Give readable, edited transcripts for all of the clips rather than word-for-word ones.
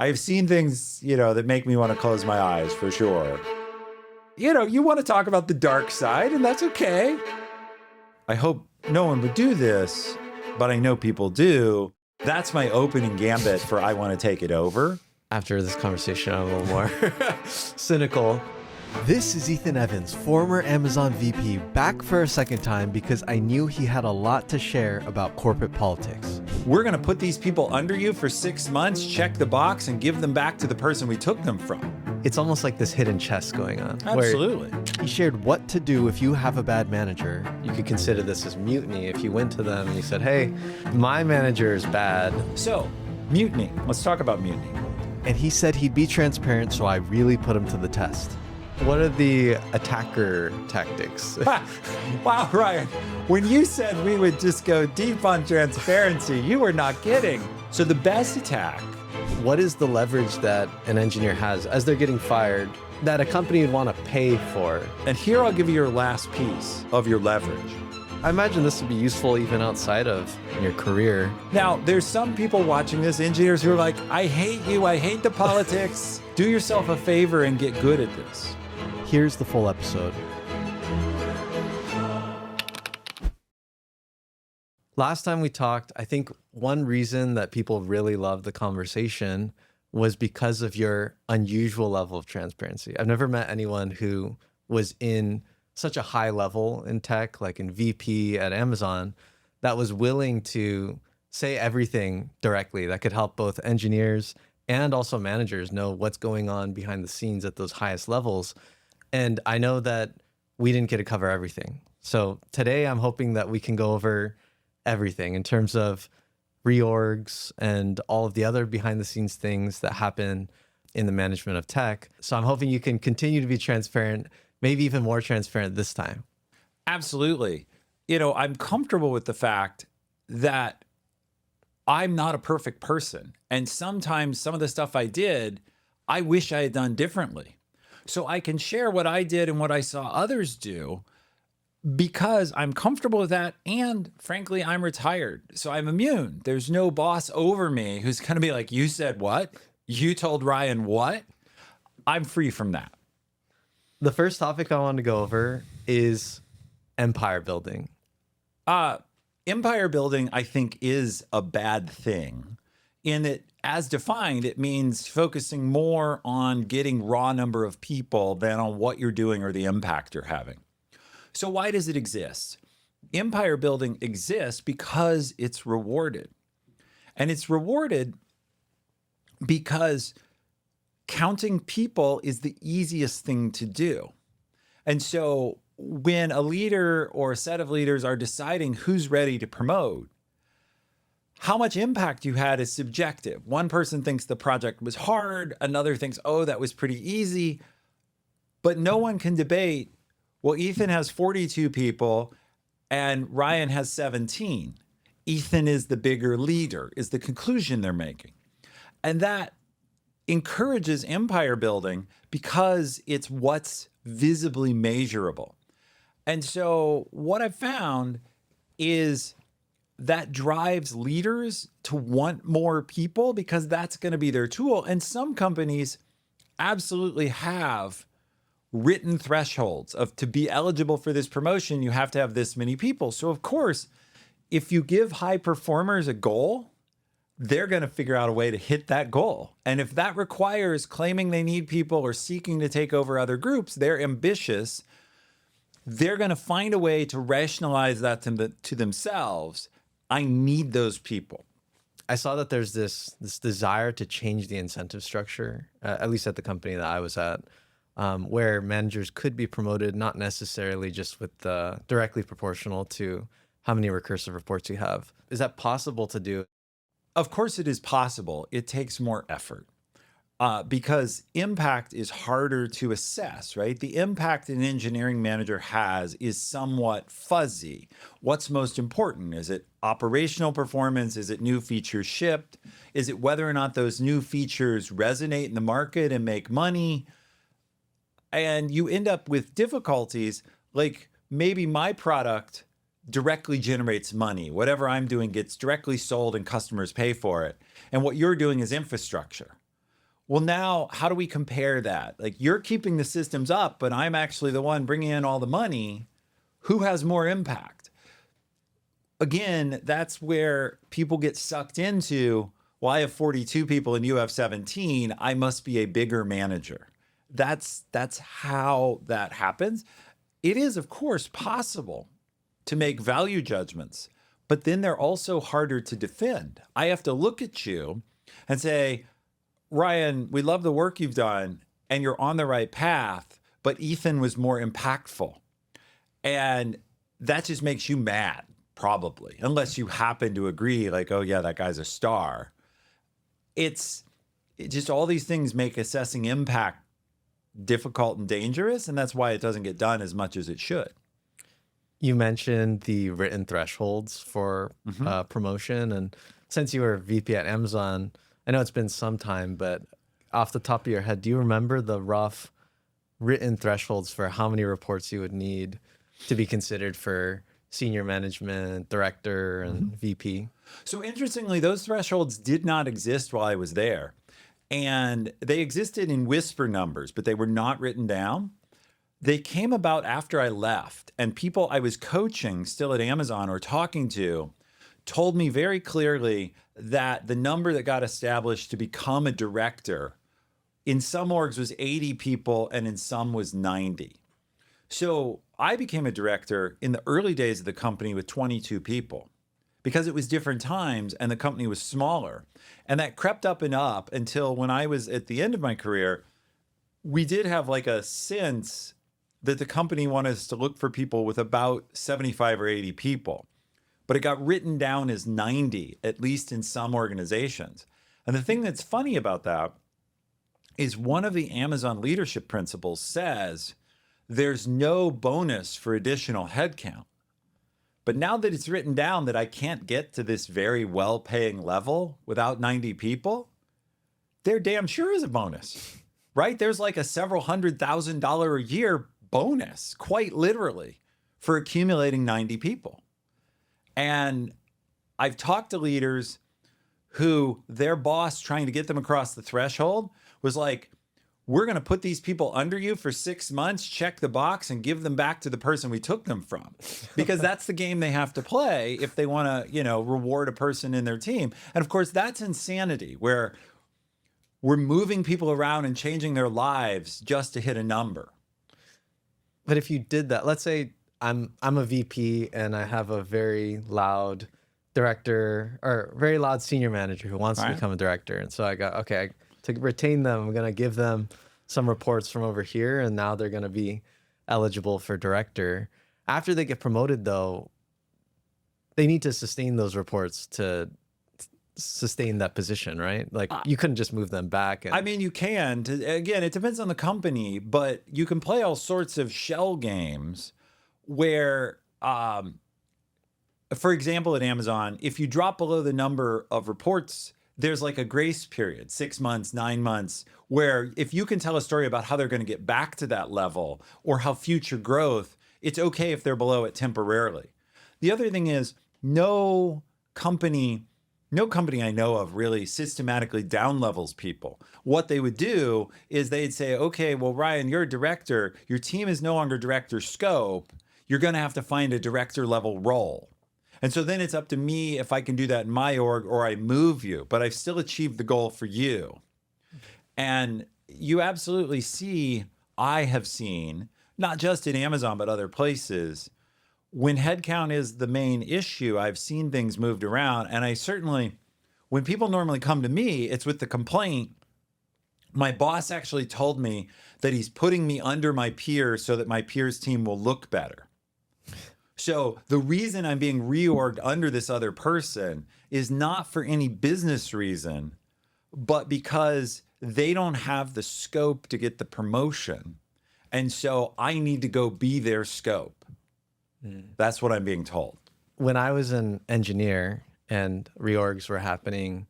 I've seen things, that make me want to close my eyes for sure. You want to talk about the dark side, and that's okay. I hope no one would do this, but I know people do. That's my opening gambit for I want to take it over. After this conversation, I'm a little more cynical. This is Ethan Evans, former Amazon VP, back for a second time because I knew he had a lot to share about corporate politics. We're going to put these people under you for 6 months, check the box, and give them back to the person we took them from. It's almost like this hidden chess going on. Absolutely. He shared what to do if you have a bad manager. You could consider this as mutiny if you went to them and you said, hey, my manager is bad. So, mutiny. Let's talk about mutiny. And he said he'd be transparent, so I really put him to the test. What are the attacker tactics? Wow, Ryan, when you said we would just go deep on transparency, you were not kidding. So the best attack. What is the leverage that an engineer has as they're getting fired that a company would want to pay for? And here I'll give you your last piece of your leverage. I imagine this would be useful even outside of your career. Now, there's some people watching this, engineers who are like, I hate you, I hate the politics. Do yourself a favor and get good at this. Here's the full episode. Last time we talked, I think one reason that people really loved the conversation was because of your unusual level of transparency. I've never met anyone who was in such a high level in tech, like in VP at Amazon, that was willing to say everything directly that could help both engineers and also managers know what's going on behind the scenes at those highest levels. And I know that we didn't get to cover everything. So today I'm hoping that we can go over everything in terms of reorgs and all of the other behind the scenes things that happen in the management of tech. So I'm hoping you can continue to be transparent, maybe even more transparent this time. Absolutely. I'm comfortable with the fact that I'm not a perfect person. And sometimes some of the stuff I did, I wish I had done differently. So I can share what I did and what I saw others do because I'm comfortable with that. And frankly, I'm retired. So I'm immune. There's no boss over me who's going to be like, you said what? You told Ryan what? I'm free from that. The first topic I want to go over is empire building. Empire building, I think, is a bad thing in that, as defined, it means focusing more on getting raw number of people than on what you're doing or the impact you're having. So why does it exist? Empire building exists because it's rewarded. And it's rewarded because counting people is the easiest thing to do. And so when a leader or a set of leaders are deciding who's ready to promote, how much impact you had is subjective. One person thinks the project was hard. Another thinks, oh, that was pretty easy. But no one can debate, well, Ethan has 42 people and Ryan has 17. Ethan is the bigger leader, is the conclusion they're making. And that encourages empire building because it's what's visibly measurable. And so what I've found is that drives leaders to want more people because that's going to be their tool. And some companies absolutely have written thresholds of to be eligible for this promotion, you have to have this many people. So of course, if you give high performers a goal, they're going to figure out a way to hit that goal. And if that requires claiming they need people or seeking to take over other groups, they're ambitious. They're going to find a way to rationalize that to themselves. I need those people. I saw that there's this desire to change the incentive structure, at least at the company that I was at, where managers could be promoted, not necessarily just with directly proportional to how many recursive reports you have. Is that possible to do? Of course it is possible. It takes more effort because impact is harder to assess, right? The impact an engineering manager has is somewhat fuzzy. What's most important? Is it operational performance? Is it new features shipped? Is it whether or not those new features resonate in the market and make money? And you end up with difficulties like maybe my product directly generates money. Whatever I'm doing gets directly sold and customers pay for it. And what you're doing is infrastructure. well, now how do we compare that? Like, you're keeping the systems up, but I'm actually the one bringing in all the money. Who has more impact? Again, that's where people get sucked into, well, I have 42 people and you have 17. I must be a bigger manager. That's how that happens. It is, of course, possible to make value judgments, but then they're also harder to defend. I have to look at you and say, Ryan, we love the work you've done and you're on the right path, but Ethan was more impactful. And that just makes you mad, probably, unless you happen to agree, like, oh yeah, that guy's a star. It just, all these things make assessing impact difficult and dangerous, and that's why it doesn't get done as much as it should. You mentioned the written thresholds for promotion, and since you were VP at Amazon, I know it's been some time, but off the top of your head, do you remember the rough written thresholds for how many reports you would need to be considered for senior management, director, and VP? So interestingly, those thresholds did not exist while I was there. And they existed in whisper numbers, but they were not written down. They came about after I left, and people I was coaching still at Amazon or talking to told me very clearly that the number that got established to become a director in some orgs was 80 people and in some was 90. So I became a director in the early days of the company with 22 people because it was different times and the company was smaller. And that crept up and up until when I was at the end of my career, we did have like a sense that the company wanted us to look for people with about 75 or 80 people. But it got written down as 90, at least in some organizations. And the thing that's funny about that is one of the Amazon leadership principles says there's no bonus for additional headcount. But now that it's written down that I can't get to this very well-paying level without 90 people, there damn sure is a bonus, right? There's like a several $100,000 a year bonus, quite literally, for accumulating 90 people. And I've talked to leaders who their boss trying to get them across the threshold was like, we're going to put these people under you for 6 months, check the box, and give them back to the person we took them from. Because that's the game they have to play if they want to, you know, reward a person in their team. And of course, that's insanity, where we're moving people around and changing their lives just to hit a number. But if you did that, let's say I'm a VP and I have a very loud director or very loud senior manager who wants to become a director. And so I got, okay, to retain them, I'm going to give them some reports from over here, and now they're going to be eligible for director. After they get promoted, though, they need to sustain those reports to sustain that position, right? Like, you couldn't just move them back. And... I mean, you can. Again, it depends on the company, but you can play all sorts of shell games where, for example, at Amazon, if you drop below the number of reports, there's like a grace period, 6 months, 9 months, where if you can tell a story about how they're going to get back to that level or how future growth, it's okay if they're below it temporarily. The other thing is no company I know of really systematically down levels people. What they would do is they'd say, okay, well, Ryan, you're a director. Your team is no longer director scope. You're going to have to find a director level role. And so then it's up to me if I can do that in my org or I move you, but I've still achieved the goal for you. And you absolutely see, I have seen, not just in Amazon, but other places, when headcount is the main issue, I've seen things moved around. And I certainly, when people normally come to me, it's with the complaint. My boss actually told me that he's putting me under my peers so that my peers' team will look better. So the reason I'm being reorged under this other person is not for any business reason, but because they don't have the scope to get the promotion. And so I need to go be their scope. That's what I'm being told. When I was an engineer and reorgs were happening,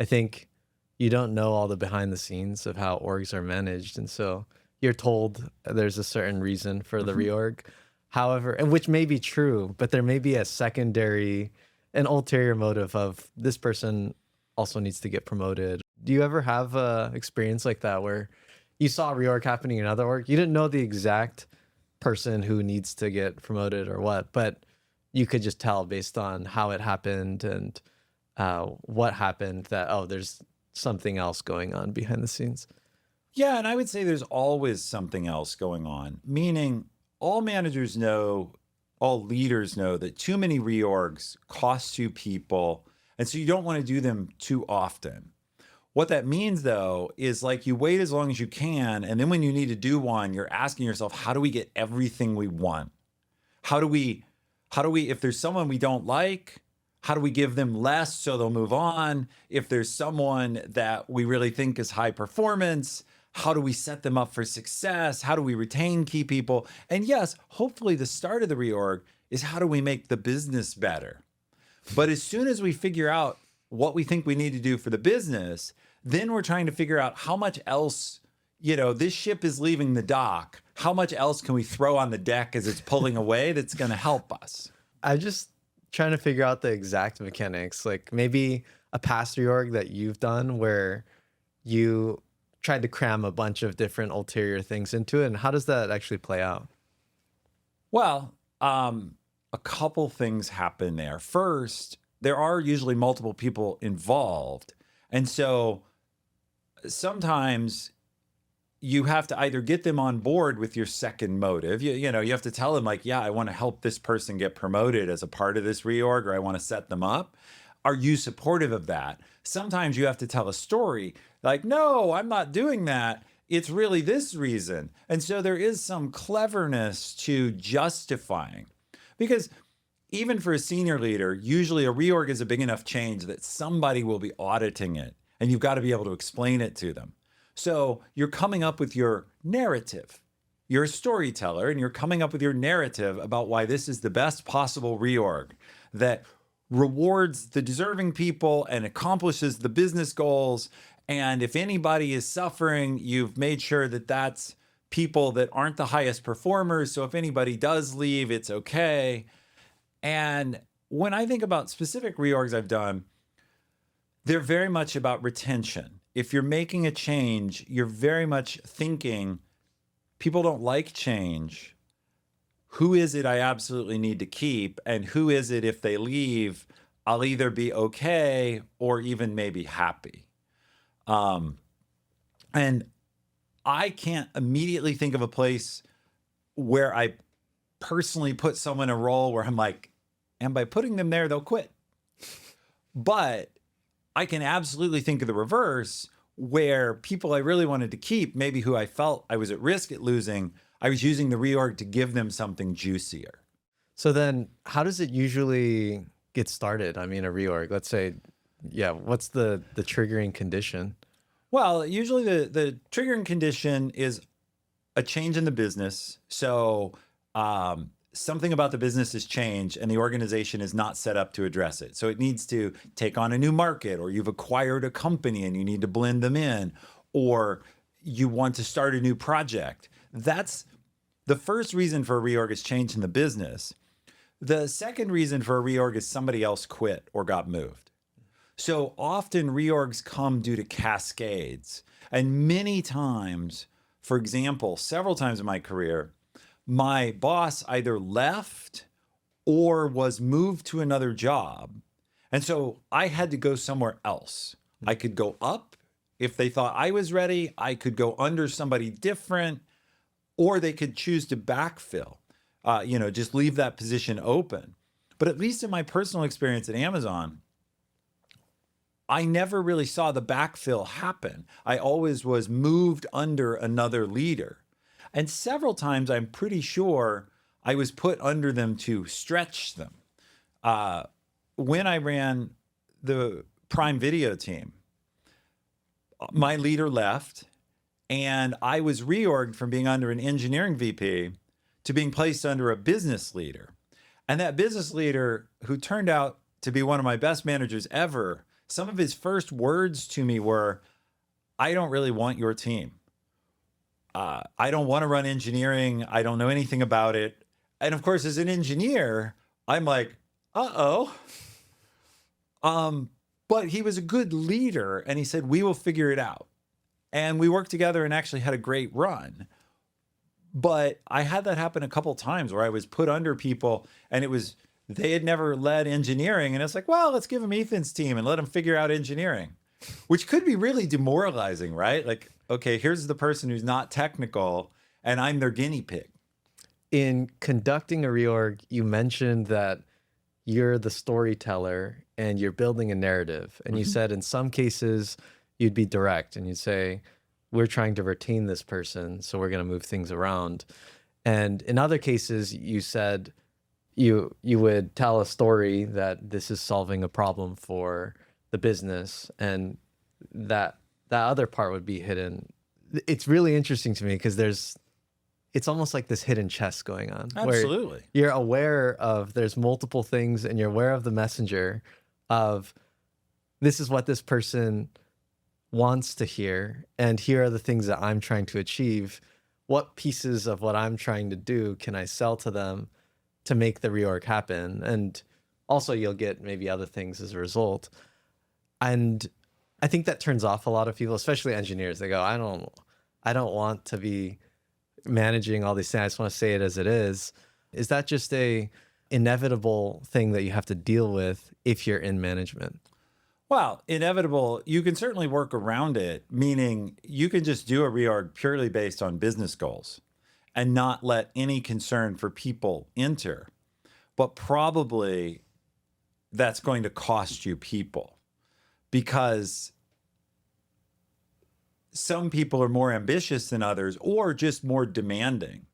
I think you don't know all the behind the scenes of how orgs are managed. And so you're told there's a certain reason for the reorg. However, and which may be true, but there may be a secondary, an ulterior motive of this person also needs to get promoted. Do you ever have a experience like that where you saw a reorg happening in another org? You didn't know the exact person who needs to get promoted or what, but you could just tell based on how it happened and what happened that, oh, there's something else going on behind the scenes. Yeah, and I would say there's always something else going on, meaning all managers know, all leaders know that too many reorgs cost you people, and so you don't want to do them too often. What that means, though, is like you wait as long as you can, and then when you need to do one, you're asking yourself, how do we get everything we want? How do we, if there's someone we don't like, how do we give them less so they'll move on? If there's someone that we really think is high performance, how do we set them up for success? How do we retain key people? And yes, hopefully the start of the reorg is how do we make the business better? But as soon as we figure out what we think we need to do for the business, then we're trying to figure out how much else, this ship is leaving the dock. How much else can we throw on the deck as it's pulling away that's going to help us? I'm just trying to figure out the exact mechanics, like maybe a past reorg that you've done where you tried to cram a bunch of different ulterior things into it. And how does that actually play out? Well, a couple things happen there. First, there are usually multiple people involved. And so sometimes you have to either get them on board with your second motive. You have to tell them like, yeah, I want to help this person get promoted as a part of this reorg, or I want to set them up. Are you supportive of that? Sometimes you have to tell a story like, no, I'm not doing that. It's really this reason. And so there is some cleverness to justifying, because even for a senior leader, usually a reorg is a big enough change that somebody will be auditing it, and you've got to be able to explain it to them. So you're coming up with your narrative. You're a storyteller, and you're coming up with your narrative about why this is the best possible reorg that rewards the deserving people and accomplishes the business goals. And if anybody is suffering, you've made sure that that's people that aren't the highest performers. So if anybody does leave, it's okay. And when I think about specific reorgs I've done, they're very much about retention. If you're making a change, you're very much thinking, people don't like change. Who is it I absolutely need to keep? And who is it, if they leave, I'll either be okay or even maybe happy? And I can't immediately think of a place where I personally put someone in a role where I'm like, and by putting them there, they'll quit. But I can absolutely think of the reverse, where people I really wanted to keep, maybe who I felt I was at risk at losing, I was using the reorg to give them something juicier. So then how does it usually get started? I mean, a reorg, let's say, yeah, what's the triggering condition? Well, usually the triggering condition is a change in the business. So something about the business has changed and the organization is not set up to address it. So it needs to take on a new market, or you've acquired a company and you need to blend them in, or you want to start a new project. That's the first reason for a reorg is change in the business. The second reason for a reorg is somebody else quit or got moved. So often reorgs come due to cascades. And many times, for example, several times in my career, my boss either left or was moved to another job. And so I had to go somewhere else. I could go up if they thought I was ready. I could go under somebody different, or they could choose to backfill, just leave that position open. But at least in my personal experience at Amazon, I never really saw the backfill happen. I always was moved under another leader. And several times, I'm pretty sure I was put under them to stretch them. When I ran the Prime Video team, my leader left, and I was reorged from being under an engineering VP to being placed under a business leader. And that business leader, who turned out to be one of my best managers ever, some of his first words to me were, I don't really want your team. I don't want to run engineering. I don't know anything about it. And of course, as an engineer, I'm like, uh-oh. But he was a good leader, and he said, we will figure it out. And we worked together and actually had a great run. But I had that happen a couple times where I was put under people, and they had never led engineering. And it's like, well, let's give them Ethan's team and let them figure out engineering, which could be really demoralizing, right? Like, okay, here's the person who's not technical, and I'm their guinea pig. In conducting a reorg, you mentioned that you're the storyteller and you're building a narrative. And you said in some cases you'd be direct and you'd say, we're trying to retain this person, so we're going to move things around. And in other cases, you said you would tell a story that this is solving a problem for the business, and that other part would be hidden. It's really interesting to me because it's almost like this hidden chess going on. Absolutely. Where you're aware of there's multiple things, and you're aware of the messenger of this is what this person wants to hear, and here are the things that I'm trying to achieve. What pieces of what I'm trying to do can I sell to them to make the reorg happen? And also you'll get maybe other things as a result. And I think that turns off a lot of people, especially engineers. They go, I don't want to be managing all these things. I just want to say it as it is. Is that just a inevitable thing that you have to deal with if you're in management? Well, inevitable, you can certainly work around it, meaning you can just do a reorg purely based on business goals and not let any concern for people enter. But probably that's going to cost you people, because some people are more ambitious than others or just more demanding.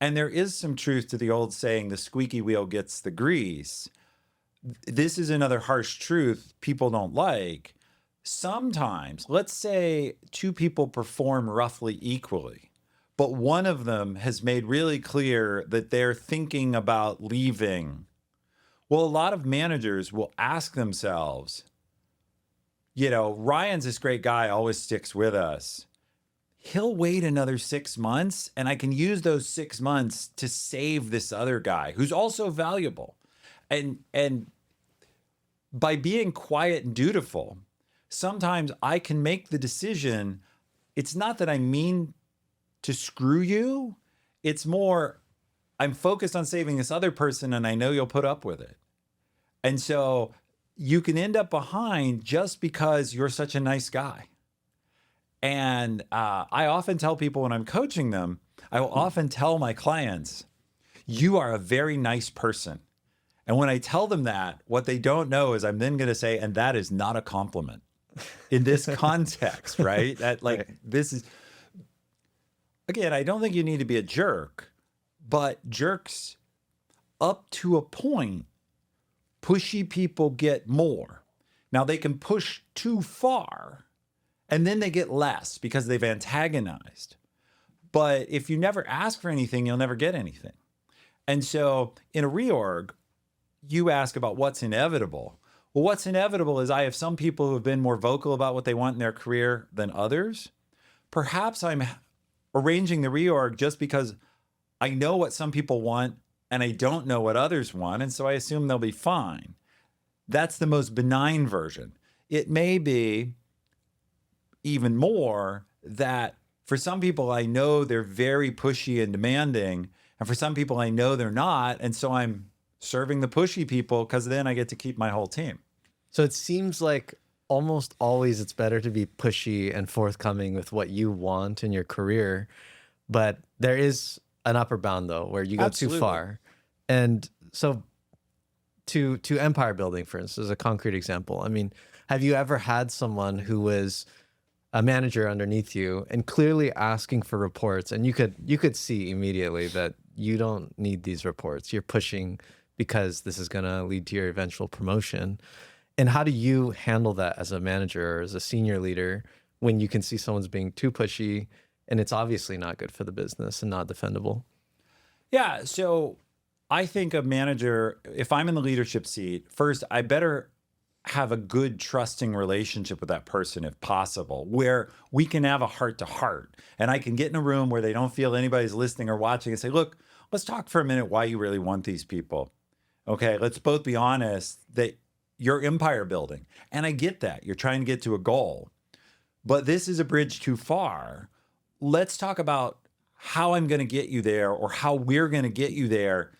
And there is some truth to the old saying, the squeaky wheel gets the grease. This is another harsh truth people don't like. Sometimes, let's say two people perform roughly equally, but one of them has made really clear that they're thinking about leaving. Well, a lot of managers will ask themselves, Ryan's this great guy, always sticks with us. He'll wait another 6 months, and I can use those 6 months to save this other guy who's also valuable. And by being quiet and dutiful, sometimes I can make the decision. It's not that I mean to screw you. It's more, I'm focused on saving this other person, and I know you'll put up with it. And so you can end up behind just because you're such a nice guy. And I often tell people when I'm coaching them, I will often tell my clients, you are a very nice person. And when I tell them that, what they don't know is I'm then going to say, and that is not a compliment in this context, right? That This is, again, I don't think you need to be a jerk, but jerks up to a point, pushy people get more. Now they can push too far and then they get less because they've antagonized. But if you never ask for anything, you'll never get anything. And so in a reorg, you ask about what's inevitable. Well, what's inevitable is I have some people who have been more vocal about what they want in their career than others. Perhaps I'm arranging the reorg just because I know what some people want and I don't know what others want, and so I assume they'll be fine. That's the most benign version. It may be even more that for some people I know they're very pushy and demanding, and for some people I know they're not, and so I'm serving the pushy people because then I get to keep my whole team. So it seems like almost always it's better to be pushy and forthcoming with what you want in your career, but there is an upper bound though where you go too far. And so to empire building, for instance, is a concrete example. I mean, have you ever had someone who was a manager underneath you and clearly asking for reports, and you could see immediately that you don't need these reports, you're pushing because this is going to lead to your eventual promotion? And how do you handle that as a manager or as a senior leader when you can see someone's being too pushy and it's obviously not good for the business and not defendable? Yeah, so I think a manager, if I'm in the leadership seat, first, I better have a good, trusting relationship with that person if possible, where we can have a heart-to-heart. And I can get in a room where they don't feel anybody's listening or watching and say, look, let's talk for a minute why you really want these people. Okay, let's both be honest that you're empire building. And I get that. You're trying to get to a goal. But this is a bridge too far. Let's talk about how I'm going to get you there, or how we're going to get you there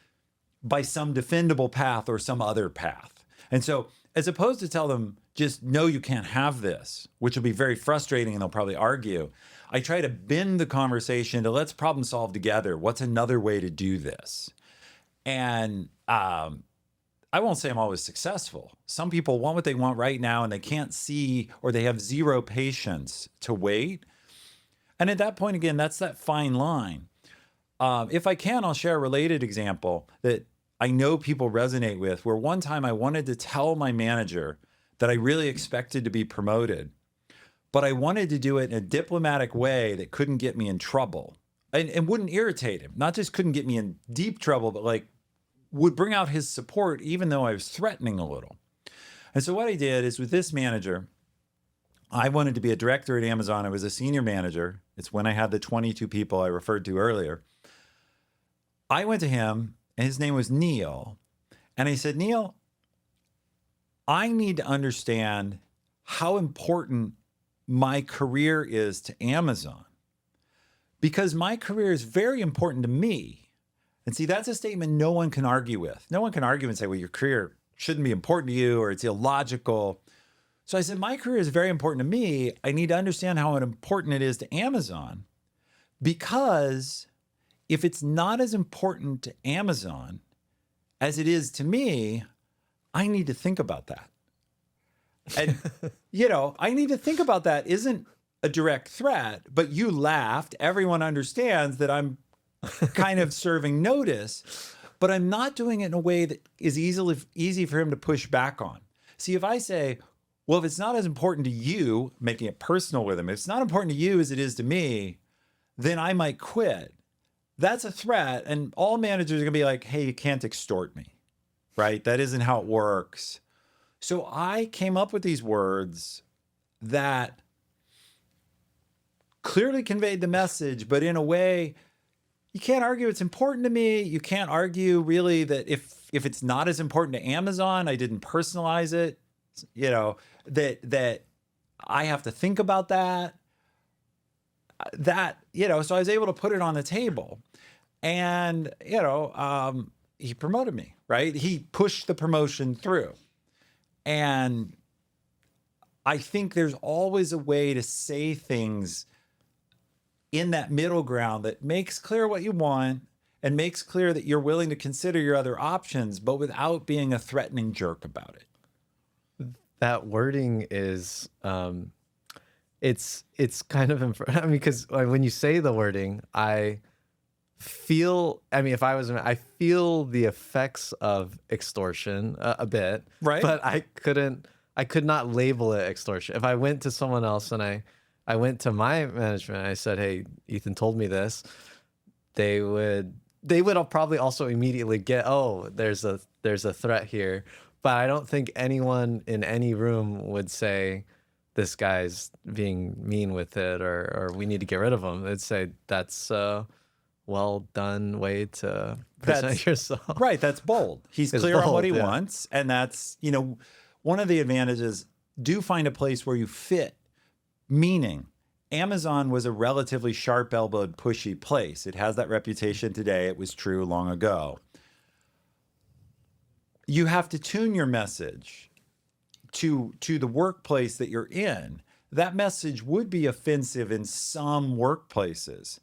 by some defendable path or some other path. And so as opposed to tell them, just no, you can't have this, which will be very frustrating and they'll probably argue, I try to bend the conversation to let's problem solve together. What's another way to do this? And I won't say I'm always successful. Some people want what they want right now and they can't see, or they have zero patience to wait. And at that point, again, that's that fine line. If I can, I'll share a related example that I know people resonate with, where one time I wanted to tell my manager that I really expected to be promoted, but I wanted to do it in a diplomatic way that couldn't get me in trouble and wouldn't irritate him. Not just couldn't get me in deep trouble, but like would bring out his support, even though I was threatening a little. And so what I did is, with this manager, I wanted to be a director at Amazon. I was a senior manager. It's when I had the 22 people I referred to earlier. I went to him, and his name was Neil. And I said, Neil, I need to understand how important my career is to Amazon, because my career is very important to me. And see, that's a statement no one can argue with. No one can argue and say, well, your career shouldn't be important to you, or it's illogical. So I said, my career is very important to me. I need to understand how important it is to Amazon, because if it's not as important to Amazon as it is to me, I need to think about that. And, I need to think about that isn't a direct threat, but you laughed. Everyone understands that I'm kind of serving notice, but I'm not doing it in a way that is easy for him to push back on. See, if I say, well, if it's not as important to you, making it personal with him, if it's not important to you as it is to me, then I might quit. That's a threat. And all managers are going to be like, hey, you can't extort me, right? That isn't how it works. So I came up with these words that clearly conveyed the message, but in a way, you can't argue it's important to me. You can't argue really that if it's not as important to Amazon, I didn't personalize it, that I have to think about that, so I was able to put it on the table. And, he promoted me, right? He pushed the promotion through. And I think there's always a way to say things in that middle ground that makes clear what you want and makes clear that you're willing to consider your other options, but without being a threatening jerk about it. That wording is, it's kind of, because when you say the wording, I feel the effects of extortion a bit, right? But I could not label it extortion. If I went to someone else and I went to my management and I said, hey, Ethan told me this, they would probably also immediately get, oh, there's a threat here. But I don't think anyone in any room would say this guy's being mean with it, or we need to get rid of him. They'd say that's a well done way to present yourself. Right. That's bold. He's clear on what he wants. And that's, one of the advantages, do find a place where you fit. Meaning, Amazon was a relatively sharp-elbowed, pushy place. It has that reputation today. It was true long ago. You have to tune your message to the workplace that you're in. That message would be offensive in some workplaces.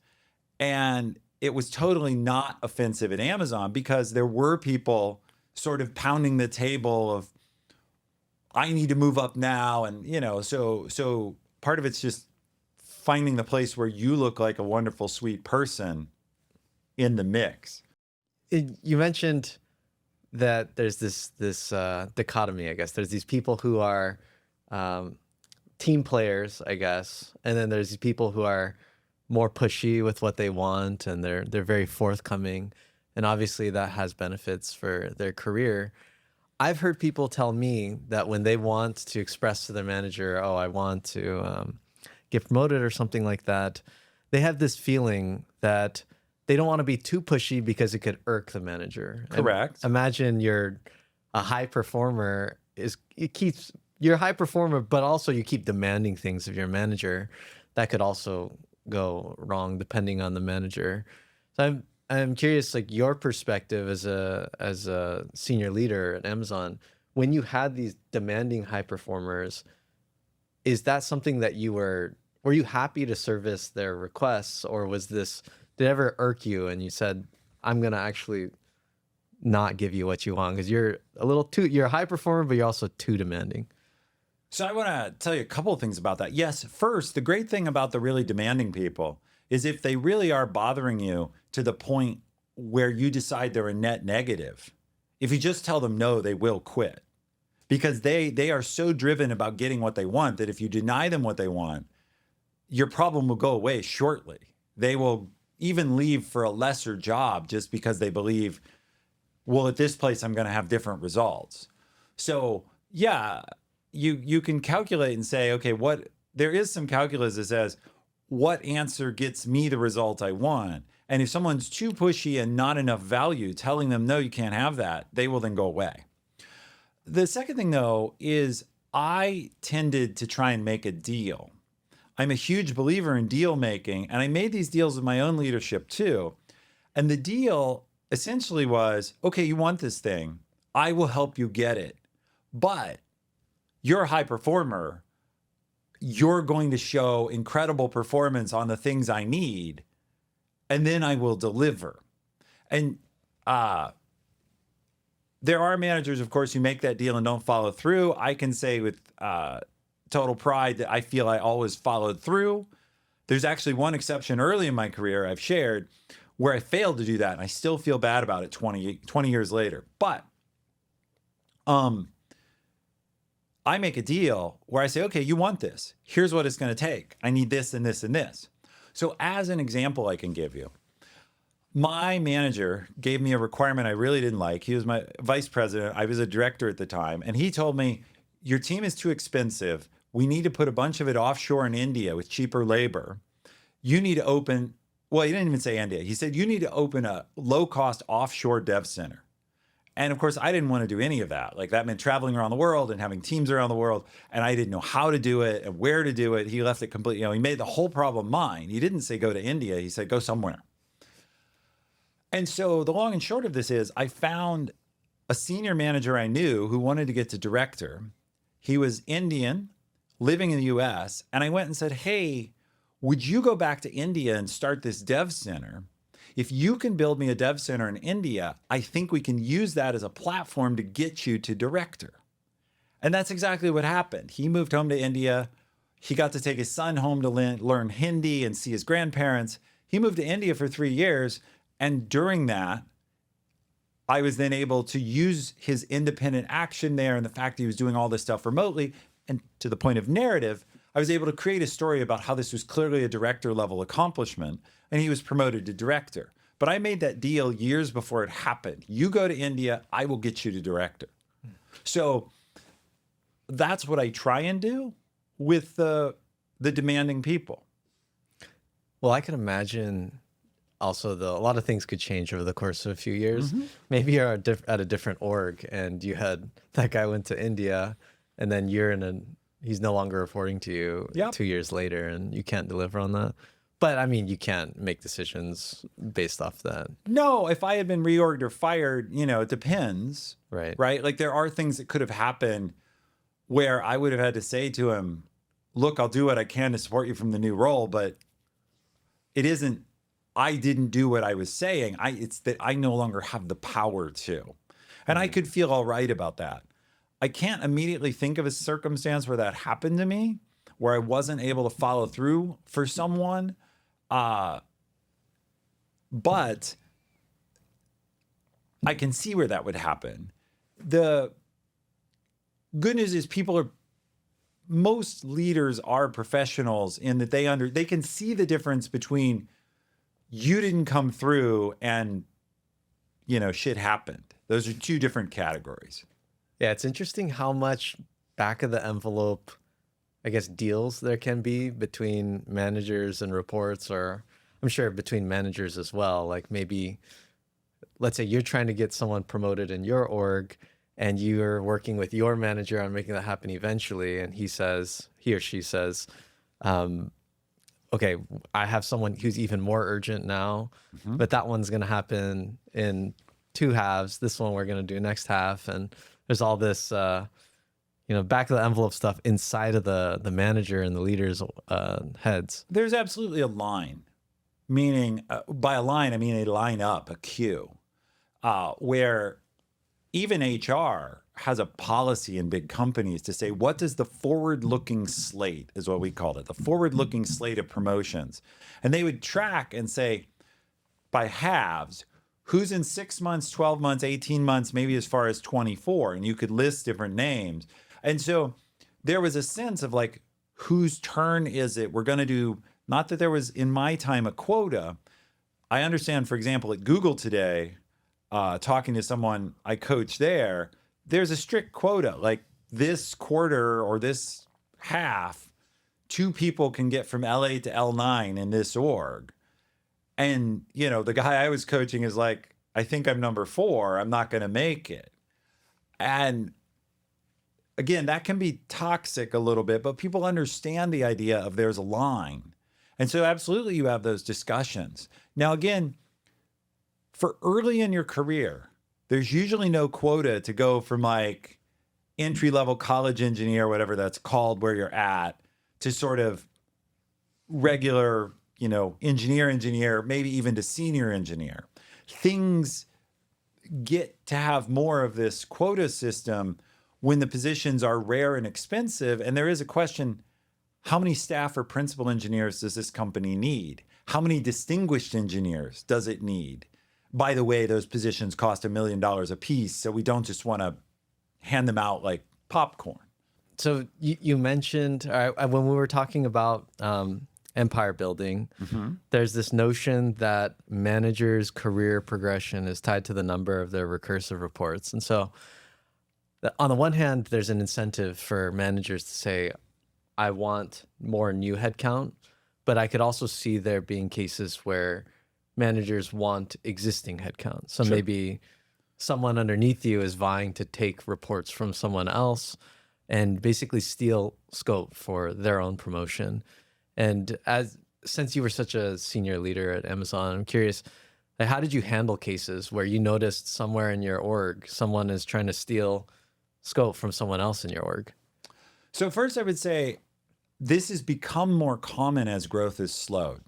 And it was totally not offensive at Amazon, because there were people sort of pounding the table of, I need to move up now. And, so part of it's just finding the place where you look like a wonderful, sweet person in the mix. You mentioned that there's this dichotomy, I guess. There's these people who are team players, I guess, and then there's these people who are more pushy with what they want, and they're very forthcoming, and obviously that has benefits for their career. I've heard people tell me that when they want to express to their manager, oh, I want to get promoted or something like that, they have this feeling that they don't want to be too pushy because it could irk the manager. Correct. And imagine you're a high performer it keeps, you're a high performer, but also you keep demanding things of your manager. That could also go wrong depending on the manager. So I'm curious, like your perspective as a senior leader at Amazon, when you had these demanding high performers, is that something that were you happy to service their requests, or did it ever irk you and you said, I'm gonna actually not give you what you want because you're you're a high performer, but you're also too demanding? So I want to tell you a couple of things about that. Yes, first, the great thing about the really demanding people is if they really are bothering you to the point where you decide they're a net negative, if you just tell them no, they will quit. Because they are so driven about getting what they want that if you deny them what they want, your problem will go away shortly. They will even leave for a lesser job just because they believe, well, at this place, I'm going to have different results. So yeah, you can calculate and say, okay, there is some calculus that says, what answer gets me the result I want? And if someone's too pushy and not enough value, telling them, no, you can't have that, they will then go away. The second thing, though, is I tended to try and make a deal. I'm a huge believer in deal making, and I made these deals with my own leadership too. And the deal essentially was, okay, you want this thing, I will help you get it. But you're a high performer. You're going to show incredible performance on the things I need, and then I will deliver. And there are managers, of course, who make that deal and don't follow through. I can say with total pride that I feel I always followed through. There's actually one exception early in my career I've shared where I failed to do that, and I still feel bad about it 20 years later. But I make a deal where I say, okay, you want this. Here's what it's going to take. I need this and this and this. So as an example I can give you, my manager gave me a requirement I really didn't like. He was my vice president. I was a director at the time. And he told me, your team is too expensive. We need to put a bunch of it offshore in India with cheaper labor. You need to open, well, he didn't even say India. He said, you need to open a low-cost offshore dev center. And of course, I didn't want to do any of that. Like that meant traveling around the world and having teams around the world. And I didn't know how to do it and where to do it. He left it completely, he made the whole problem mine. He didn't say go to India. He said, go somewhere. And so the long and short of this is I found a senior manager I knew who wanted to get to director. He was Indian, living in the US. And I went and said, hey, would you go back to India and start this dev center? If you can build me a dev center in India, I think we can use that as a platform to get you to director. And that's exactly what happened. He moved home to India. He got to take his son home to learn Hindi and see his grandparents. He moved to India for 3 years. And during that, I was then able to use his independent action there and the fact that he was doing all this stuff remotely. And to the point of narrative, I was able to create a story about how this was clearly a director level accomplishment, and he was promoted to director. But I made that deal years before it happened. You go to India, I will get you to director. So that's what I try and do with the demanding people. Well, I can imagine also a lot of things could change over the course of a few years. Maybe you're at a different org and you had that guy went to India and then he's no longer reporting to you 2 years later and you can't deliver on that. But I mean, you can't make decisions based off that. No, if I had been reorged or fired, it depends. Right. Right. Like there are things that could have happened where I would have had to say to him, look, I'll do what I can to support you from the new role, but it isn't, I didn't do what I was saying. It's that I no longer have the power to. And I could feel all right about that. I can't immediately think of a circumstance where that happened to me, where I wasn't able to follow through for someone. But I can see where that would happen. The good news is most leaders are professionals in that they can see the difference between you didn't come through and, shit happened. Those are two different categories. Yeah, it's interesting how much back of the envelope, I guess, deals there can be between managers and reports, or I'm sure between managers as well. Like maybe, let's say you're trying to get someone promoted in your org and you're working with your manager on making that happen eventually, and he or she says, okay, I have someone who's even more urgent now, but that one's going to happen in 2 halves. This one we're going to do next half. And there's all this, back of the envelope stuff inside of the manager and the leader's heads. There's absolutely a line, meaning by a line, I mean a line up, a queue, where even HR has a policy in big companies to say, what does the forward-looking slate, is what we called it, the forward-looking slate of promotions. And they would track and say, by halves, who's in 6 months, 12 months, 18 months, maybe as far as 24. And you could list different names. And so there was a sense of like, whose turn is it? We're going to do, not that there was in my time a quota. I understand, for example, at Google today, talking to someone I coach there, there's a strict quota. Like this quarter or this half, 2 people can get from LA to L9 in this org. And, the guy I was coaching is like, I think I'm number 4. I'm not going to make it. And again, that can be toxic a little bit, but people understand the idea of there's a line. And so absolutely you have those discussions. Now, again, for early in your career, there's usually no quota to go from like entry-level college engineer, whatever that's called, where you're at, to sort of regular, engineer, maybe even to senior engineer. Things get to have more of this quota system when the positions are rare and expensive. And there is a question, how many staff or principal engineers does this company need? How many distinguished engineers does it need? By the way, those positions cost $1 million a piece, so we don't just want to hand them out like popcorn. So you mentioned when we were talking about empire building, there's this notion that managers' career progression is tied to the number of their recursive reports. And so on the one hand, there's an incentive for managers to say, I want more new headcount, but I could also see there being cases where managers want existing headcount. So maybe someone underneath you is vying to take reports from someone else and basically steal scope for their own promotion. And since you were such a senior leader at Amazon, I'm curious, how did you handle cases where you noticed somewhere in your org, someone is trying to steal scope from someone else in your org? So first I would say this has become more common as growth has slowed.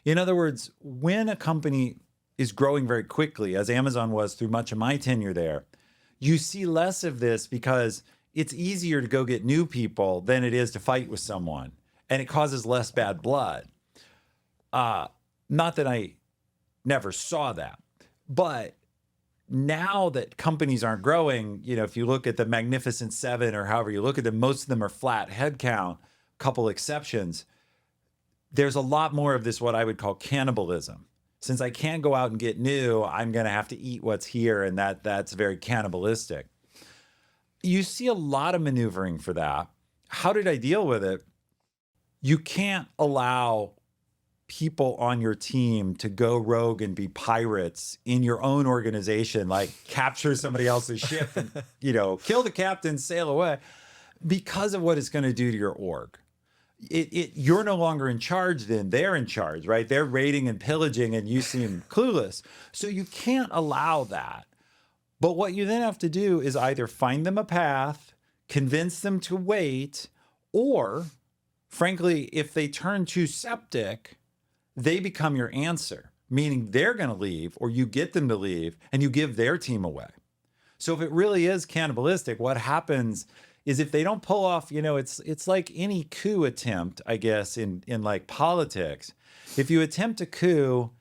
In other words, when a company is growing very quickly, as Amazon was through much of my tenure there, you see less of this because it's easier to go get new people than it is to fight with someone. And it causes less bad blood. Not that I never saw that, but now that companies aren't growing, if you look at the Magnificent Seven or however you look at them, most of them are flat headcount, couple exceptions. There's a lot more of this, what I would call cannibalism. Since I can't go out and get new, I'm going to have to eat what's here, and that's very cannibalistic. You see a lot of maneuvering for that. How did I deal with it? You can't allow people on your team to go rogue and be pirates in your own organization, like capture somebody else's ship and, kill the captain, sail away, because of what it's going to do to your org. You're no longer in charge then, they're in charge, right? They're raiding and pillaging and you seem clueless. So you can't allow that. But what you then have to do is either find them a path, convince them to wait, or frankly, if they turn too septic, they become your answer, meaning they're going to leave or you get them to leave and you give their team away. So if it really is cannibalistic, what happens is if they don't pull off, it's like any coup attempt, I guess, in like politics. If you attempt a coup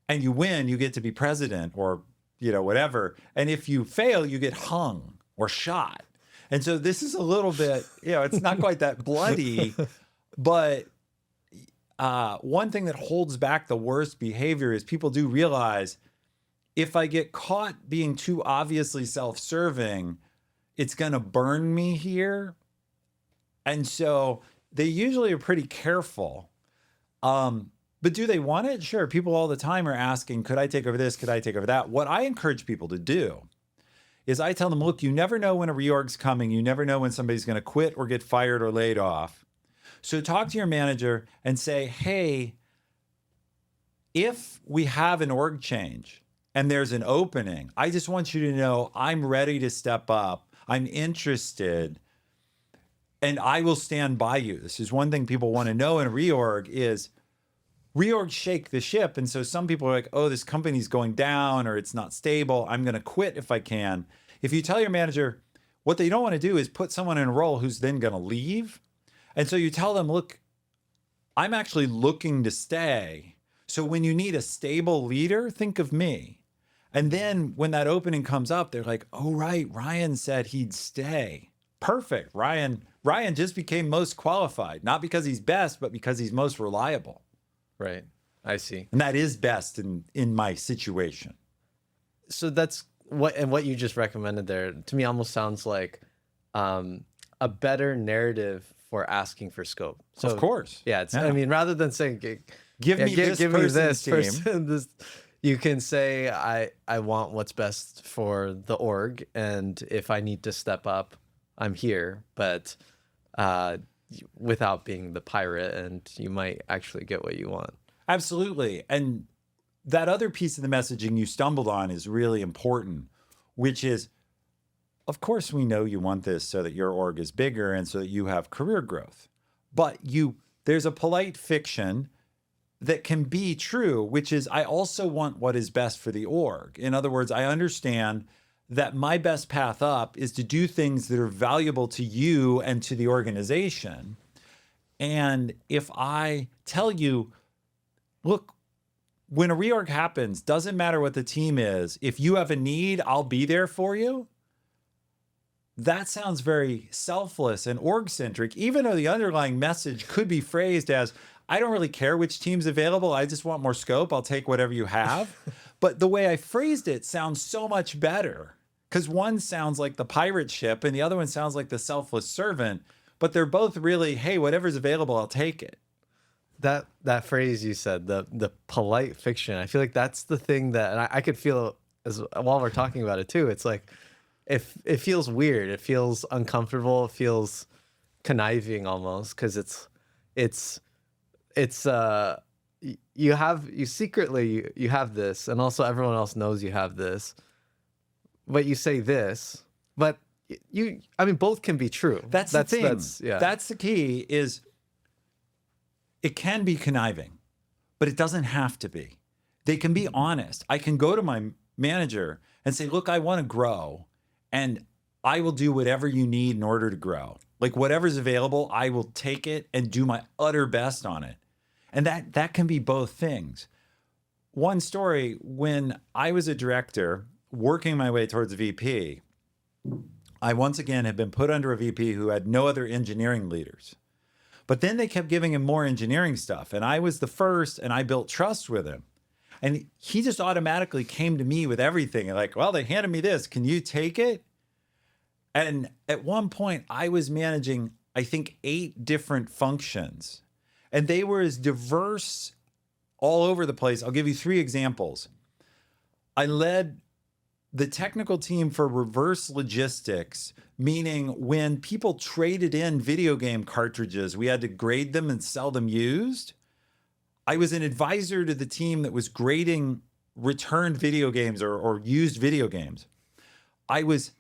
and you win, you get to be president or, whatever. And if you fail, you get hung or shot. And so this is a little bit, it's not quite that bloody, but one thing that holds back the worst behavior is people do realize if I get caught being too obviously self-serving, it's going to burn me here. And so they usually are pretty careful. But do they want it? Sure. People all the time are asking, could I take over this? Could I take over that? What I encourage people to do is I tell them, look, you never know when a reorg's coming. You never know when somebody's going to quit or get fired or laid off. So talk to your manager and say, hey, if we have an org change and there's an opening, I just want you to know I'm ready to step up. I'm interested and I will stand by you. This is one thing people want to know in a reorg is reorgs shake the ship. And so some people are like, oh, this company's going down or it's not stable. I'm going to quit if I can. If you tell your manager, what they don't want to do is put someone in a role who's then going to leave. And so you tell them, look, I'm actually looking to stay. So when you need a stable leader, think of me. And then when that opening comes up, they're like, oh, right, Ryan said he'd stay. Perfect. Ryan just became most qualified, not because he's best, but because he's most reliable. Right. I see. And that is best in my situation. So that's what you just recommended there to me almost sounds like a better narrative for asking for scope. So of course. Yeah. I mean, rather than saying, give me this person, this, you can say, I want what's best for the org. And if I need to step up, I'm here, but without being the pirate, and you might actually get what you want. Absolutely. And that other piece of the messaging you stumbled on is really important, which is, of course, we know you want this so that your org is bigger and so that you have career growth. But there's a polite fiction that can be true, which is I also want what is best for the org. In other words, I understand that my best path up is to do things that are valuable to you and to the organization. And if I tell you, look, when a reorg happens, doesn't matter what the team is, if you have a need, I'll be there for you. That sounds very selfless and org-centric, even though the underlying message could be phrased as, I don't really care which team's available. I just want more scope. I'll take whatever you have. But the way I phrased it sounds so much better because one sounds like the pirate ship and the other one sounds like the selfless servant, but they're both really, hey, whatever's available, I'll take it. That phrase you said, the polite fiction, I feel like that's the thing that, and I could feel as while we're talking about it too, it's like, if it feels weird, it feels uncomfortable, it feels conniving almost, because you secretly you have this, and also everyone else knows you have this, but you say this, but I mean both can be true. That's the thing. That's the key is it can be conniving, but it doesn't have to be. They can be honest. I can go to my manager and say, look, I want to grow and I will do whatever you need in order to grow. Like whatever's available, I will take it and do my utter best on it. And that can be both things. One story, when I was a director working my way towards a VP, I once again had been put under a VP who had no other engineering leaders. But then they kept giving him more engineering stuff. And I was the first and I built trust with him. And he just automatically came to me with everything. And like, well, they handed me this. Can you take it? And at one point I was managing, I think, 8 different functions. And they were as diverse all over the place. I'll give you 3 examples. I led the technical team for reverse logistics, meaning when people traded in video game cartridges, we had to grade them and sell them used. I was an advisor to the team that was grading returned video games or used video games. I was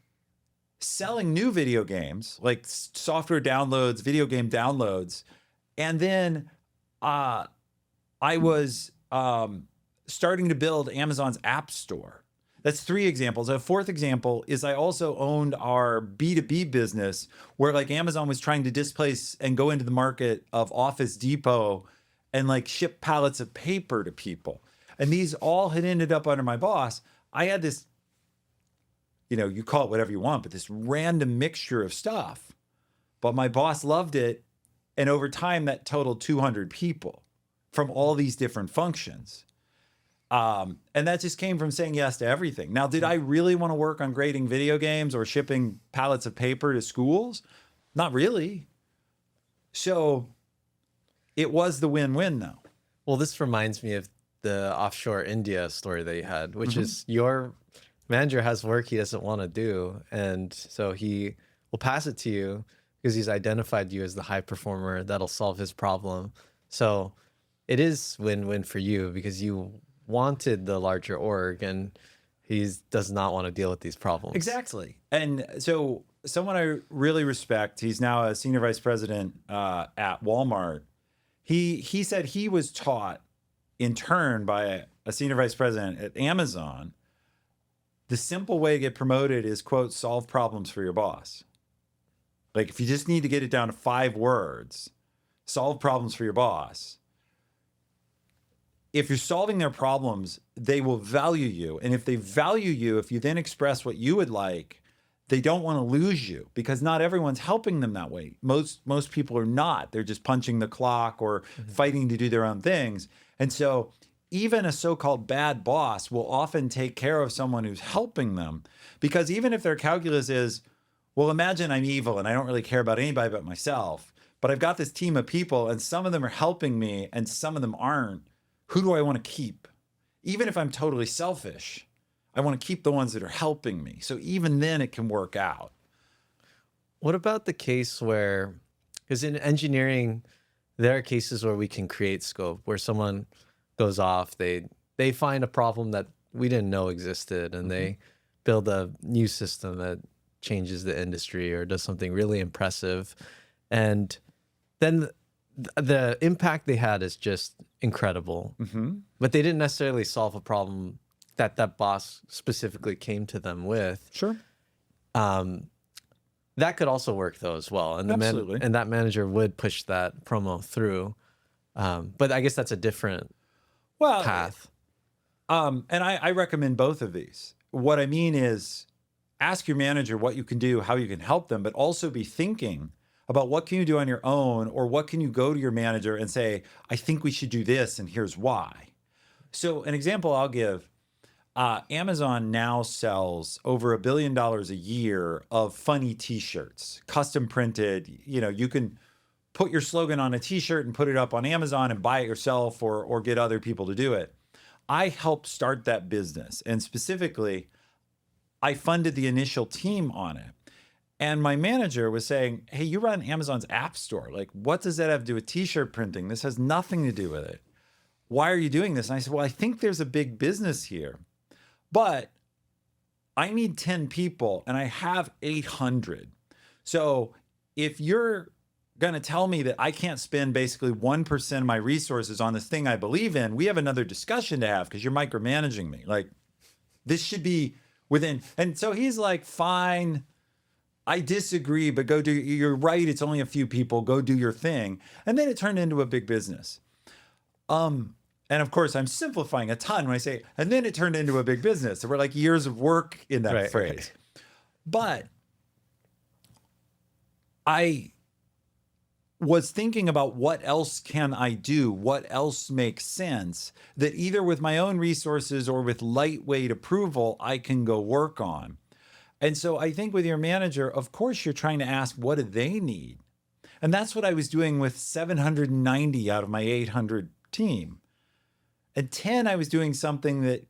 selling new video games, like software downloads, video game downloads. And then I was starting to build Amazon's App Store. That's 3 examples. A 4th example is I also owned our B2B business where like Amazon was trying to displace and go into the market of Office Depot and like ship pallets of paper to people. And these all had ended up under my boss. I had this, you call it whatever you want, but this random mixture of stuff. But my boss loved it. And over time, that totaled 200 people from all these different functions. And that just came from saying yes to everything. Now, did I really want to work on grading video games or shipping pallets of paper to schools? Not really. So it was the win-win, though. Well, this reminds me of the offshore India story that you had, which is your manager has work he doesn't want to do, and so he will pass it to you because he's identified you as the high performer that'll solve his problem. So it is win-win for you because you wanted the larger org, and he does not want to deal with these problems. Exactly. And so someone I really respect, he's now a senior vice president at Walmart. He said he was taught in turn by a senior vice president at Amazon, the simple way to get promoted is, quote, solve problems for your boss. Like if you just need to get it down to 5 words, solve problems for your boss. If you're solving their problems, they will value you. And if they value you, if you then express what you would like, they don't want to lose you because not everyone's helping them that way. Most people are not. They're just punching the clock or fighting to do their own things. And so even a so-called bad boss will often take care of someone who's helping them, because even if their calculus is, well, imagine I'm evil and I don't really care about anybody but myself, but I've got this team of people and some of them are helping me and some of them aren't. Who do I want to keep? Even if I'm totally selfish, I want to keep the ones that are helping me. So even then it can work out. What about the case where, because in engineering, there are cases where we can create scope, where someone goes off, they find a problem that we didn't know existed, and they build a new system that changes the industry or does something really impressive. And then the impact they had is just incredible. But they didn't necessarily solve a problem that boss specifically came to them with. Sure. That could also work though as well. And Absolutely. And that manager would push that promo through. But I guess that's a different path. And I recommend both of these. What I mean is ask your manager what you can do, how you can help them, but also be thinking about what can you do on your own, or what can you go to your manager and say, I think we should do this and here's why. So an example I'll give, Amazon now sells over $1 billion a year of funny t-shirts, custom printed. You know, you can put your slogan on a t-shirt and put it up on Amazon and buy it yourself or get other people to do it. I helped start that business, and specifically, I funded the initial team on it. And my manager was saying, hey, you run Amazon's app store. Like, what does that have to do with t-shirt printing? This has nothing to do with it. Why are you doing this? And I said, well, I think there's a big business here, but I need 10 people and I have 800. So if you're going to tell me that I can't spend basically 1% of my resources on this thing I believe in, we have another discussion to have because you're micromanaging me. Like, this should be within. And so he's like, fine, I disagree, but go do, you're right. It's only a few people, go do your thing. And then it turned into a big business. And of course I'm simplifying a ton when I say, and then it turned into a big business. There were like years of work in that phrase. But I was thinking about what else can I do? What else makes sense that either with my own resources or with lightweight approval, I can go work on. And so I think with your manager, of course, you're trying to ask, what do they need? And that's what I was doing with 790 out of my 800 team. At 10, I was doing something that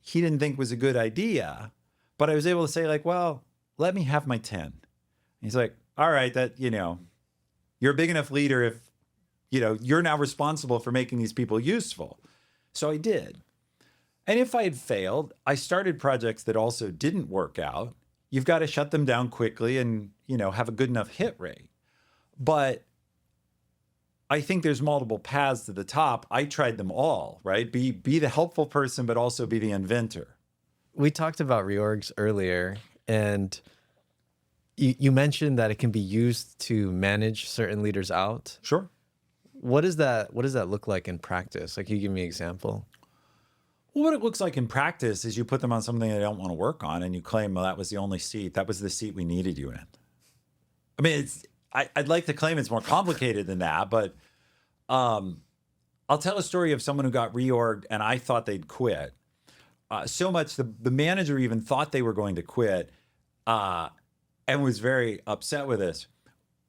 he didn't think was a good idea, but I was able to say like, well, let me have my 10. He's like, all right, that, you know, you're a big enough leader if, you know, you're now responsible for making these people useful. So I did. And if I had failed, I started projects that also didn't work out. You've got to shut them down quickly and, you know, have a good enough hit rate. But I think there's multiple paths to the top. I tried them all, right? Be the helpful person, but also be the inventor. We talked about reorgs earlier, and you mentioned that it can be used to manage certain leaders out. Sure. What does that look like in practice? Like, can you give me an example? Well, what it looks like in practice is you put them on something they don't want to work on, and you claim, well, that was the only seat. That was the seat we needed you in. I mean, I'd like to claim it's more complicated than that, but I'll tell a story of someone who got reorged, and I thought they'd quit. So much the manager even thought they were going to quit, and was very upset with this.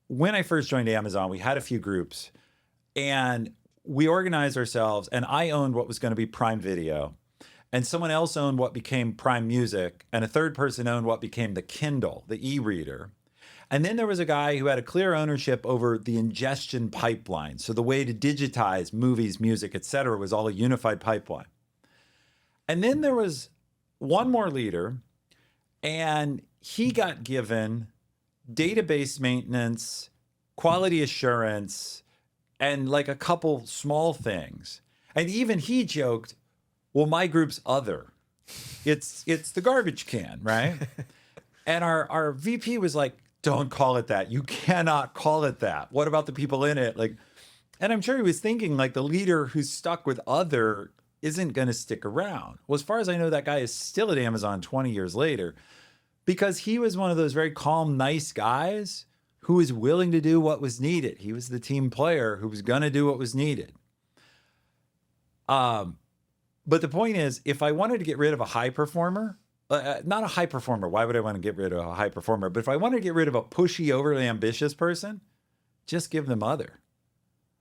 When I first joined Amazon, we had a few groups, and we organized ourselves, and I owned what was going to be Prime Video. and someone else owned what became Prime Music, and a third person owned what became the Kindle, the e-reader. And then there was a guy who had a clear ownership over the ingestion pipeline. So the way to digitize movies, music, etc., was all a unified pipeline. And then there was one more leader, and he got given database maintenance, quality assurance, and like a couple small things. And even he joked, well, my group's other. It's the garbage can, right? And our VP was like, don't call it that. You cannot call it that. What about the people in it? Like, and I'm sure he was thinking like the leader who's stuck with other isn't going to stick around. Well, as far as I know, that guy is still at Amazon 20 years later because he was one of those very calm, nice guys who was willing to do what was needed. He was the team player who was going to do what was needed. But the point is, if I wanted to get rid of a high performer, not a high performer, why would I want to get rid of a high performer? But if I wanted to get rid of a pushy, overly ambitious person, just give them other.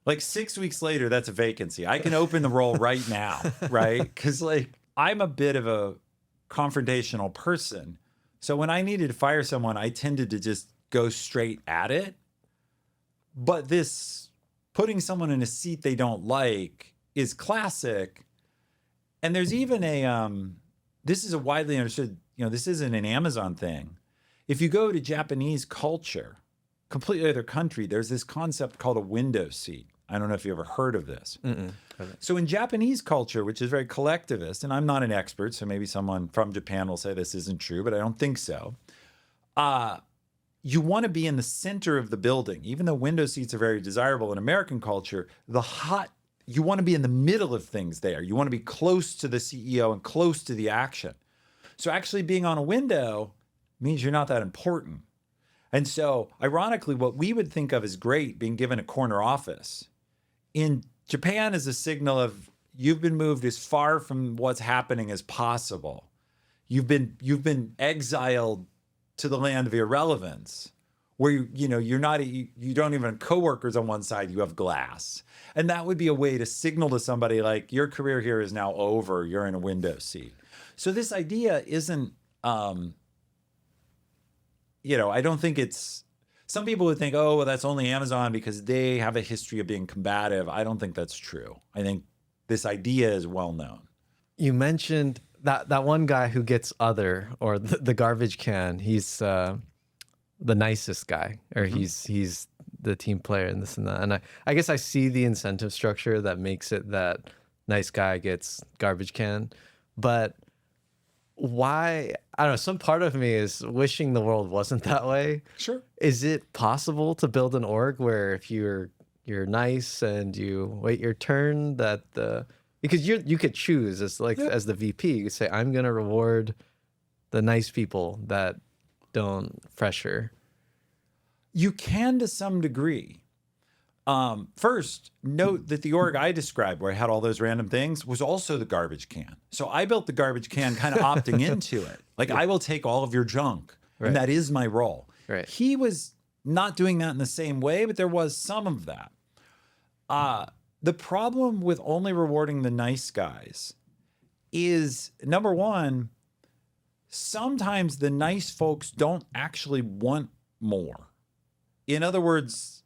Like 6 weeks later, that's a vacancy. I can open the role right now, right? Because like I'm a bit of a confrontational person. So when I needed to fire someone, I tended to just go straight at it. But this putting someone in a seat they don't like is classic. And there's even this is a widely understood, this isn't an Amazon thing. If you go to Japanese culture, completely other country, there's this concept called a window seat. I don't know if you ever heard of this. So in Japanese culture, which is very collectivist, and I'm not an expert, so maybe someone from Japan will say this isn't true, but I don't think so. You want to be in the center of the building. Even though window seats are very desirable in American culture, you want to be in the middle of things there. You want to be close to the CEO and close to the action. So actually being on a window means you're not that important. And so ironically, what we would think of as great, being given a corner office, in Japan is a signal of you've been moved as far from what's happening as possible. You've been exiled to the land of irrelevance, where you don't even have coworkers on one side, you have glass. And that would be a way to signal to somebody like your career here is now over, you're in a window seat. So this idea isn't I don't think it's, some people would think, oh, well, that's only Amazon because they have a history of being combative. I don't think that's true. I think this idea is well known. You mentioned that one guy who gets other, or the garbage can. He's the nicest guy, or he's the team player and this and that. And I guess I see the incentive structure that makes it that nice guy gets garbage can. But why? I don't know. Some part of me is wishing the world wasn't that way. Sure. Is it possible to build an org where if you're nice and you wait your turn, because you could choose as the VP, you could say, I'm gonna reward the nice people that don't pressure. You can to some degree. First, note that the org I described, where I had all those random things, was also the garbage can. So I built the garbage can kind of opting into it. Like, I will take all of your junk, and that is my role. Right. He was not doing that in the same way, but there was some of that. The problem with only rewarding the nice guys is, number one, sometimes the nice folks don't actually want more. In other words,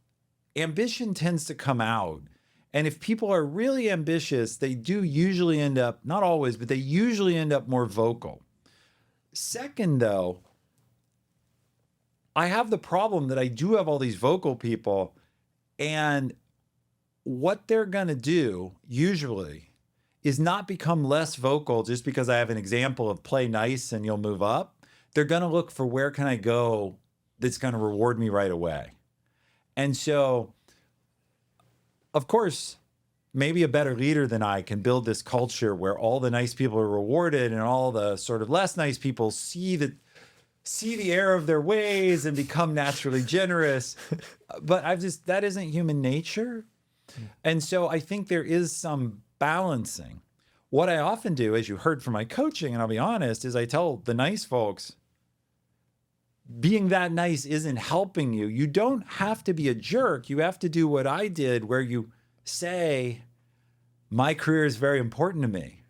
ambition tends to come out. And if people are really ambitious, they do usually end up, not always, but they usually end up more vocal. Second, though, I have the problem that I do have all these vocal people, and what they're going to do usually is not become less vocal just because I have an example of play nice and you'll move up. They're going to look for where can I go that's going to reward me right away. And so, of course, maybe a better leader than I can build this culture where all the nice people are rewarded and all the sort of less nice people see the error of their ways and become naturally generous. But that isn't human nature. And so I think there is some balancing. What I often do, as you heard from my coaching, and I'll be honest, is I tell the nice folks, being that nice isn't helping you. You don't have to be a jerk. You have to do what I did, where you say, my career is very important to me.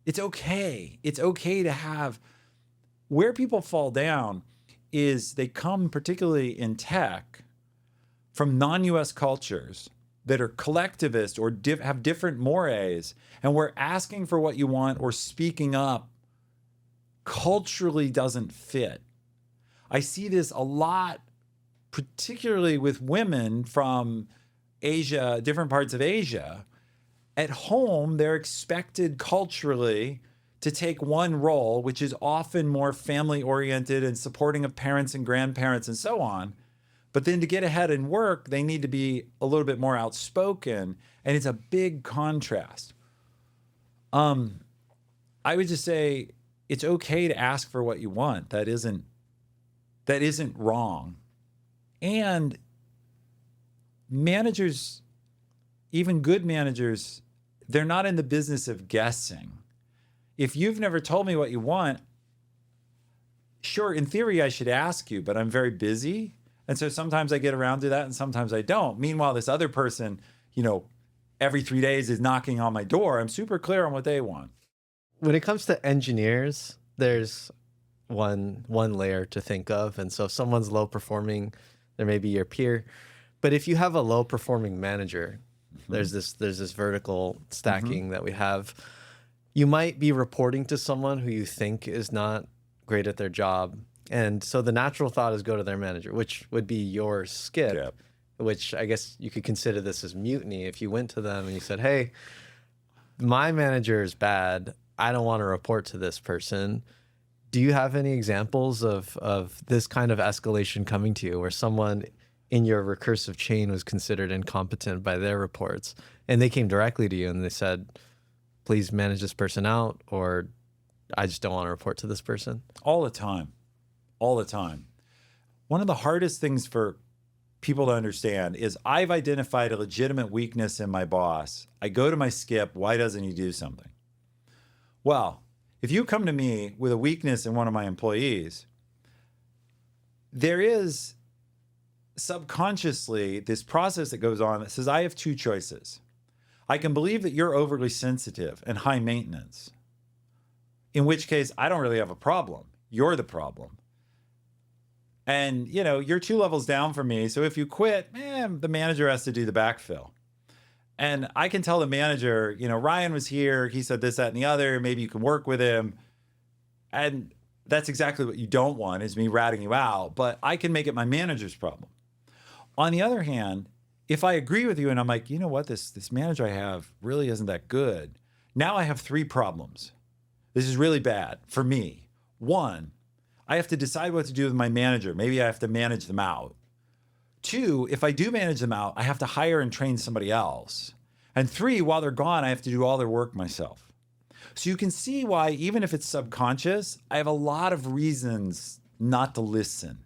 It's okay. It's okay to have, where people fall down is they come, particularly in tech, from non-US cultures that are collectivist or have different mores, and where asking for what you want or speaking up culturally doesn't fit. I see this a lot, particularly with women from Asia, different parts of Asia. At home, they're expected culturally to take one role, which is often more family-oriented and supporting of parents and grandparents and so on. But then to get ahead in work, they need to be a little bit more outspoken, and it's a big contrast. I would just say it's okay to ask for what you want. That isn't wrong. And managers, even good managers, they're not in the business of guessing. If you've never told me what you want, sure, in theory, I should ask you, but I'm very busy. And so sometimes I get around to that and sometimes I don't. Meanwhile, this other person, every 3 days is knocking on my door. I'm super clear on what they want. When it comes to engineers, there's one layer to think of. And so if someone's low performing, there may be your peer. But if you have a low performing manager, there's this vertical stacking that we have. You might be reporting to someone who you think is not great at their job. And so the natural thought is go to their manager, which would be your skip, Yep. which I guess you could consider this as mutiny. If you went to them and you said, hey, my manager is bad, I don't want to report to this person. Do you have any examples of this kind of escalation coming to you where someone in your recursive chain was considered incompetent by their reports and they came directly to you and they said, please manage this person out, or I just don't want to report to this person? All the time. All the time. One of the hardest things for people to understand is I've identified a legitimate weakness in my boss. I go to my skip, why doesn't he do something? Well, if you come to me with a weakness in one of my employees, there is subconsciously this process that goes on that says, I have two choices. I can believe that you're overly sensitive and high maintenance, in which case I don't really have a problem. You're the problem. And, you're 2 levels down from me. So if you quit, the manager has to do the backfill. And I can tell the manager, Ryan was here. He said this, that, and the other. Maybe you can work with him. And that's exactly what you don't want, is me ratting you out. But I can make it my manager's problem. On the other hand, if I agree with you and I'm like, you know what, this manager I have really isn't that good. Now I have 3 problems. This is really bad for me. 1, I have to decide what to do with my manager. Maybe I have to manage them out. 2, if I do manage them out, I have to hire and train somebody else. And 3, while they're gone, I have to do all their work myself. So you can see why, even if it's subconscious, I have a lot of reasons not to listen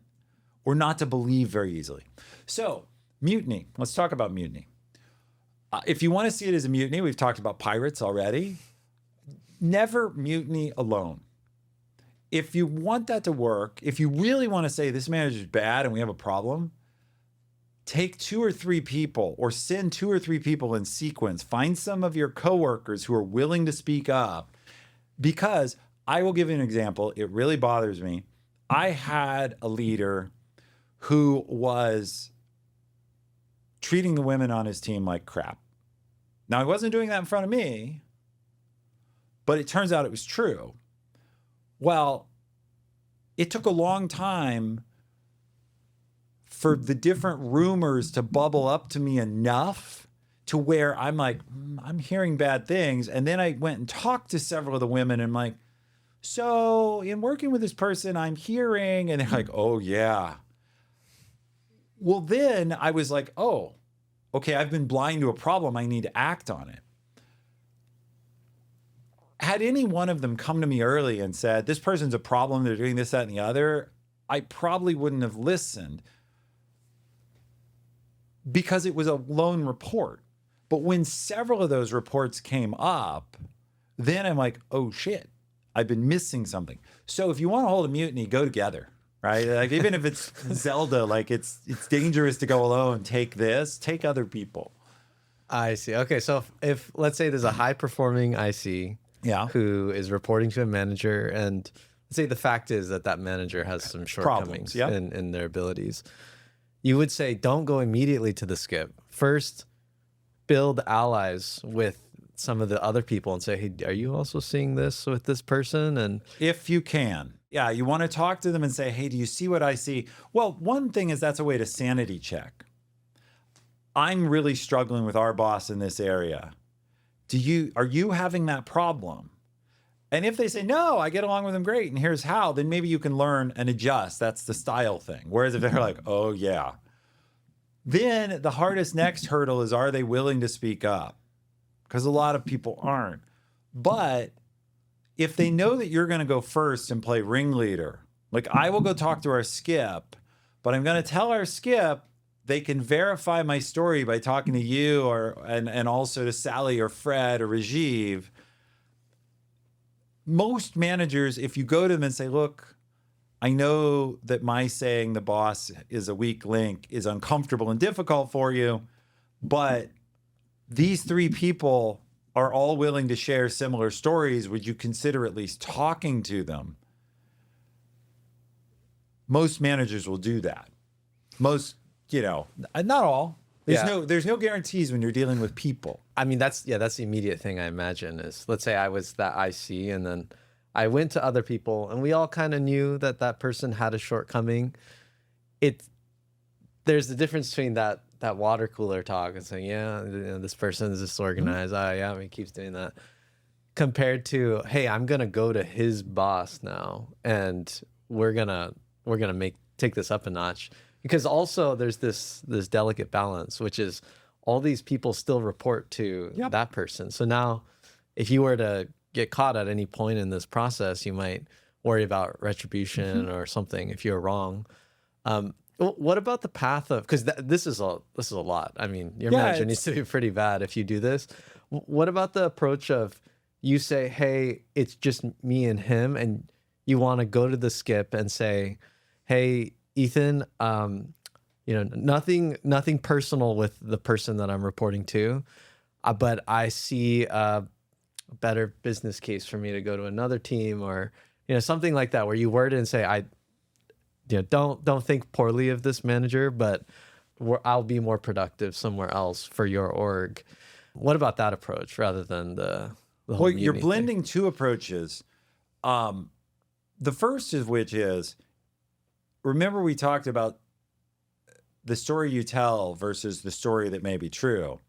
or not to believe very easily. So mutiny, let's talk about mutiny. If you want to see it as a mutiny, we've talked about pirates already. Never mutiny alone. If you want that to work, if you really want to say this manager's bad and we have a problem, take 2 or 3 people or send 2 or 3 people in sequence. Find some of your coworkers who are willing to speak up, because I will give you an example. It really bothers me. I had a leader who was treating the women on his team like crap. Now, he wasn't doing that in front of me, but it turns out it was true. Well, it took a long time for the different rumors to bubble up to me enough to where I'm like, I'm hearing bad things. And then I went and talked to several of the women and I'm like, so in working with this person, I'm hearing, and they're like, oh yeah. Well, then I was like, oh, okay, I've been blind to a problem. I need to act on it. Had any one of them come to me early and said, this person's a problem, they're doing this, that, and the other, I probably wouldn't have listened, because it was a lone report. But when several of those reports came up, then I'm like, oh shit, I've been missing something. So if you want to hold a mutiny, go together, right? Like even if it's Zelda, like it's dangerous to go alone. Take other people. I see. Okay, so if let's say there's a high performing IC Yeah. who is reporting to a manager, and let's say the fact is that that manager has some shortcomings yeah. in their abilities. You would say, don't go immediately to the skip. First, build allies with some of the other people and say, hey, are you also seeing this with this person? And if you can, yeah, you want to talk to them and say, hey, do you see what I see? Well, one thing is that's a way to sanity check. I'm really struggling with our boss in this area. Are you having that problem? And if they say, no, I get along with them great, and here's how, then maybe you can learn and adjust. That's the style thing. Whereas if they're like, oh, yeah, then the hardest next hurdle is, are they willing to speak up? Because a lot of people aren't. But if they know that you're going to go first and play ringleader, like I will go talk to our skip, but I'm going to tell our skip they can verify my story by talking to you and also to Sally or Fred or Rajiv. Most managers, if you go to them and say, look, I know that my saying the boss is a weak link is uncomfortable and difficult for you, but these three people are all willing to share similar stories. Would you consider at least talking to them? Most managers will do that. Most, not all. There's no guarantees when you're dealing with people. I mean, that's the immediate thing I imagine is, let's say I was that _𝗍𝗍, and then I went to other people and we all kind of knew that that person had a shortcoming. There's the difference between that water cooler talk and saying, this person is disorganized. Mm-hmm. He keeps doing that. Compared to, hey, I'm going to go to his boss now and we're going to take this up a notch. Because also there's this delicate balance, which is all these people still report to that person. So now if you were to get caught at any point in this process, you might worry about retribution or something if you're wrong. What about the path of, because this is a lot. I mean, your manager needs to be pretty bad if you do this. What about the approach of, you say, hey, it's just me and him, and you want to go to the skip and say, hey, Ethan, nothing personal with the person that I'm reporting to, but I see a better business case for me to go to another team, or something like that, where you word it and say, don't think poorly of this manager, but I'll be more productive somewhere else for your org. What about that approach rather than the whole Well, you're thing? blending two approaches. The first of which is, remember we talked about the story you tell versus the story that may be true.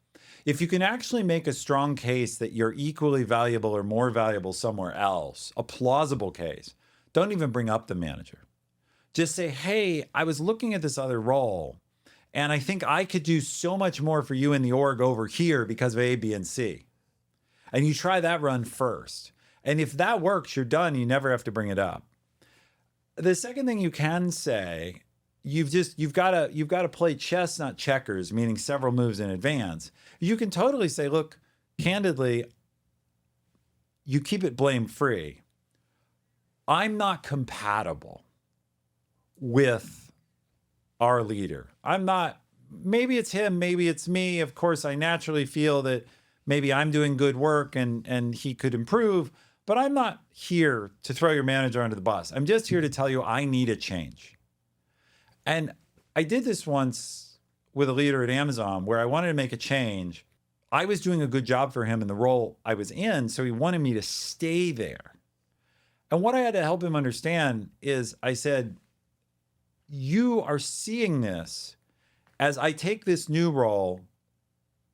If you can actually make a strong case that you're equally valuable or more valuable somewhere else, a plausible case, don't even bring up the manager. Just say, hey, I was looking at this other role, and I think I could do so much more for you in the org over here because of A, B, and C. And you try that run first. And if that works, you're done. You never have to bring it up. The second thing you can say, you've got to play chess, not checkers, meaning several moves in advance. You can totally say, look, candidly, you keep it blame free. I'm not compatible with our leader. I'm not, maybe it's him, maybe it's me. Of course, I naturally feel that maybe I'm doing good work and he could improve, but I'm not here to throw your manager under the bus. I'm just here to tell you I need a change. And I did this once with a leader at Amazon where I wanted to make a change. I was doing a good job for him in the role I was in, so he wanted me to stay there. And what I had to help him understand is I said, you are seeing this as I take this new role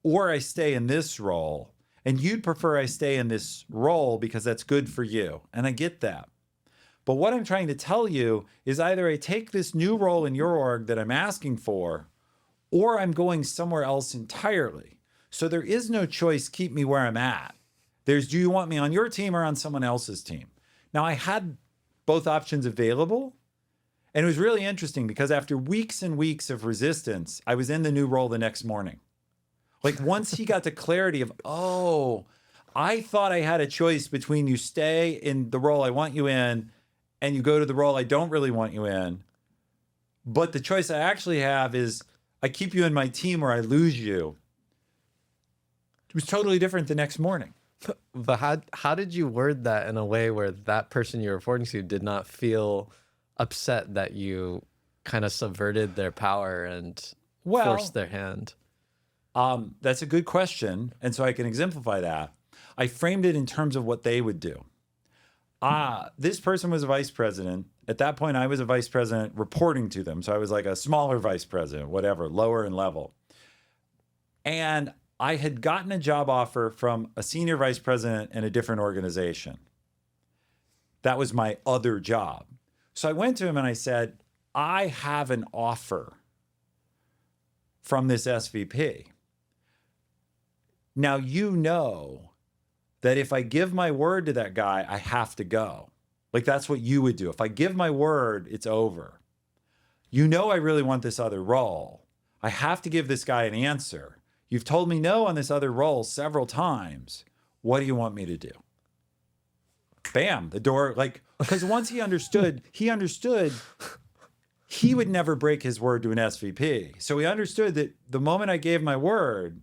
or I stay in this role, and you'd prefer I stay in this role because that's good for you. And I get that. But what I'm trying to tell you is either I take this new role in your org that I'm asking for, or I'm going somewhere else entirely. So there is no choice, keep me where I'm at. There's, do you want me on your team or on someone else's team? Now, I had both options available, and it was really interesting because after weeks and weeks of resistance, I was in the new role the next morning. Like once he got the clarity of, oh, I thought I had a choice between you stay in the role I want you in and you go to the role I don't really want you in. But the choice I actually have is I keep you in my team or I lose you. It was totally different the next morning. But how did you word that in a way where that person you're reporting to did not feel upset that you kind of subverted their power and forced their hand? That's a good question. And so I can exemplify that. I framed it in terms of what they would do. This person was a vice president. At that point, I was a vice president reporting to them. So I was like a smaller vice president, whatever, lower in level. And I had gotten a job offer from a senior vice president in a different organization. That was my other job. So I went to him and I said, I have an offer from this SVP. Now, you know that if I give my word to that guy, I have to go. Like, that's what you would do. If I give my word, it's over. You know I really want this other role. I have to give this guy an answer. You've told me no on this other role several times. What do you want me to do? Bam, the door, like, because once he understood he would never break his word to an SVP. So he understood that the moment I gave my word,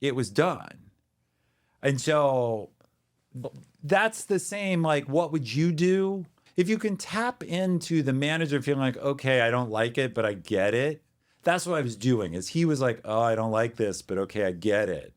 it was done. And so that's the same, like, what would you do? If you can tap into the manager feeling like, okay, I don't like it, but I get it. That's what I was doing, is he was like, oh, I don't like this, but okay, I get it.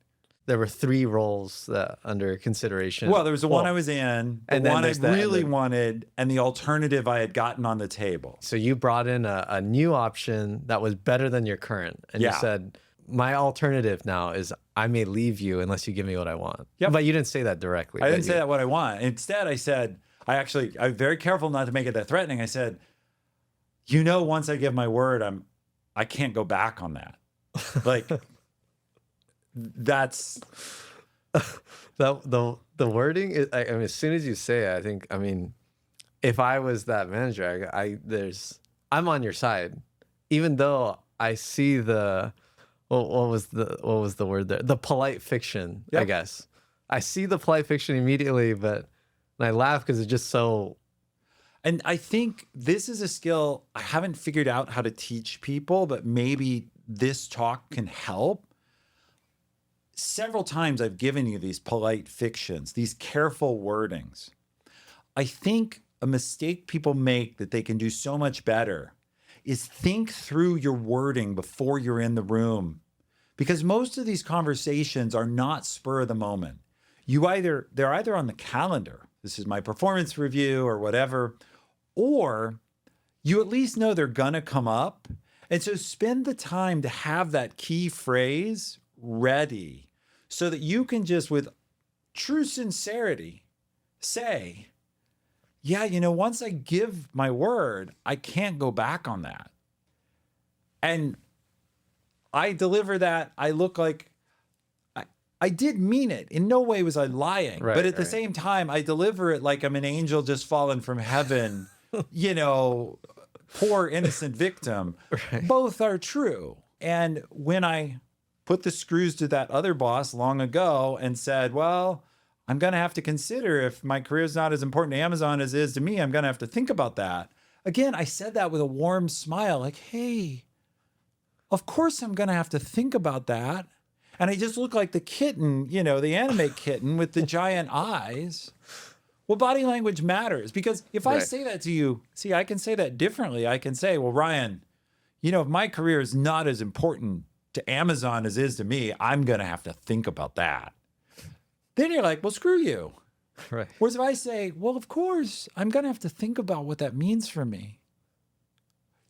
There were 3 roles that under consideration. Well, there was the one I was in, the one I really wanted, and the alternative I had gotten on the table. So you brought in a new option that was better than your current. And you said, my alternative now is I may leave you unless you give me what I want. Yep. But you didn't say that directly. I didn't say that what I want. Instead, I said, I'm very careful not to make it that threatening. I said, you know, once I give my word, I can't go back on that. Like, that's the wording is, I mean, as soon as you say it, I think, I mean, if I was that manager, I'm on your side, even though I see the, what was the word there? The polite fiction, I guess. I see the polite fiction immediately, but I laugh because it's just so. And I think this is a skill I haven't figured out how to teach people, but maybe this talk can help. Several times I've given you these polite fictions, these careful wordings. I think a mistake people make that they can do so much better is think through your wording before you're in the room. Because most of these conversations are not spur of the moment. They're either on the calendar, this is my performance review or whatever, or you at least know they're gonna come up. And so spend the time to have that key phrase ready so that you can just, with true sincerity, say, yeah, you know, once I give my word, I can't go back on that. And I deliver that, I look like I did mean it. In no way was I lying. Right, but at the same time, I deliver it like I'm an angel just fallen from heaven, you know, poor innocent victim. Right. Both are true. And when I put the screws to that other boss long ago and said, well, I'm going to have to consider, if my career is not as important to Amazon as it is to me, I'm going to have to think about that. Again, I said that with a warm smile, like, hey, of course I'm going to have to think about that. And I just look like the kitten, you know, the anime kitten with the giant eyes. Well, body language matters, because if I say that to you, see, I can say that differently. I can say, well, Ryan, you know, if my career is not as important to Amazon as it is to me, I'm going to have to think about that. Then you're like, well, screw you. Right. Whereas if I say, well, of course, I'm going to have to think about what that means for me.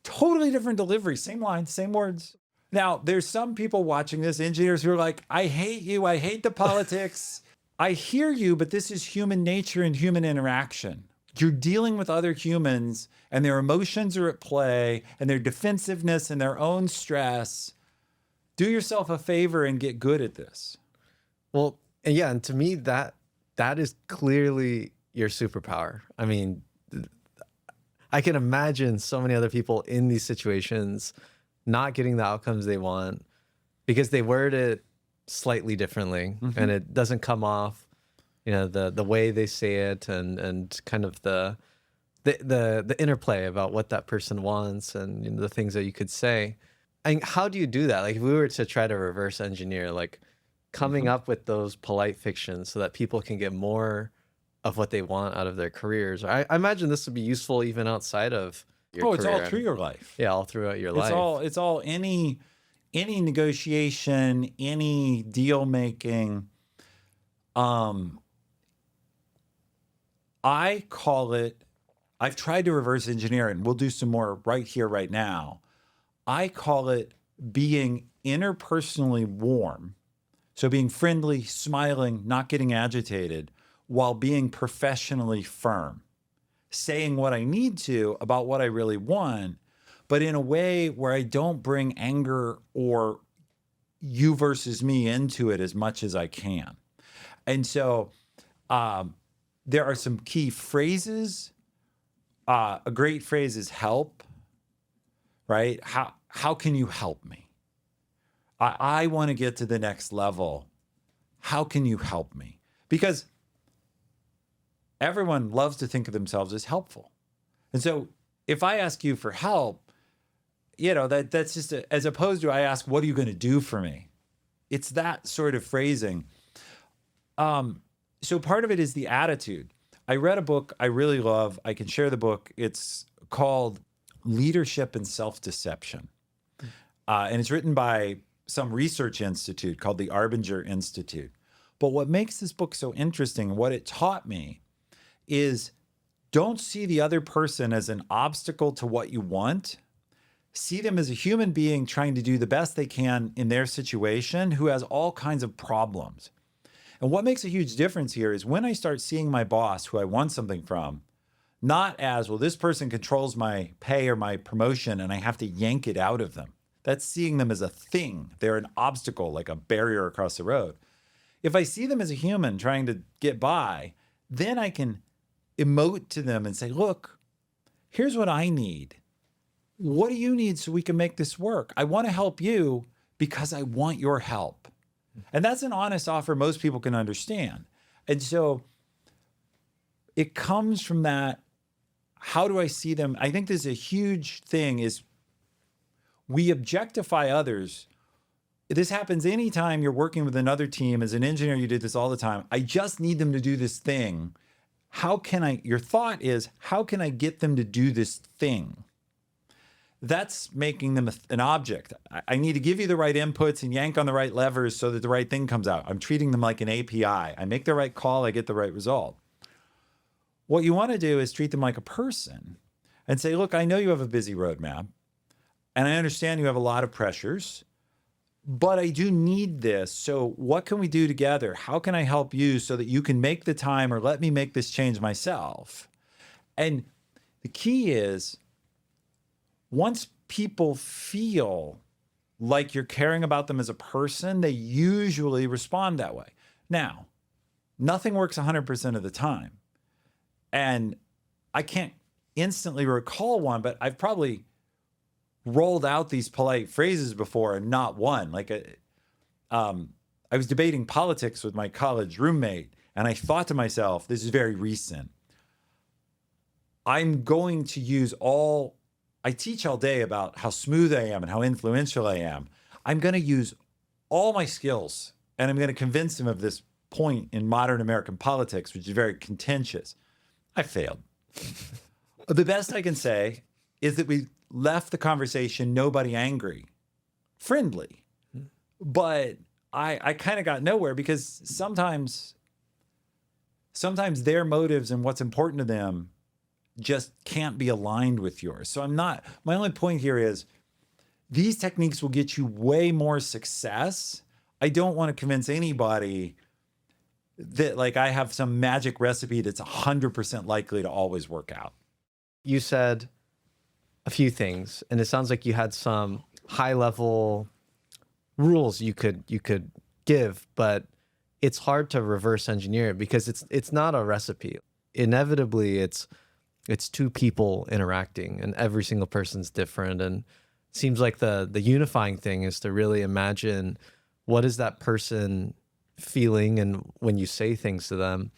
Totally different delivery, same lines, same words. Now, there's some people watching this, engineers, who are like, I hate you. I hate the politics. I hear you, but this is human nature and human interaction. You're dealing with other humans, and their emotions are at play, and their defensiveness and their own stress. Do yourself a favor and get good at this. Well, and yeah, and to me, that is clearly your superpower. I mean, I can imagine so many other people in these situations not getting the outcomes they want because they word it slightly differently, and it doesn't come off, you know, the way they say it, and kind of the interplay about what that person wants, and, you know, the things that you could say. And how do you do that? Like, if we were to try to reverse engineer, like, coming up with those polite fictions so that people can get more of what they want out of their careers. I imagine this would be useful even outside of your career. It's all through your life. Yeah, all throughout your life. It's all any negotiation, any deal making. I call it, I've tried to reverse engineer it, and we'll do some more right here, right now. I call it being interpersonally warm. So being friendly, smiling, not getting agitated, while being professionally firm. Saying what I need to about what I really want, but in a way where I don't bring anger or you versus me into it as much as I can. And so there are some key phrases. A great phrase is help, right? How can you help me? I want to get to the next level. How can you help me? Because everyone loves to think of themselves as helpful. And so if I ask you for help, that's just as opposed to I ask, what are you going to do for me? It's that sort of phrasing. So part of it is the attitude. I read a book I really love. I can share the book. It's called Leadership and Self-Deception. And it's written by some research institute called the 𝗪𝗵𝗲𝗀𝘀𝘀 Institute. But what makes this book so interesting, and what it taught me, is don't see the other person as an obstacle to what you want. See them as a human being trying to do the best they can in their situation, who has all kinds of problems. And what makes a huge difference here is when I start seeing my boss, who I want something from, not as, well, this person controls my pay or my promotion and I have to yank it out of them. That's seeing them as a thing. They're an obstacle, like a barrier across the road. If I see them as a human trying to get by, then I can emote to them and say, look, here's what I need. What do you need so we can make this work? I want to help you because I want your help. And that's an honest offer most people can understand. And so it comes from that, how do I see them? I think there's a huge thing is we objectify others. This happens anytime you're working with another team. As an engineer, you do this all the time. I just need them to do this thing. How can I, your thought is, how can I get them to do this thing? That's making them an object. I need to give you the right inputs and yank on the right levers so that the right thing comes out. I'm treating them like an API. I make the right call, I get the right result. What you want to do is treat them like a person and say, look, I know you have a busy roadmap and I understand you have a lot of pressures, but I do need this. So what can we do together? How can I help you so that you can make the time or let me make this change myself? And the key is, once people feel like you're caring about them as a person, they usually respond that way. Now, nothing works 100% of the time. And I can't instantly recall one, but I've probably rolled out these polite phrases before and not one. Like I was debating politics with my college roommate, and I thought to myself, this is very recent, I'm going to use I teach all day about how smooth I am and how influential I am. I'm going to use all my skills and I'm going to convince him of this point in modern American politics, which is very contentious. I failed. The best I can say is that we left the conversation, nobody angry, friendly. But I kind of got nowhere because sometimes their motives and what's important to them just can't be aligned with yours. So my only point here is these techniques will get you way more success. I don't want to convince anybody that like I have some magic recipe that's 100% likely to always work out. You said a few things, and it sounds like you had some high level rules you could give, but it's hard to reverse engineer it because it's not a recipe. Inevitably, it's two people interacting and every single person's different. And it seems like the unifying thing is to really imagine what is that person feeling, and when you say things to them,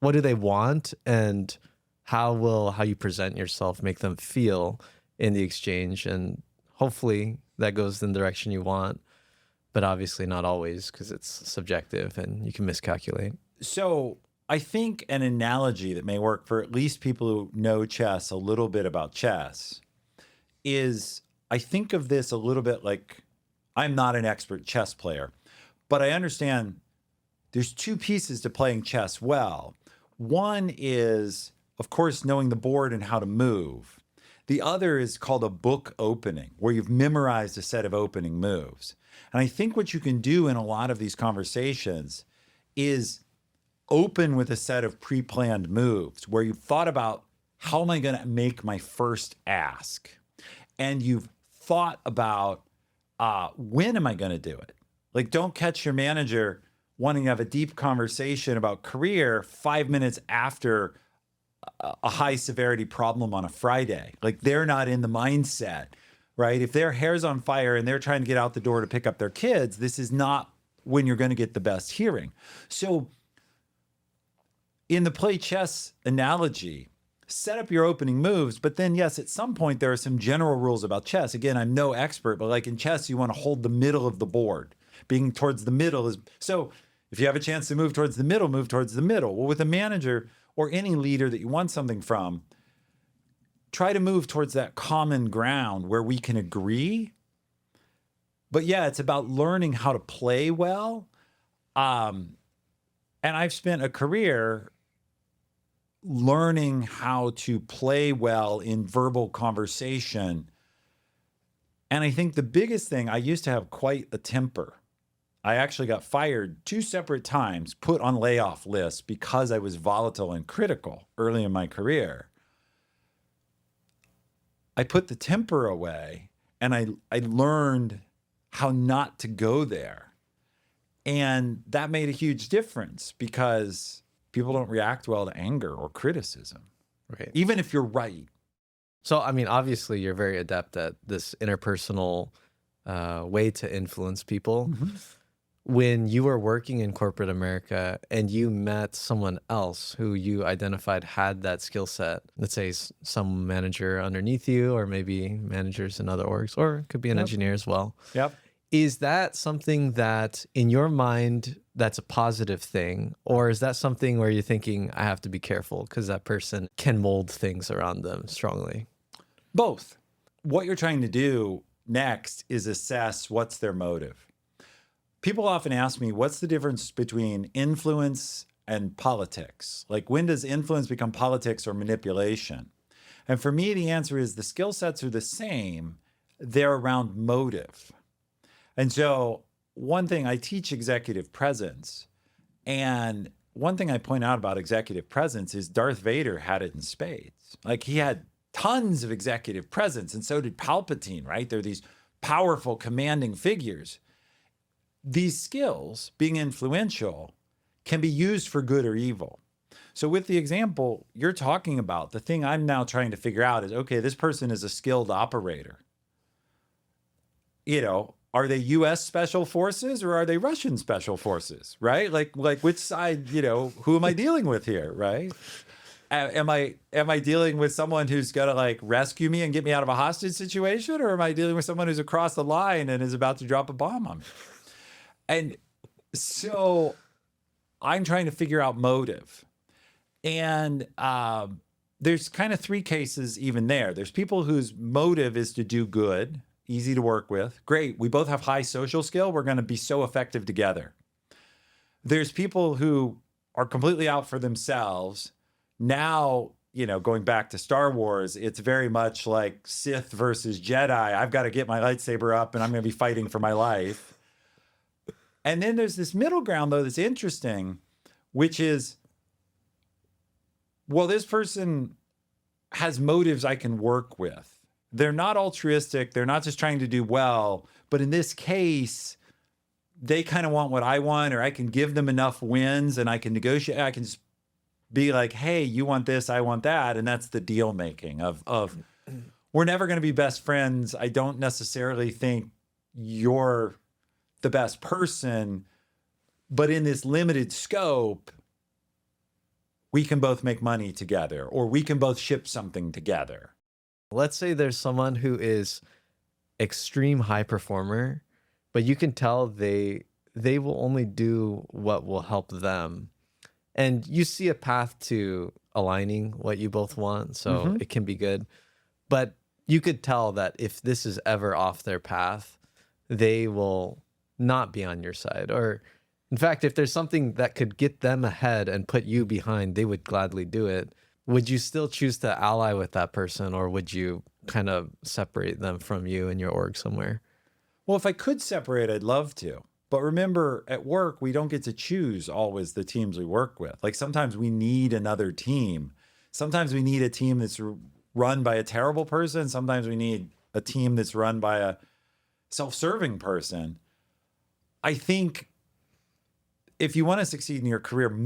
what do they want, and how you present yourself make them feel in the exchange, and hopefully that goes in the direction you want. but obviously not always because it's subjective and you can miscalculate. So I think an analogy that may work for at least people who know chess a little bit about chess is, I think of this a little bit like, I'm not an expert chess player, but I understand there's two pieces to playing chess well. One is, of course, knowing the board and how to move. The other is called a book opening, where you've memorized a set of opening moves. And I think what you can do in a lot of these conversations is open with a set of pre-planned moves where you've thought about, how am I going to make my first ask? And you've thought about, when am I going to do it? Like, don't catch your manager wanting to have a deep conversation about career 5 minutes after a high severity problem on a Friday. Like, they're not in the mindset, right? If their hair's on fire and they're trying to get out the door to pick up their kids, this is not when you're going to get the best hearing. So in the play chess analogy, set up your opening moves, but then yes, at some point there are some general rules about chess. Again, I'm no expert, but like in chess, you want to hold the middle of the board. Being towards the middle is, so if you have a chance to move towards the middle, move towards the middle. Well, with a manager or any leader that you want something from, try to move towards that common ground where we can agree. But yeah, it's about learning how to play well. And I've spent a career learning how to play well in verbal conversation. And I think the biggest thing, I used to have quite a temper. I actually got fired 2 separate times, put on layoff lists because I was volatile and critical early in my career. I put the temper away and I learned how not to go there. And that made a huge difference because people don't react well to anger or criticism, Right. even if you're right. So, I mean, obviously you're very adept at this interpersonal way to influence people. Mm-hmm. When you were working in corporate America and you met someone else who you identified had that skill set, let's say some manager underneath you, or maybe managers in other orgs, or it could be an engineer as well. Yep. Is that something that in your mind, that's a positive thing? Or is that something where you're thinking, I have to be careful because that person can mold things around them strongly? Both. What you're trying to do next is assess what's their motive. People often ask me, what's the difference between influence and politics? Like, when does influence become politics or manipulation? And for me, the answer is the skill sets are the same. They're around motive. And so one thing, I teach executive presence. And one thing I point out about executive presence is Darth Vader had it in spades. Like, he had tons of executive presence, and so did Palpatine, right? They're these powerful, commanding figures. These skills, being influential, can be used for good or evil. So with the example you're talking about, the thing I'm now trying to figure out is, okay, this person is a skilled operator. You know, are they U.S. Special Forces or are they Russian Special Forces, right? Like which side, you know, who am I dealing with here, right? Am I dealing with someone who's going to like rescue me and get me out of a hostage situation? Or am I dealing with someone who's across the line and is about to drop a bomb on me? And so I'm trying to figure out motive. And there's kind of 3 cases even there. There's people whose motive is to do good, easy to work with. Great, we both have high social skill. We're going to be so effective together. There's people who are completely out for themselves. Now, you know, going back to Star Wars, it's very much like Sith versus Jedi. I've got to get my lightsaber up and I'm going to be fighting for my life. And then there's this middle ground, though, that's interesting, which is, well, this person has motives I can work with. They're not altruistic. They're not just trying to do well. But in this case, they kind of want what I want, or I can give them enough wins and I can negotiate. I can just be like, hey, you want this, I want that. And that's the deal making of we're never going to be best friends. I don't necessarily think you're the best person, but in this limited scope, we can both make money together, or we can both ship something together. Let's say there's someone who is extreme high performer but you can tell they will only do what will help them. And you see a path to aligning what you both want, so it can be good. But you could tell that if this is ever off their path, they will not be on your side. Or in fact, if there's something that could get them ahead and put you behind, they would gladly do it. Would you still choose to ally with that person, or would you kind of separate them from you in your org somewhere? Well, if I could separate, I'd love to. But remember, at work, we don't get to choose always the teams we work with. Like sometimes we need another team. Sometimes we need a team that's run by a terrible person. Sometimes we need a team that's run by a self-serving person. I think if you want to succeed in your career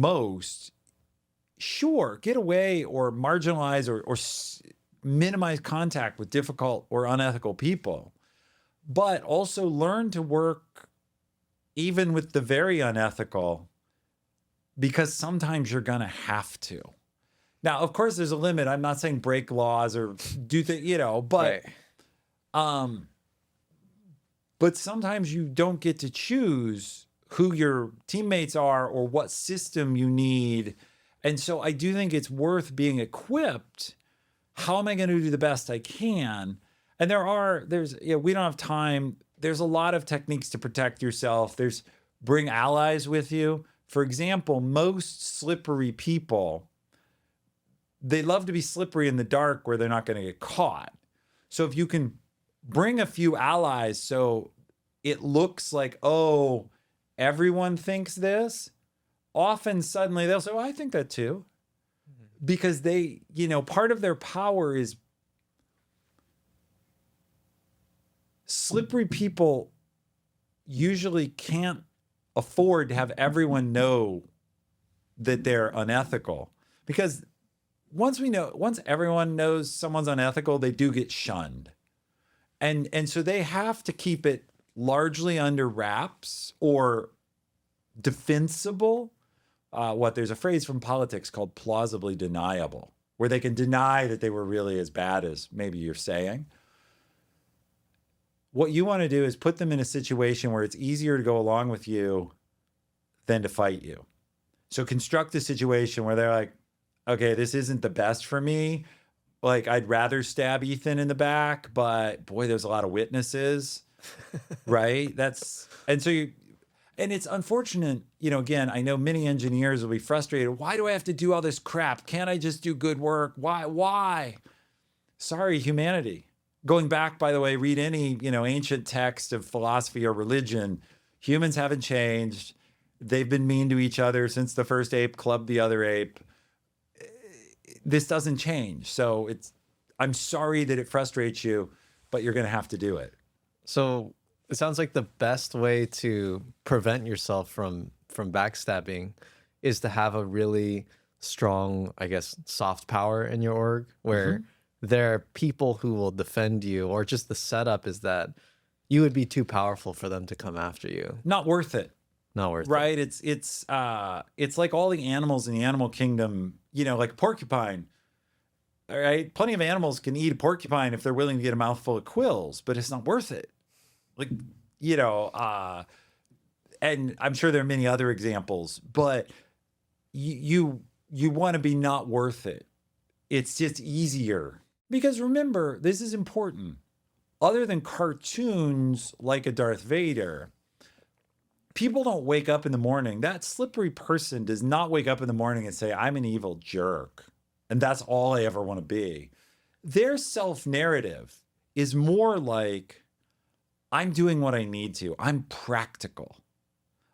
sure, get away or marginalize or minimize contact with difficult or unethical people. But also learn to work even with the very unethical, because sometimes you're going to have to. Now, of course, there's a limit. I'm not saying break laws or do things, but, but sometimes you don't get to choose who your teammates are or what system you need. And so I do think it's worth being equipped. How am I going to do the best I can? And we don't have time. There's a lot of techniques to protect yourself. Bring allies with you. For example, most slippery people, they love to be slippery in the dark where they're not going to get caught. So if you can bring a few allies so it looks like, oh, everyone thinks this, often suddenly they'll say, well, I think that too. Because they, part of their power is slippery people usually can't afford to have everyone know that they're unethical, because once everyone knows someone's unethical, they do get shunned. And so they have to keep it largely under wraps or defensible. There's a phrase from politics called plausibly deniable, where they can deny that they were really as bad as maybe you're saying. What you want to do is put them in a situation where it's easier to go along with you than to fight you. So construct a situation where they're like, okay, this isn't the best for me. Like, I'd rather stab Ethan in the back, but boy, there's a lot of witnesses, right? And it's unfortunate, again, I know many engineers will be frustrated. Why do I have to do all this crap? Can't I just do good work? Why? Sorry, humanity. Going back, by the way, read any, ancient text of philosophy or religion. Humans haven't changed. They've been mean to each other since the first ape clubbed the other ape. This doesn't change. So I'm sorry that it frustrates you, but you're going to have to do it. So it sounds like the best way to prevent yourself from backstabbing is to have a really strong, I guess, soft power in your org, where there are people who will defend you, or just the setup is that you would be too powerful for them to come after you. Not worth it. Not worth it. Right? It's like all the animals in the animal kingdom, like a porcupine. All right? Plenty of animals can eat a porcupine if they're willing to get a mouthful of quills, but it's not worth it. Like, and I'm sure there are many other examples, but you want to be not worth it. It's just easier. Because remember, this is important. Other than cartoons like a Darth Vader, people don't wake up in the morning. That slippery person does not wake up in the morning and say, I'm an evil jerk, and that's all I ever want to be. Their self-narrative is more like, I'm doing what I need to. I'm practical.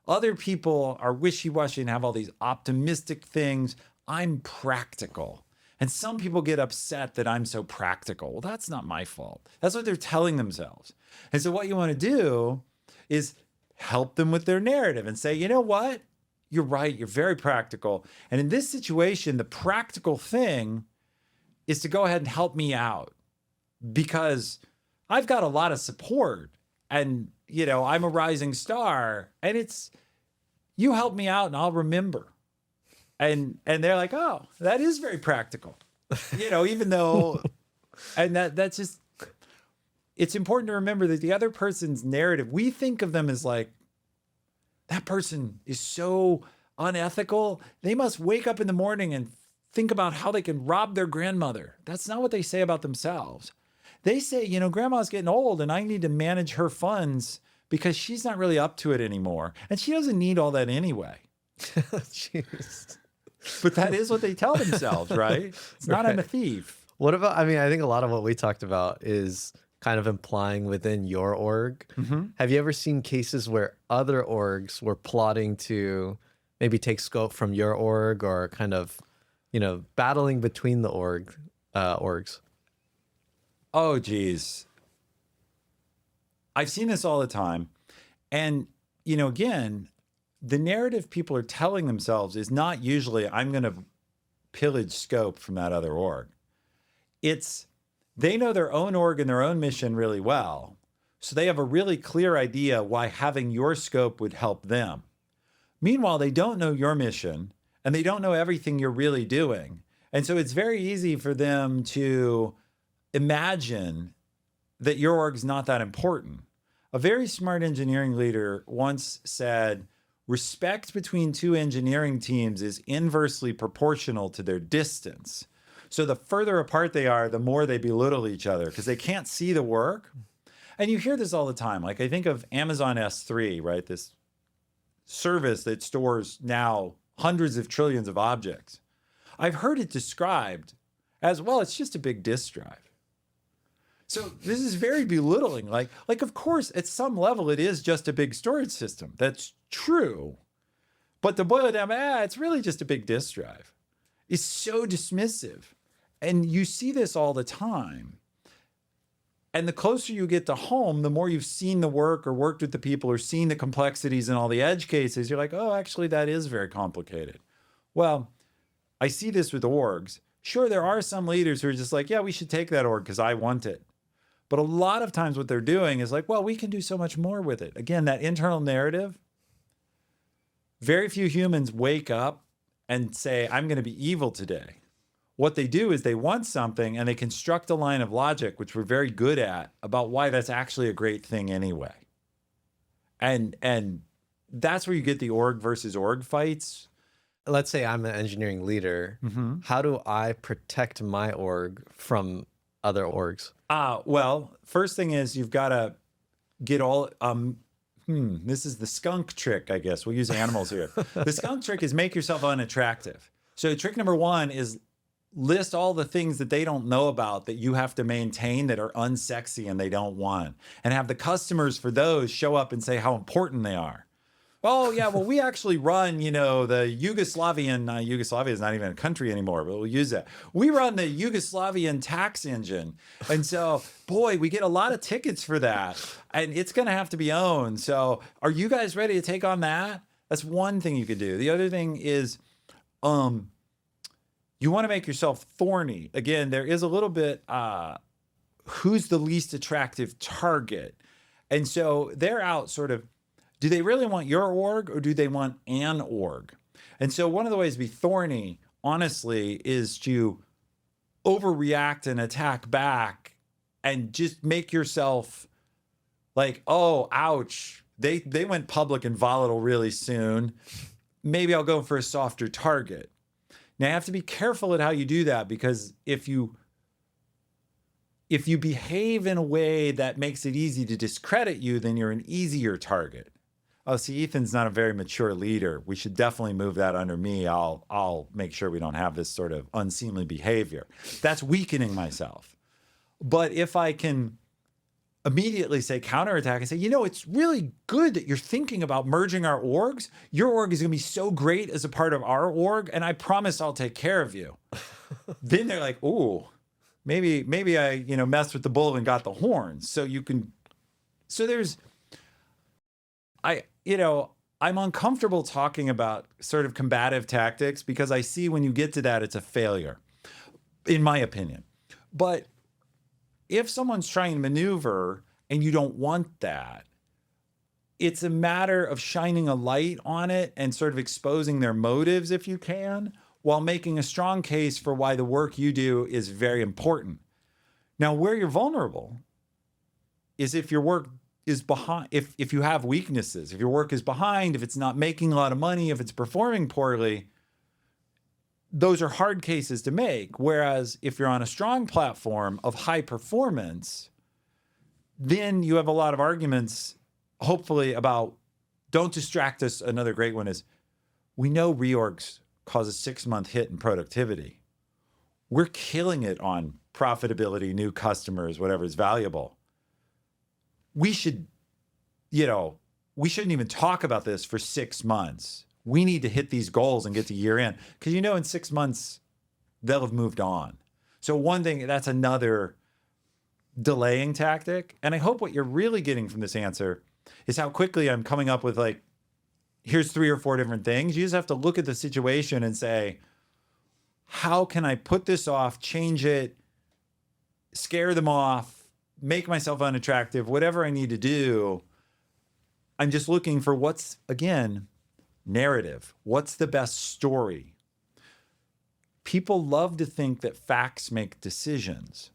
Other people are wishy-washy and have all these optimistic things. I'm practical. And some people get upset that I'm so practical. Well, that's not my fault. That's what they're telling themselves. And so what you want to do is help them with their narrative and say, you know what? You're right. You're very practical. And in this situation, the practical thing is to go ahead and help me out, because I've got a lot of support, and, I'm a rising star, and you help me out and I'll remember. And they're like, oh, that is very practical, even though, and that's just, it's important to remember that the other person's narrative, we think of them as like, that person is so unethical. They must wake up in the morning and think about how they can rob their grandmother. That's not what they say about themselves. They say, you know, grandma's getting old and I need to manage her funds because she's not really up to it anymore. And she doesn't need all that anyway. Jeez. But that is what they tell themselves, right? It's not I'm a thief. What about, I mean, I think a lot of what we talked about is kind of implying within your org. Have you ever seen cases where other orgs were plotting to maybe take scope from your org or kind of, you know, battling between the orgs? Oh, geez. I've seen this all the time. And, you know, again, the narrative people are telling themselves is not usually, I'm going to pillage scope from that other org. It's, they know their own org and their own mission really well. So they have a really clear idea why having your scope would help them. Meanwhile, they don't know your mission and they don't know everything you're really doing. And so it's very easy for them to imagine that your org's not that important. A very smart engineering leader once said, respect between two engineering teams is inversely proportional to their distance. So the further apart they are, the more they belittle each other because they can't see the work. And you hear this all the time. Like I think of Amazon S3, right? This service that stores now hundreds of trillions of objects. I've heard it described as, well, it's just a big disk drive. So this is very belittling. Like of course, at some level, it is just a big storage system. That's true. But to boil it down, it's really just a big disk drive. It's so dismissive. And you see this all the time. And the closer you get to home, the more you've seen the work or worked with the people or seen the complexities and all the edge cases, you're like, oh, actually, that is very complicated. Well, I see this with orgs. Sure, there are some leaders who are just like, yeah, we should take that org because I want it. But a lot of times what they're doing is like, well, we can do so much more with it. Again, that internal narrative, very few humans wake up and say, I'm going to be evil today. What they do is they want something and they construct a line of logic, which we're very good at, about why that's actually a great thing anyway. And that's where you get the org versus org fights. Let's say I'm an engineering leader. How do I protect my org from other orgs? Well, first thing is you've got to get all, this is the skunk trick, I guess. We'll use animals here. The skunk trick is make yourself unattractive. So trick number one is list all the things that they don't know about that you have to maintain that are unsexy and they don't want, and have the customers for those show up and say how important they are. Oh yeah, well we actually run, you know, the Yugoslavian, Yugoslavia is not even a country anymore, but we'll use that. We run the Yugoslavian tax engine. And so, boy, we get a lot of tickets for that and it's going to have to be owned. So are you guys ready to take on that? That's one thing you could do. The other thing is, you want to make yourself thorny. Again, there is a little bit, who's the least attractive target? And so they're out sort of, do they really want your org or do they want an org? And so one of the ways to be thorny, honestly, is to overreact and attack back and just make yourself like, oh, ouch. They went public and volatile really soon. Maybe I'll go for a softer target. Now you have to be careful at how you do that, because if you behave in a way that makes it easy to discredit you, then you're an easier target. Oh, see, Ethan's not a very mature leader. We should definitely move that under me. I'll make sure we don't have this sort of unseemly behavior. That's weakening myself. But if I can immediately say counterattack and say, you know, it's really good that you're thinking about merging our orgs. Your org is going to be so great as a part of our org, and I promise I'll take care of you. Then they're like, ooh, maybe I, you know, messed with the bull and got the horns. So you can, so there's, I'm uncomfortable talking about sort of combative tactics because I see when you get to that, it's a failure, in my opinion. But if someone's trying to maneuver and you don't want that, it's a matter of shining a light on it and sort of exposing their motives if you can, while making a strong case for why the work you do is very important. Now, where you're vulnerable is if your work is behind, if you have weaknesses, if your work is behind, if it's not making a lot of money, if it's performing poorly, those are hard cases to make. Whereas if you're on a strong platform of high performance, then you have a lot of arguments, hopefully, about don't distract us. Another great one is we know reorgs cause a 6-month hit in productivity. We're killing it on profitability, new customers, whatever is valuable. We should, we shouldn't even talk about this for 6 months. We need to hit these goals and get to year end. Because in 6 months, they'll have moved on. So one thing, that's another delaying tactic. And I hope what you're really getting from this answer is how quickly I'm coming up with here's 3 or 4 different things. You just have to look at the situation and say, how can I put this off, change it, scare them off, make myself unattractive, whatever I need to do. I'm just looking for what's, again, narrative. What's the best story? People love to think that facts make decisions.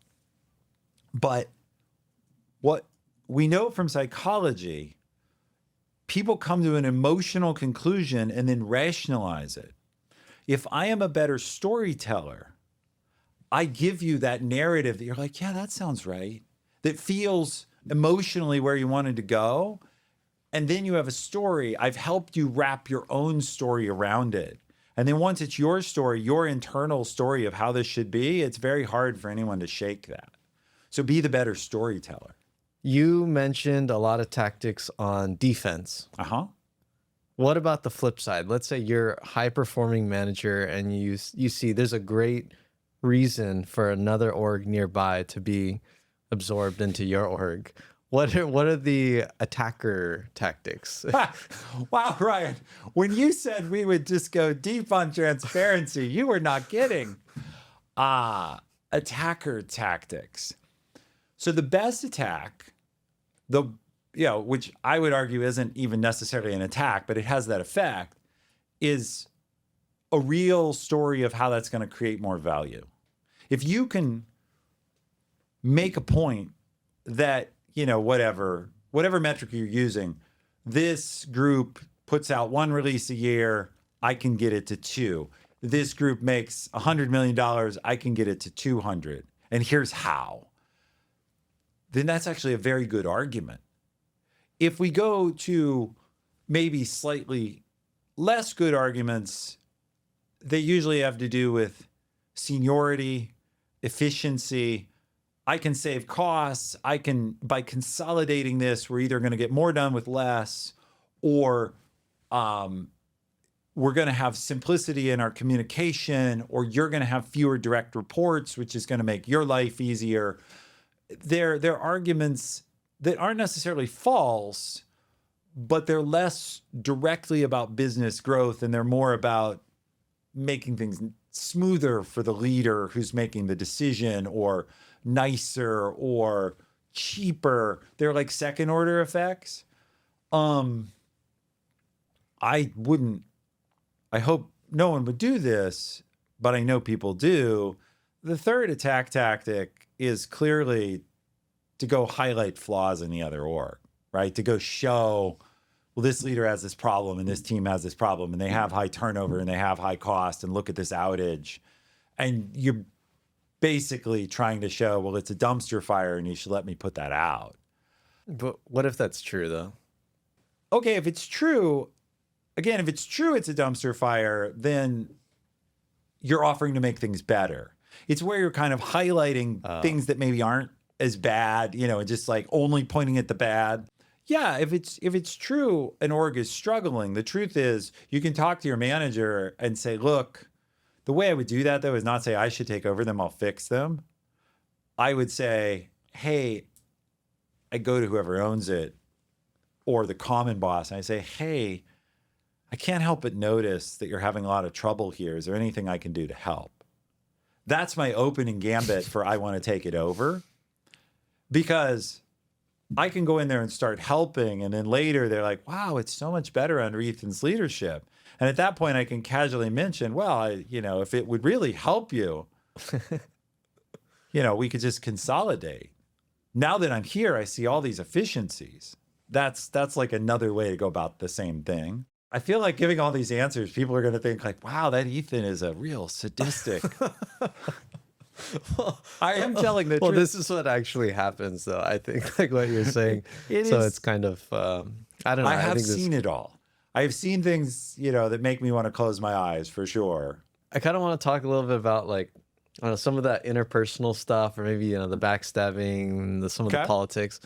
But what we know from psychology, people come to an emotional conclusion and then rationalize it. If I am a better storyteller, I give you that narrative that you're like, yeah, that sounds right. That feels emotionally where you wanted to go. And then you have a story. I've helped you wrap your own story around it. And then once it's your story, your internal story of how this should be, it's very hard for anyone to shake that. So be the better storyteller. You mentioned a lot of tactics on defense. What about the flip side? Let's say you're a high-performing manager and you see there's a great reason for another org nearby to be absorbed into your org. What are the attacker tactics? Wow, Ryan, when you said we would just go deep on transparency, you were not kidding. Attacker tactics. So the best attack, which I would argue isn't even necessarily an attack, but it has that effect, is a real story of how that's going to create more value. If you can make a point that, whatever metric you're using, this group puts out 1 release a year, I can get it to 2. This group makes $100 million, I can get it to 200. And here's how. Then that's actually a very good argument. If we go to maybe slightly less good arguments, they usually have to do with seniority, efficiency. I can save costs. By consolidating this, we're either going to get more done with less, or we're going to have simplicity in our communication, or you're going to have fewer direct reports, which is going to make your life easier. They're arguments that aren't necessarily false, but they're less directly about business growth, and they're more about making things smoother for the leader who's making the decision, or nicer or cheaper. They're like second order effects. I hope no one would do this, but I know people do. The third attack tactic is clearly to go highlight flaws in the other org, right? To go show, well, this leader has this problem and this team has this problem and they have high turnover and they have high cost, and look at this outage. And you're basically trying to show, well, it's a dumpster fire and you should let me put that out. But what if that's true, though? Okay, if it's true, again, if it's true it's a dumpster fire, then you're offering to make things better. It's where you're kind of highlighting things that maybe aren't as bad, and just like only pointing at the bad. Yeah, if it's true an org is struggling, the truth is you can talk to your manager and say, look, the way I would do that, though, is not say I should take over them, I'll fix them. I would say, hey, I go to whoever owns it or the common boss, and I say, hey, I can't help but notice that you're having a lot of trouble here. Is there anything I can do to help? That's my opening gambit for I want to take it over, because I can go in there and start helping, and then later they're like, wow, it's so much better under Ethan's leadership. And at that point, I can casually mention, well, if it would really help you, we could just consolidate. now that I'm here, I see all these efficiencies. That's like another way to go about the same thing. I feel like giving all these answers, people are going to think like, wow, that Ethan is a real sadistic. I am telling the Well, truth. this is what actually happens, though. I think, like what you're saying. It's kind of, I don't know. I have think seen it all. I have seen things, that make me want to close my eyes for sure. I kind of want to talk a little bit about like, I don't know, some of that interpersonal stuff, or maybe, the backstabbing, some of the politics.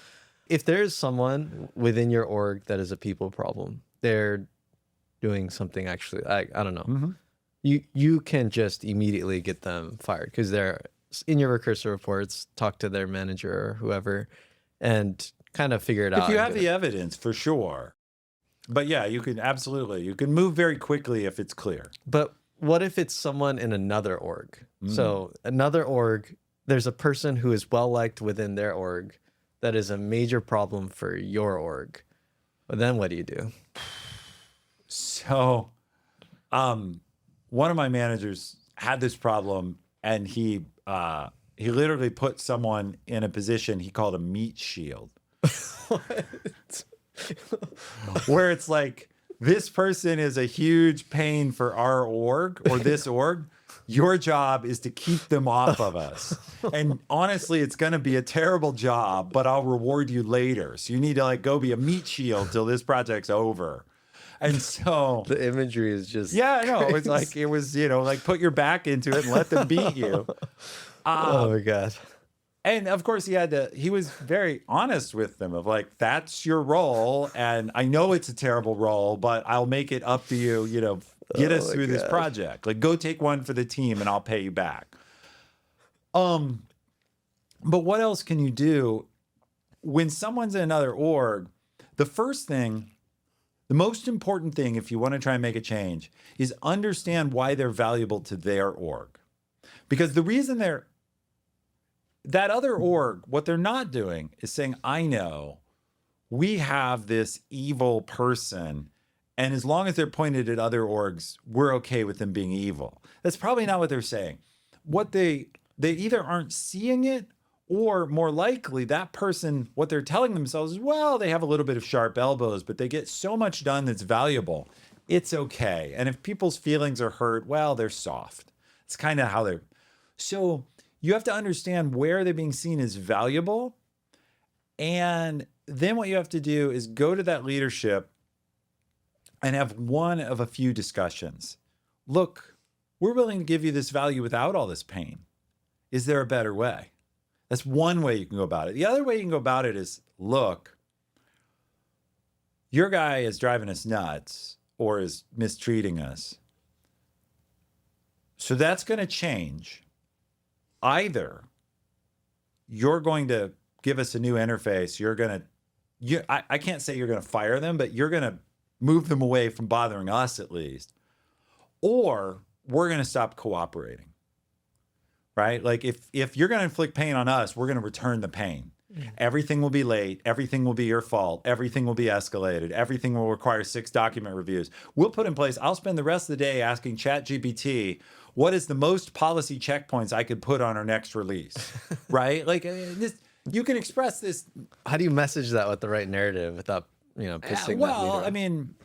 If there's someone within your org that is a people problem, they're doing something actually, I don't know. You can just immediately get them fired because they're in your recursive reports, talk to their manager or whoever and kind of figure it out. If you have the evidence, for sure. But yeah, you can move very quickly if it's clear. But what if it's someone in another org? So another org, there's a person who is well-liked within their org that is a major problem for your org. But then what do you do? So, one of my managers had this problem, and he literally put someone in a position he called a meat shield. Where it's like, this person is a huge pain for our org or this org. Your job is to keep them off of us. And honestly, it's going to be a terrible job, but I'll reward you later. So you need to like go be a meat shield till this project's over. And so the imagery is just it's like like put your back into it and let them beat you. Oh my God. And of course he was very honest with them of like, that's your role. And I know it's a terrible role, but I'll make it up to you, get us through this project. Like, go take one for the team and I'll pay you back. But what else can you do when someone's in another org? The most important thing, if you want to try and make a change, is understand why they're valuable to their org. Because the reason that other org, what they're not doing is saying, I know we have this evil person, and as long as they're pointed at other orgs, we're okay with them being evil. That's probably not what they're saying. What they either aren't seeing it, or more likely that person, what they're telling themselves is, well, they have a little bit of sharp elbows, but they get so much done that's valuable. It's okay. And if people's feelings are hurt, well, they're soft. It's kind of how they're. So you have to understand where they're being seen as valuable. And then what you have to do is go to that leadership and have one of a few discussions. Look, we're willing to give you this value without all this pain. Is there a better way? That's one way you can go about it. The other way you can go about it is, look, your guy is driving us nuts or is mistreating us. So that's going to change. Either you're going to give us a new interface, I can't say you're going to fire them, but you're going to move them away from bothering us at least. Or we're going to stop cooperating. Right? Like if you're going to inflict pain on us, we're going to return the pain. Everything will be late. Everything will be your fault. Everything will be escalated. Everything will require 6 document reviews. We'll put in place. I'll spend the rest of the day asking ChatGPT, what is the most policy checkpoints I could put on our next release? Right? Like you can express this. How do you message that with the right narrative without, pissing well, that leader? I mean,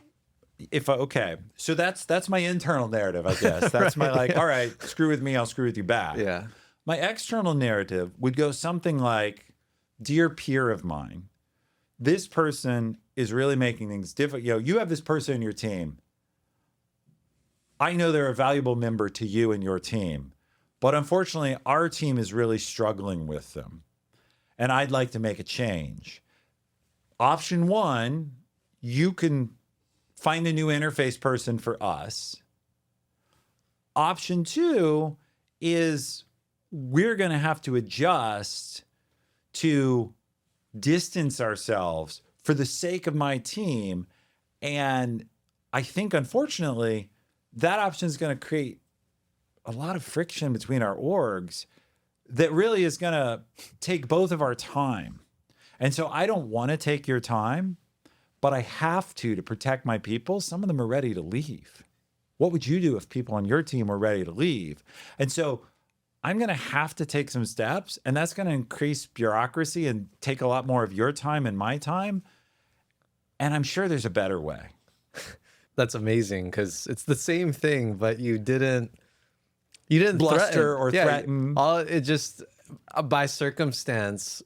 so that's my internal narrative, I guess. That's my all right, screw with me, I'll screw with you back. Yeah. My external narrative would go something like, dear peer of mine, this person is really making things difficult. You have this person in your team. I know they're a valuable member to you and your team, but unfortunately, our team is really struggling with them. And I'd like to make a change. Option 1, you can find a new interface person for us. Option 2 is we're going to have to adjust to distance ourselves for the sake of my team. And I think, unfortunately, that option is going to create a lot of friction between our orgs that really is going to take both of our time. And so I don't want to take your time, but I have to protect my people. Some of them are ready to leave. What would you do if people on your team were ready to leave? And so I'm going to have to take some steps, and that's going to increase bureaucracy and take a lot more of your time and my time. And I'm sure there's a better way. That's amazing, because it's the same thing, but you didn't Bluster or threaten. It just by circumstance,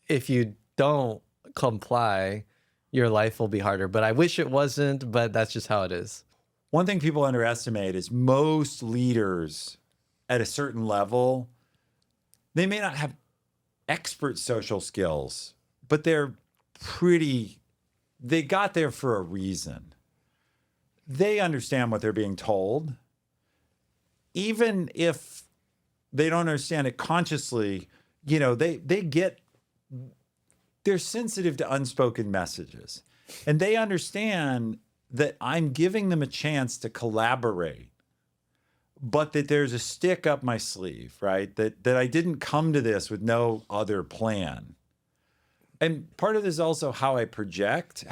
if you don't comply, your life will be harder. But I wish it wasn't, but that's just how it is. One thing people underestimate is most leaders at a certain level, they may not have expert social skills, but they got there for a reason. They understand what they're being told. Even if they don't understand it consciously, they're sensitive to unspoken messages. And they understand that I'm giving them a chance to collaborate, but that there's a stick up my sleeve, right? That I didn't come to this with no other plan. And part of this is also how I project,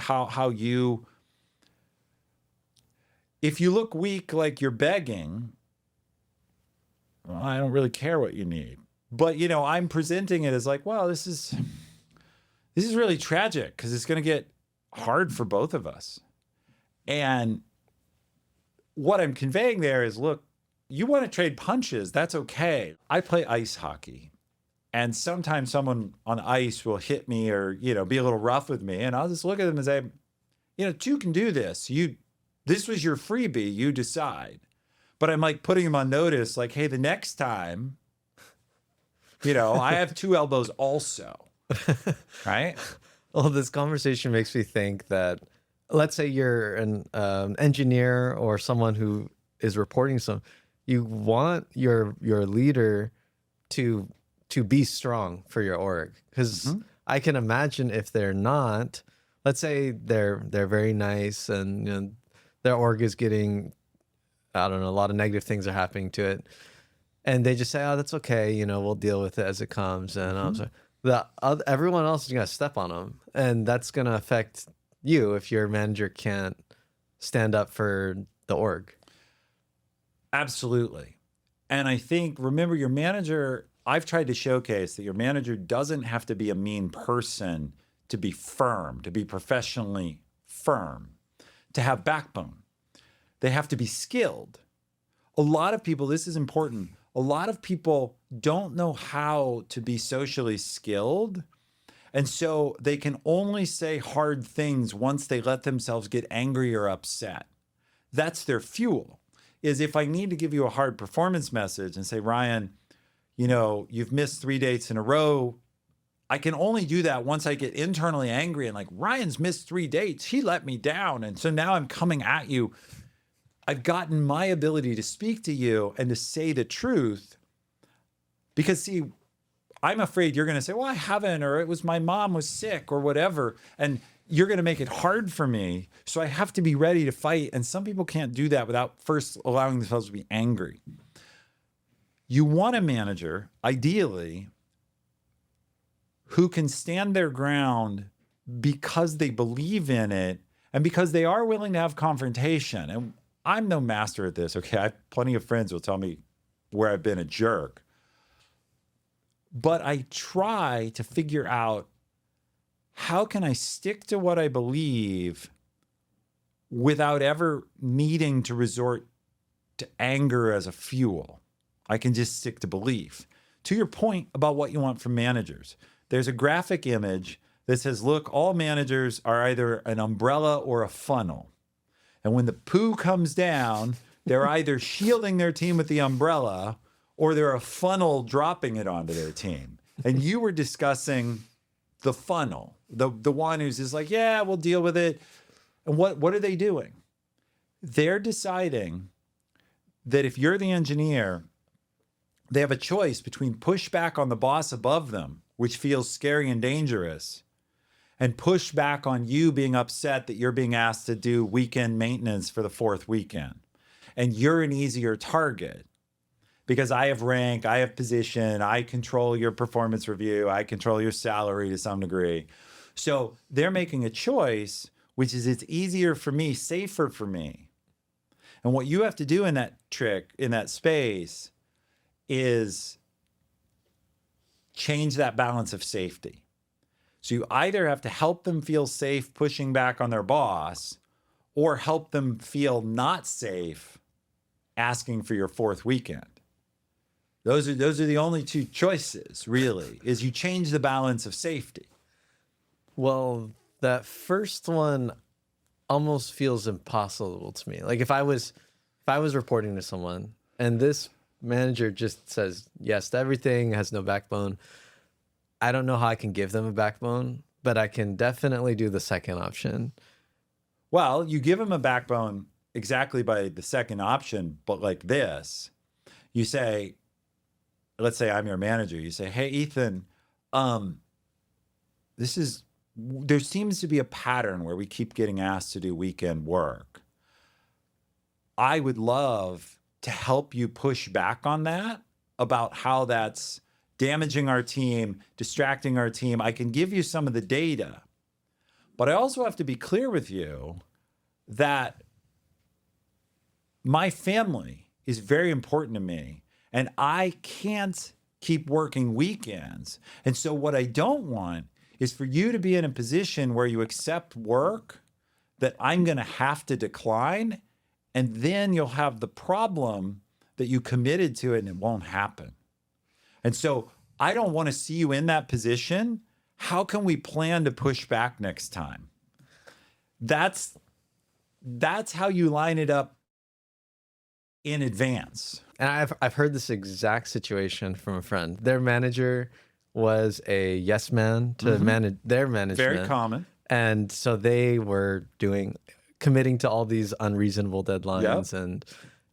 if you look weak like you're begging, well, I don't really care what you need. But, I'm presenting it as like, well, this is really tragic because it's going to get hard for both of us. And what I'm conveying there is, look, you want to trade punches, that's okay. I play ice hockey. And sometimes someone on ice will hit me or, be a little rough with me. And I'll just look at them and say, you can do this. This was your freebie, you decide. But I'm like putting them on notice, like, hey, the next time, I have 2 elbows also, right? Well, this conversation makes me think that, let's say you're an engineer or someone who is reporting you want your leader to be strong for your org. Because I can imagine if they're not, let's say they're very nice and their org is getting, I don't know, a lot of negative things are happening to it. And they just say, oh, that's okay. We'll deal with it as it comes. And everyone else is going to step on them. And that's going to affect you if your manager can't stand up for the org. Absolutely. And I think, remember, your manager, I've tried to showcase that your manager doesn't have to be a mean person to be firm, to be professionally firm, to have backbone. They have to be skilled. A lot of people, this is important, a lot of people don't know how to be socially skilled. And so they can only say hard things once they let themselves get angry or upset. That's their fuel, is if I need to give you a hard performance message and say, Ryan, you've missed 3 dates in a row. I can only do that once I get internally angry and like, Ryan's missed 3 dates. He let me down. And so now I'm coming at you. I've gotten my ability to speak to you and to say the truth because, see, I'm afraid you're going to say, well, I haven't, or it was my mom was sick or whatever. And you're going to make it hard for me. So I have to be ready to fight. And some people can't do that without first allowing themselves to be angry. You want a manager, ideally, who can stand their ground because they believe in it and because they are willing to have confrontation. And I'm no master at this, okay? I have plenty of friends who will tell me where I've been a jerk. But I try to figure out, how can I stick to what I believe without ever needing to resort to anger as a fuel? I can just stick to belief. To your point about what you want from managers, there's a graphic image that says, look, all managers are either an umbrella or a funnel. And when the poo comes down, they're either shielding their team with the umbrella or they're a funnel dropping it onto their team. And you were discussing the funnel, the one who's just like, yeah, we'll deal with it. And what are they doing? They're deciding that if you're the engineer, they have a choice between push back on the boss above them, which feels scary and dangerous, and push back on you being upset that you're being asked to do weekend maintenance for the 4th weekend. And you're an easier target because I have rank, I have position, I control your performance review, I control your salary to some degree. So they're making a choice, which is it's easier for me, safer for me. And what you have to do in that space is change that balance of safety. So you either have to help them feel safe pushing back on their boss, or help them feel not safe asking for your fourth weekend. Those are the only two choices, really, is you change the balance of safety. Well, that first one almost feels impossible to me. Like if I was reporting to someone and this manager just says yes to everything, has no backbone, I don't know how I can give them a backbone, but I can definitely do the second option. Well, you give them a backbone exactly by the second option, but like this. You say, let's say I'm your manager. You say, hey, Ethan, there seems to be a pattern where we keep getting asked to do weekend work. I would love to help you push back on that, about how that's damaging our team, distracting our team. I can give you some of the data, but I also have to be clear with you that my family is very important to me, and I can't keep working weekends. And so what I don't want is for you to be in a position where you accept work that I'm going to have to decline, and then you'll have the problem that you committed to it and it won't happen. And so I don't want to see you in that position. How can we plan to push back next time? That's how you line it up in advance. And I've heard this exact situation from a friend. Their manager was a yes man to manage their management. Very common. And so they were committing to all these unreasonable deadlines and,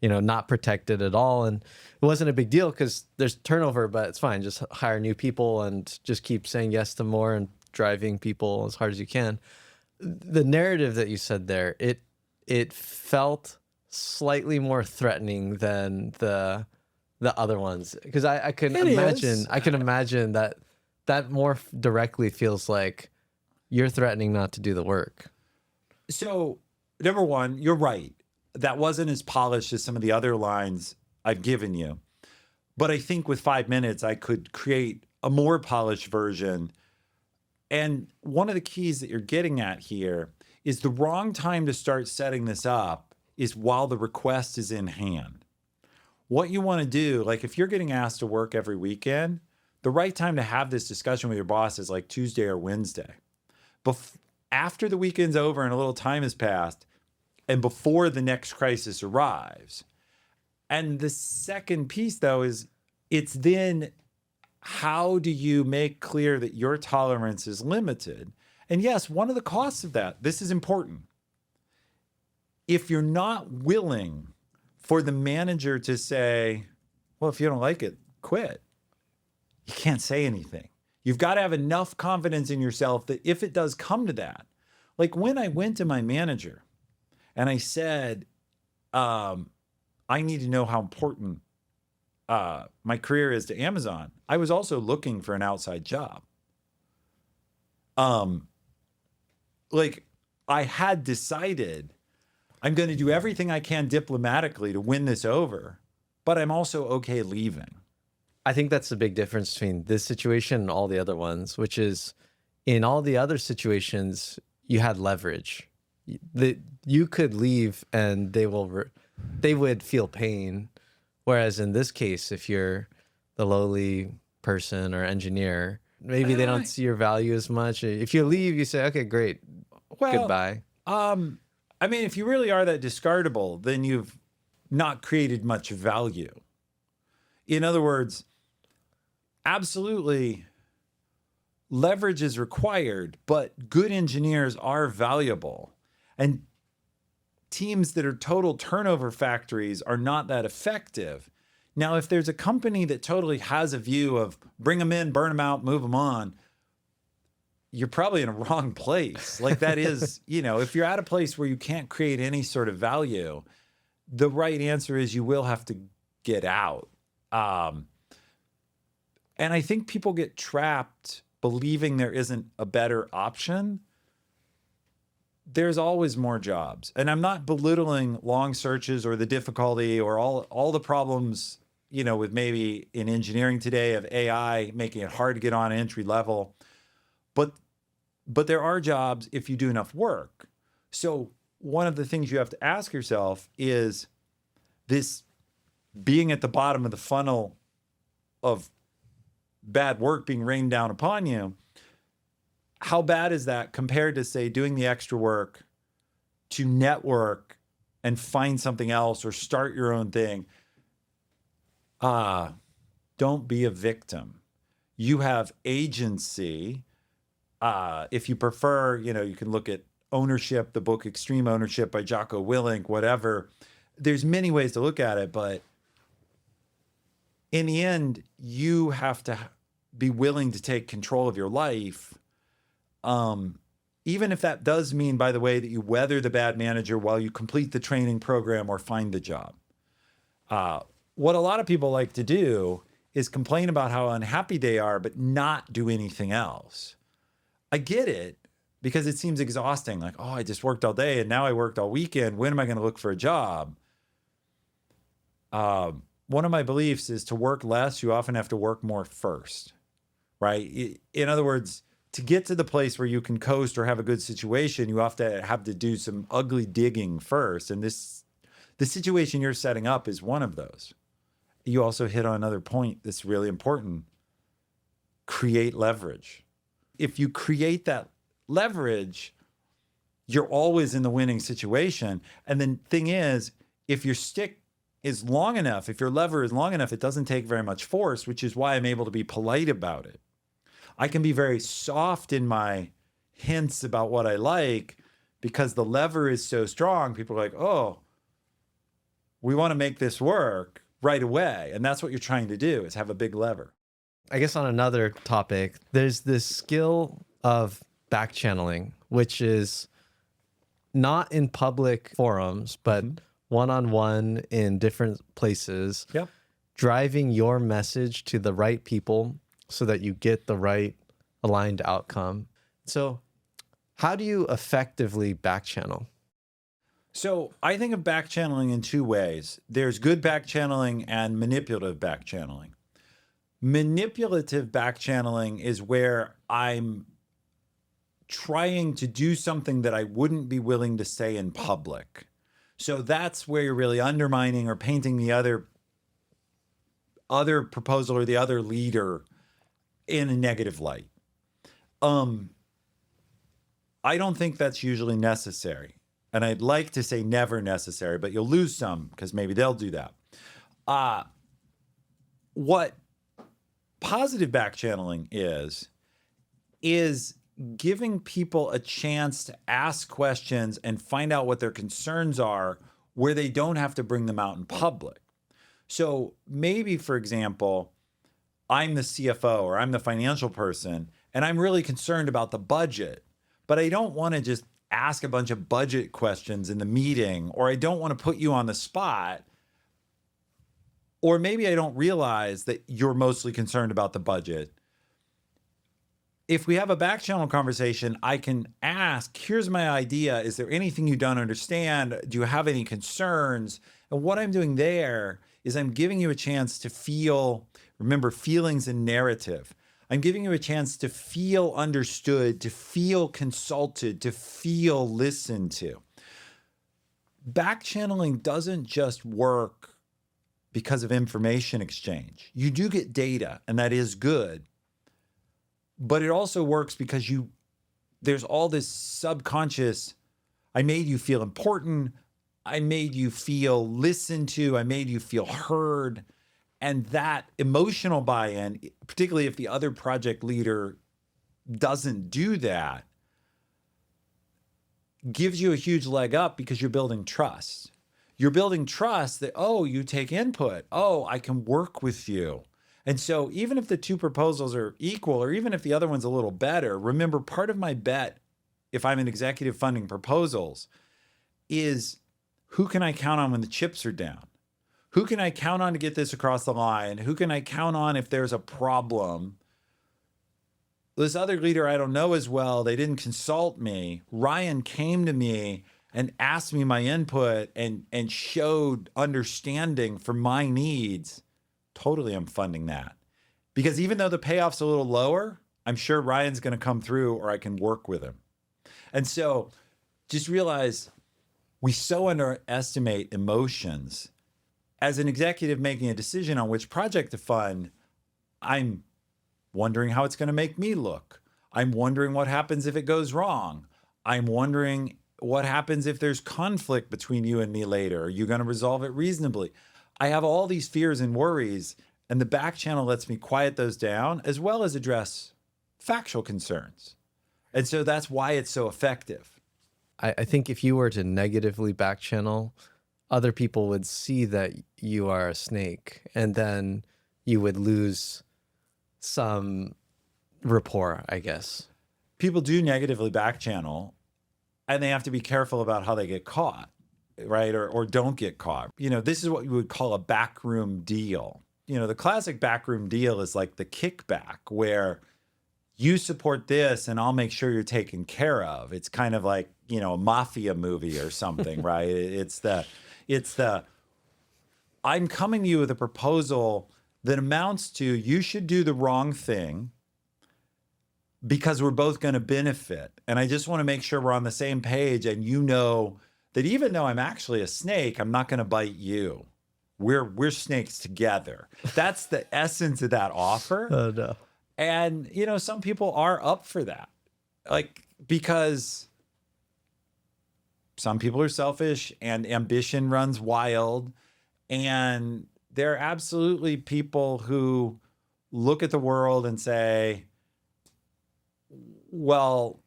not protected at all. And it wasn't a big deal because there's turnover, but it's fine. Just hire new people and just keep saying yes to more and driving people as hard as you can. The narrative that you said there, it felt slightly more threatening than the other ones, because I can imagine that more directly feels like you're threatening not to do the work. So number one, you're right. That wasn't as polished as some of the other lines I've given you. But I think with 5 minutes, I could create a more polished version. And one of the keys that you're getting at here is the wrong time to start setting this up is while the request is in hand. What you want to do, like if you're getting asked to work every weekend, the right time to have this discussion with your boss is like Tuesday or Wednesday. After the weekend's over and a little time has passed, and before the next crisis arrives. And the second piece, though, is it's then how do you make clear that your tolerance is limited? And yes, one of the costs of that, this is important. If you're not willing for the manager to say, well, if you don't like it, quit, you can't say anything. You've got to have enough confidence in yourself that if it does come to that, like when I went to my manager and I said, I need to know how important my career is to Amazon, I was also looking for an outside job. Like I had decided I'm going to do everything I can diplomatically to win this over, but I'm also okay leaving. I think that's the big difference between this situation and all the other ones, which is in all the other situations, you had leverage. You could leave and they would feel pain. Whereas in this case, if you're the lowly person or engineer, maybe they don't see your value as much. If you leave, you say, okay, great. Well, goodbye. I mean, if you really are that discardable, then you've not created much value. In other words, absolutely, leverage is required, but good engineers are valuable. And teams that are total turnover factories are not that effective. Now, if there's a company that totally has a view of bring them in, burn them out, move them on, you're probably in a wrong place. Like that is, if you're at a place where you can't create any sort of value, the right answer is you will have to get out. And I think people get trapped believing there isn't a better option. There's always more jobs. And I'm not belittling long searches or the difficulty or all the problems you know, with maybe in engineering today of AI making it hard to get on entry level. But there are jobs if you do enough work. So one of the things you have to ask yourself is this being at the bottom of the funnel of bad work being rained down upon you. How bad is that compared to, say, doing the extra work to network and find something else or start your own thing? Don't be a victim. You have agency. If you prefer, you know, you can look at ownership, the book Extreme Ownership by 𝗧𝗶𝗺𝗀𝘀𝘁, whatever. There's many ways to look at it, but in the end, you have to be willing to take control of your life. Even if that does mean, by the way, that you weather the bad manager while you complete the training program or find the job. What a lot of people like to do is complain about how unhappy they are, but not do anything else. I get it because it seems exhausting. Like, oh, I just worked all day and now I worked all weekend. When am I going to look for a job? One of my beliefs is to work less, you often have to work more first, right? In other words, to get to the place where you can coast or have a good situation, you have to do some ugly digging first. And the situation you're setting up is one of those. You also hit on another point that's really important. Create leverage. If you create that leverage, you're always in the winning situation. And the thing is, if your stick is long enough, if your lever is long enough, it doesn't take very much force, which is why I'm able to be polite about it. I can be very soft in my hints about what I like because the lever is so strong. People are like, oh, we want to make this work right away. And that's what you're trying to do, is have a big lever. I guess on another topic, there's this skill of backchanneling, which is not in public forums, but one-on-one in different places, driving your message to the right people so that you get the right aligned outcome. So how do you effectively backchannel? So I think of backchanneling in two ways. There's good backchanneling and manipulative backchanneling. Manipulative backchanneling is where I'm trying to do something that I wouldn't be willing to say in public. So that's where you're really undermining or painting the other proposal or the other leader in a negative light. I don't think that's usually necessary. And I'd like to say never necessary, but you'll lose some because maybe they'll do that. What positive backchanneling is giving people a chance to ask questions and find out what their concerns are where they don't have to bring them out in public. So maybe, for example, I'm the CFO or I'm the financial person and I'm really concerned about the budget, but I don't want to just ask a bunch of budget questions in the meeting, or I don't want to put you on the spot. Or maybe I don't realize that you're mostly concerned about the budget. If we have a back channel conversation, I can ask, here's my idea. Is there anything you don't understand? Do you have any concerns? And what I'm doing there is I'm giving you a chance to feel, remember, feelings and narrative. I'm giving you a chance to feel understood, to feel consulted, to feel listened to. Backchanneling doesn't just work because of information exchange. You do get data, and that is good. But it also works because there's all this subconscious, I made you feel important, I made you feel listened to, I made you feel heard. And that emotional buy-in, particularly if the other project leader doesn't do that, gives you a huge leg up because you're building trust. You're building trust that, oh, you take input. Oh, I can work with you. And so even if the two proposals are equal, or even if the other one's a little better, remember, part of my bet, if I'm in executive funding proposals, is who can I count on when the chips are down? Who can I count on to get this across the line? Who can I count on if there's a problem? This other leader I don't know as well, they didn't consult me. Ryan came to me and asked me my input and showed understanding for my needs. totally am funding that. Because even though the payoff's a little lower, I'm sure Ryan's going to come through or I can work with him. And so just realize we so underestimate emotions. As an executive making a decision on which project to fund, I'm wondering how it's going to make me look. I'm wondering what happens if it goes wrong. I'm wondering what happens if there's conflict between you and me later. Are you going to resolve it reasonably? I have all these fears and worries, and the back channel lets me quiet those down as well as address factual concerns. And so that's why it's so effective. I think if you were to negatively back channel, other people would see that you are a snake, and then you would lose some rapport, I guess. People do negatively back channel, and they have to be careful about how they get caught, right? Or don't get caught. You know, this is what you would call a backroom deal. You know, the classic backroom deal is like the kickback, where you support this and I'll make sure you're taken care of. It's kind of like, you know, a mafia movie or something, right? It's the I'm coming to you with a proposal that amounts to you should do the wrong thing because we're both going to benefit. And I just want to make sure we're on the same page, and you know that even though I'm actually a snake, I'm not going to bite you. We're snakes together. That's the essence of that offer. Oh, no. And, you know, some people are up for that. Like, because some people are selfish and ambition runs wild. And there are absolutely people who look at the world and say, well,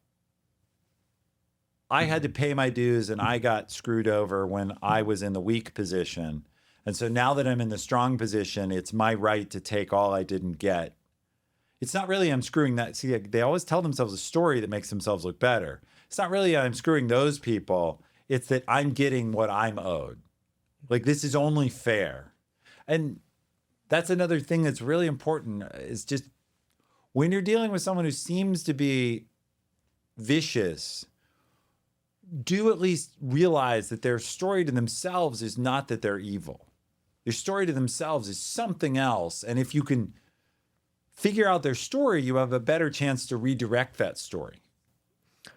I had to pay my dues and I got screwed over when I was in the weak position. And so now that I'm in the strong position, it's my right to take all I didn't get. It's not really I'm screwing that. See, they always tell themselves a story that makes themselves look better. It's not really I'm screwing those people. It's that I'm getting what I'm owed. Like, this is only fair. And that's another thing that's really important, is just when you're dealing with someone who seems to be vicious, do at least realize that their story to themselves is not that they're evil. Their story to themselves is something else. And if you can figure out their story, you have a better chance to redirect that story.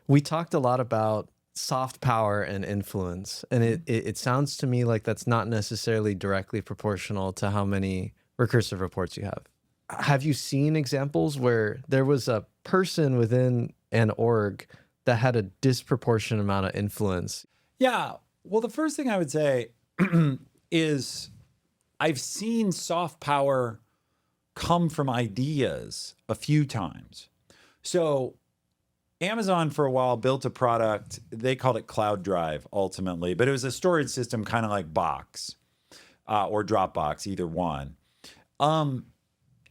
We talked a lot about soft power and influence, and it sounds to me like that's not necessarily directly proportional to how many recursive reports you have. Have you seen examples where there was a person within an org that had a disproportionate amount of influence? Yeah. Well, the first thing I would say is I've seen soft power come from ideas a few times. So Amazon for a while built a product, they called it Cloud Drive ultimately, but it was a storage system kind of like Box or Dropbox, either one.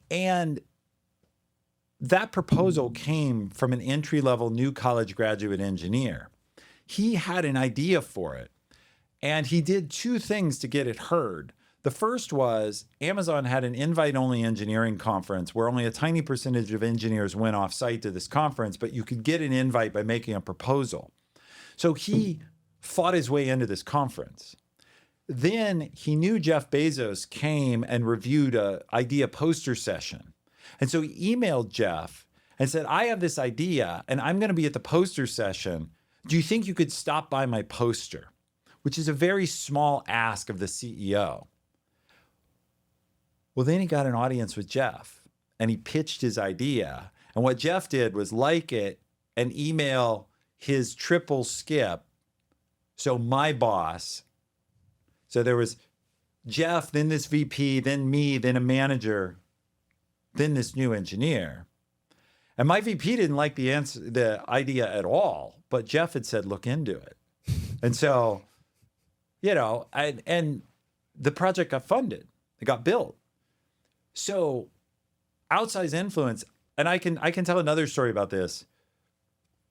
And that proposal came from an entry-level new college graduate engineer. He had an idea for it, and he did two things to get it heard. The first was Amazon had an invite-only engineering conference where only a tiny percentage of engineers went off-site to this conference, but you could get an invite by making a proposal. So he fought his way into this conference. Then he knew 𝗪𝗵𝗵𝗀𝘀 came and reviewed an idea poster session. And so he emailed Jeff and said, I have this idea and I'm going to be at the poster session. Do you think you could stop by my poster? Which is a very small ask of the CEO. Well, then he got an audience with Jeff and he pitched his idea. And what Jeff did was like it and email his triple skip. So my boss. So there was Jeff, then this VP, then me, then a manager, then this new engineer. And my VP didn't like the idea at all, but Jeff had said, look into it. And so, you know, and the project got funded. It got built. So outsized influence, and I can tell another story about this.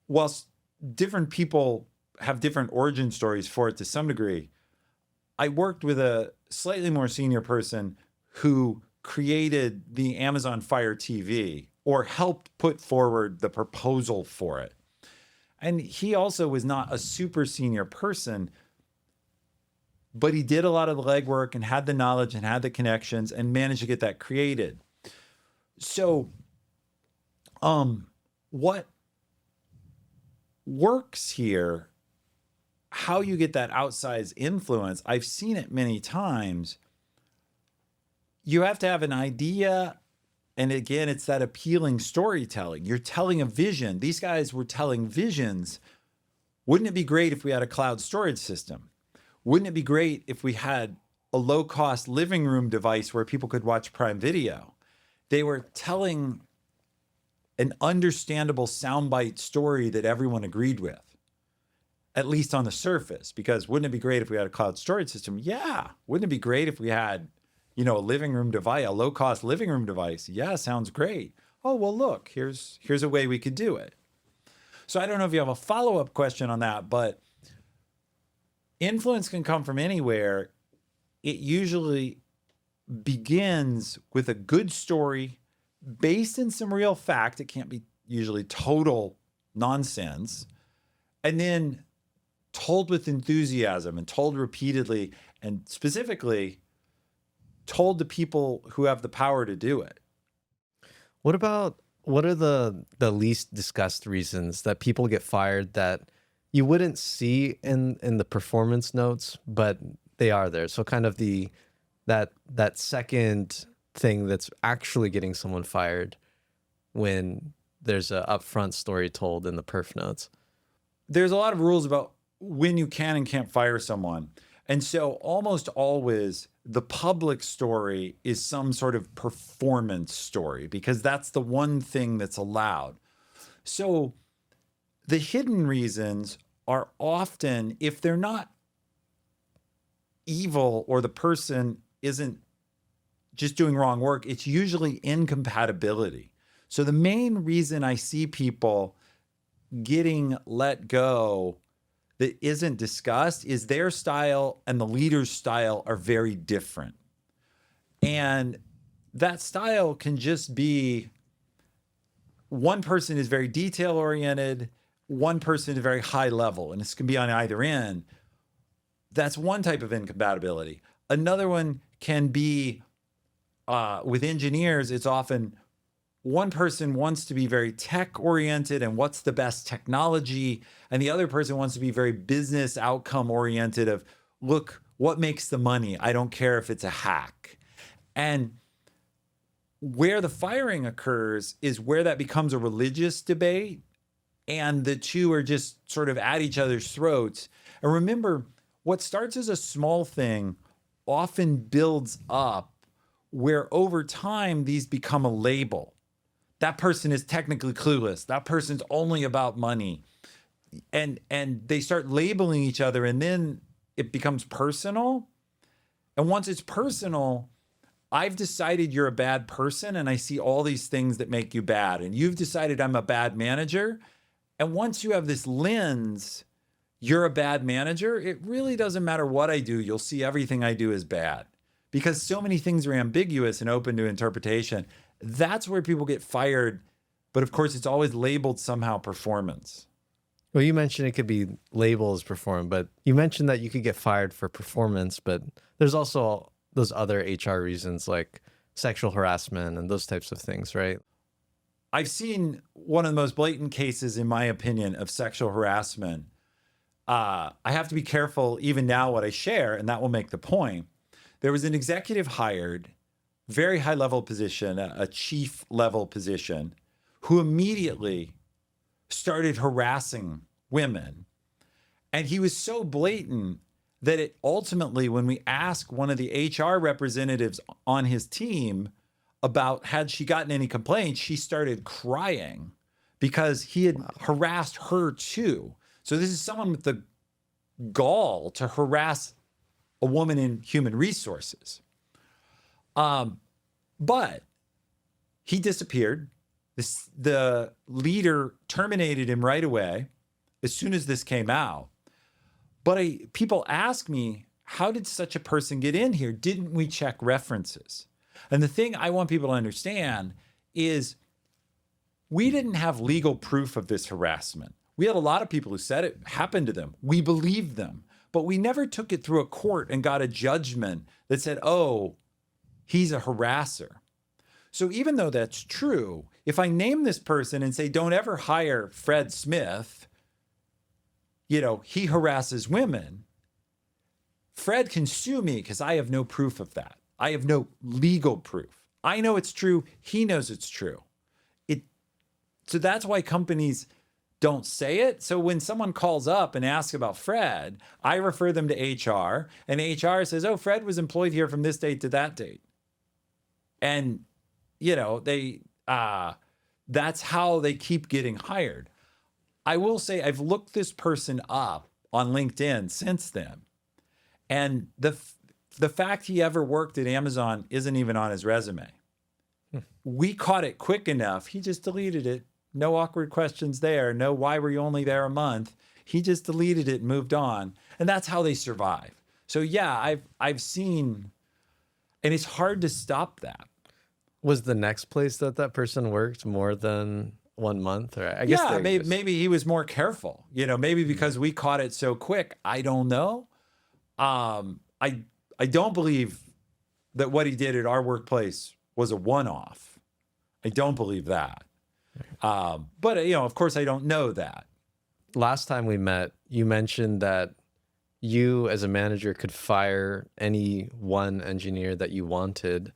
Whilst different people have different origin stories for it to some degree, I worked with a slightly more senior person who created the Amazon Fire TV or helped put forward the proposal for it. And he also was not a super senior person. but he did a lot of the legwork and had the knowledge and had the connections and managed to get that created. So, what works here, how you get that outsized influence, I've seen it many times. You have to have an idea. And again, it's that appealing storytelling. You're telling a vision. These guys were telling visions. Wouldn't it be great if we had a cloud storage system? Wouldn't it be great if we had a low-cost living room device where people could watch Prime Video? They were telling an understandable soundbite story that everyone agreed with, at least on the surface, because wouldn't it be great if we had a cloud storage system? Yeah. Wouldn't it be great if we had, you know, a living room device, a low-cost living room device? Yeah, sounds great. Oh, well, look, here's a way we could do it. So I don't know if you have a follow-up question on that, but influence can come from anywhere. It usually begins with a good story based in some real fact. It can't be usually total nonsense. And then told with enthusiasm and told repeatedly, and specifically told to people who have the power to do it. What are the least discussed reasons that people get fired that you wouldn't see in the performance notes, but they are there? So kind of that second thing that's actually getting someone fired when there's a upfront story told in the perf notes. There's a lot of rules about when you can and can't fire someone. And so almost always the public story is some sort of performance story because that's the one thing that's allowed. So the hidden reasons are often, if they're not evil or the person isn't just doing wrong work, it's usually incompatibility. So the main reason I see people getting let go that isn't discussed is their style and the leader's style are very different. And that style can just be one person is very detail oriented, one person is very high level, and this can be on either end. That's one type of incompatibility. Another one can be with engineers, it's often one person wants to be very tech oriented and what's the best technology, and the other person wants to be very business outcome oriented of, look, what makes the money? I don't care if it's a hack. And where the firing occurs is where that becomes a religious debate and the two are just sort of at each other's throats. And remember, what starts as a small thing often builds up where over time these become a label. That person is technically clueless. That person's only about money. And they start labeling each other and then it becomes personal. And once it's personal, I've decided you're a bad person and I see all these things that make you bad. And you've decided I'm a bad manager. And once you have this lens, you're a bad manager, it really doesn't matter what I do. You'll see everything I do as bad because so many things are ambiguous and open to interpretation. That's where people get fired. But of course, it's always labeled somehow performance. Well, you mentioned it could be labeled as perform, but you mentioned that you could get fired for performance, but there's also those other HR reasons like sexual harassment and those types of things, right? I've seen one of the most blatant cases, in my opinion, of sexual harassment. I have to be careful even now what I share, and that will make the point. There was an executive hired, very high level position, a chief level position, who immediately started harassing women. And he was so blatant that it ultimately, when we asked one of the HR representatives on his team about had she gotten any complaints, she started crying because he had harassed her too. So this is someone with the gall to harass a woman in human resources. But he disappeared. The leader terminated him right away as soon as this came out. But people ask me, how did such a person get in here? Didn't we check references? And the thing I want people to understand is we didn't have legal proof of this harassment. We had a lot of people who said it happened to them. We believed them. but we never took it through a court and got a judgment that said, oh, he's a harasser. So even though that's true, if I name this person and say, don't ever hire Fred Smith, you know, he harasses women, Fred can sue me because I have no proof of that. I have no legal proof. I know it's true. He knows it's true. So that's why companies don't say it. So when someone calls up and asks about Fred, I refer them to HR, and HR says, oh, Fred was employed here from this date to that date. And, you know, that's how they keep getting hired. I will say I've looked this person up on LinkedIn since then. And the fact he ever worked at Amazon isn't even on his resume. We caught it quick enough. He just deleted it. No awkward questions there. No, why were you only there a month? He just deleted it and moved on. And that's how they survive. So yeah, I've seen, and it's hard to stop that. Was the next place that person worked more than 1 month? Or I guess yeah, maybe he was more careful. You know, maybe because we caught it so quick. I don't know. I don't believe that what he did at our workplace was a one-off. I don't believe that. But, you know, of course, I don't know that. Last time we met, you mentioned that you as a manager could fire any one engineer that you wanted.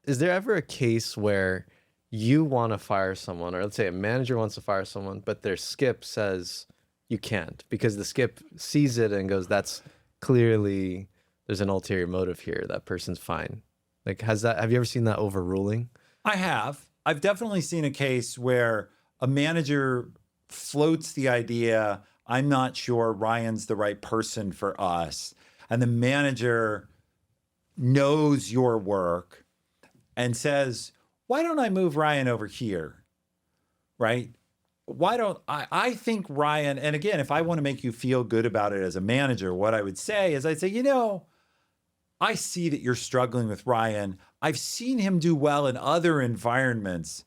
Is there ever a case where you want to fire someone, or let's say a manager wants to fire someone, but their skip says you can't because the skip sees it and goes, that's clearly, there's an ulterior motive here. That person's fine. Like, have you ever seen that overruling? I have. I've definitely seen a case where a manager floats the idea, I'm not sure Ryan's the right person for us. And the manager knows your work and says, why don't I move Ryan over here? Right? Why don't I think Ryan, and again, if I want to make you feel good about it as a manager, what I would say is I'd say, you know, I see that you're struggling with Ryan. I've seen him do well in other environments.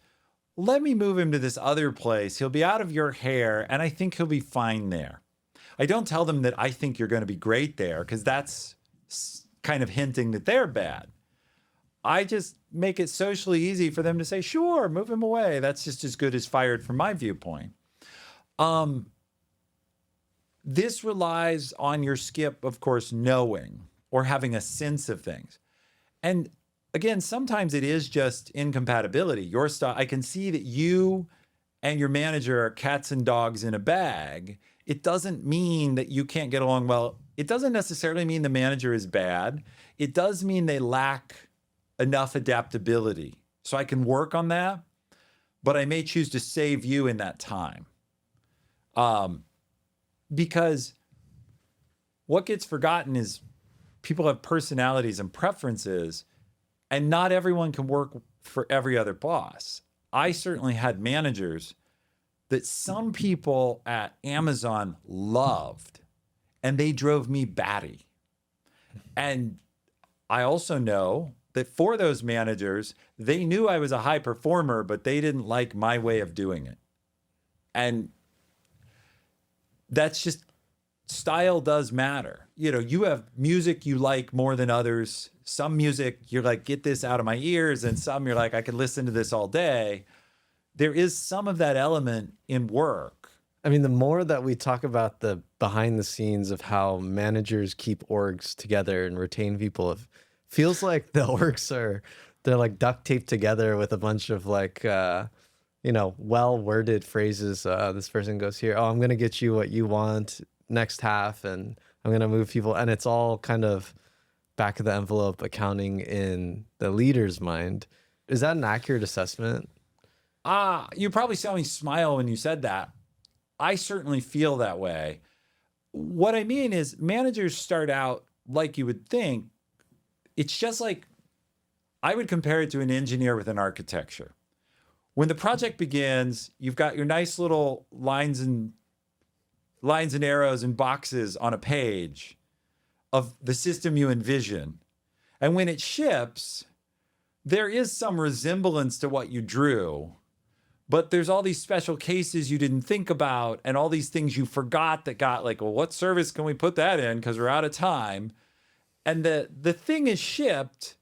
Let me move him to this other place. He'll be out of your hair, and I think he'll be fine there. I don't tell them that I think you're going to be great there, because that's kind of hinting that they're bad. I just make it socially easy for them to say, sure, move him away. That's just as good as fired from my viewpoint. This relies on your skip, of course, knowing or having a sense of things. And again, sometimes it is just incompatibility. Your style, I can see that you and your manager are cats and dogs in a bag. It doesn't mean that you can't get along well. It doesn't necessarily mean the manager is bad. It does mean they lack enough adaptability. So I can work on that, but I may choose to save you in that time. Because what gets forgotten is people have personalities and preferences, and not everyone can work for every other boss. I certainly had managers that some people at Amazon loved, and they drove me batty. And I also know that for those managers, they knew I was a high performer, but they didn't like my way of doing it. And that's just, style does matter. You know, you have music you like more than others. Some music, you're like, get this out of my ears. And some you're like, I could listen to this all day. There is some of that element in work. I mean, the more that we talk about the behind the scenes of how managers keep orgs together and retain people, it feels like the orgs they're like duct taped together with a bunch of like, you know, well-worded phrases. This person goes here, oh, I'm going to get you what you want next half, and I'm going to move people. And it's all kind of back of the envelope accounting in the leader's mind. Is that an accurate assessment? You probably saw me smile when you said that. I certainly feel that way. What I mean is managers start out like you would think. It's just like, I would compare it to an engineer with an architecture. When the project begins, you've got your nice little lines and arrows and boxes on a page of the system you envision. And when it ships, there is some resemblance to what you drew, but there's all these special cases you didn't think about and all these things you forgot that got like, well, what service can we put that in? Because we're out of time. And the thing is shipped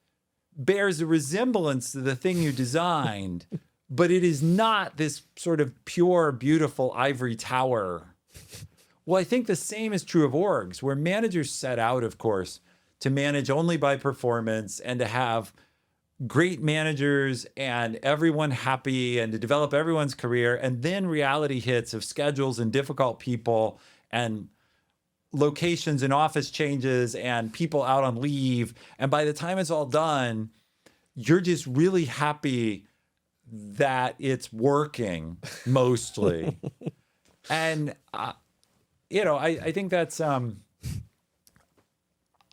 bears a resemblance to the thing you designed, but it is not this sort of pure, beautiful ivory tower. Well, I think the same is true of orgs, where managers set out, of course, to manage only by performance and to have great managers and everyone happy and to develop everyone's career. And then reality hits of schedules and difficult people and locations and office changes and people out on leave. And by the time it's all done, you're just really happy that it's working mostly. And, I think that's,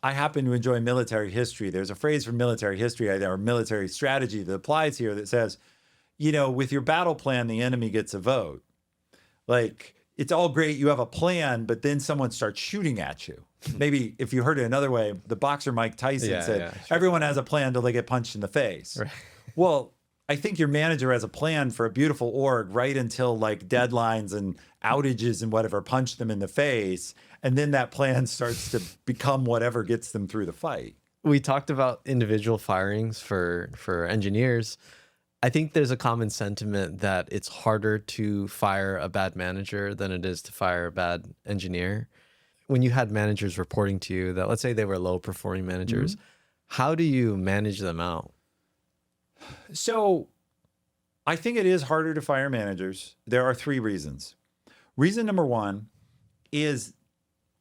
I happen to enjoy military history. There's a phrase from military history or military strategy that applies here that says, with your battle plan, the enemy gets a vote. Like, it's all great, you have a plan, but then someone starts shooting at you. Maybe if you heard it another way, the boxer Mike Tyson said, sure, everyone has a plan till they get punched in the face. Right. Well, I think your manager has a plan for a beautiful org right until like deadlines and outages and whatever punch them in the face. And then that plan starts to become whatever gets them through the fight. We talked about individual firings for engineers. I think there's a common sentiment that it's harder to fire a bad manager than it is to fire a bad engineer. When you had managers reporting to you that, let's say they were low performing managers, how do you manage them out? So I think it is harder to fire managers. There are 3 reasons. Reason number 1 is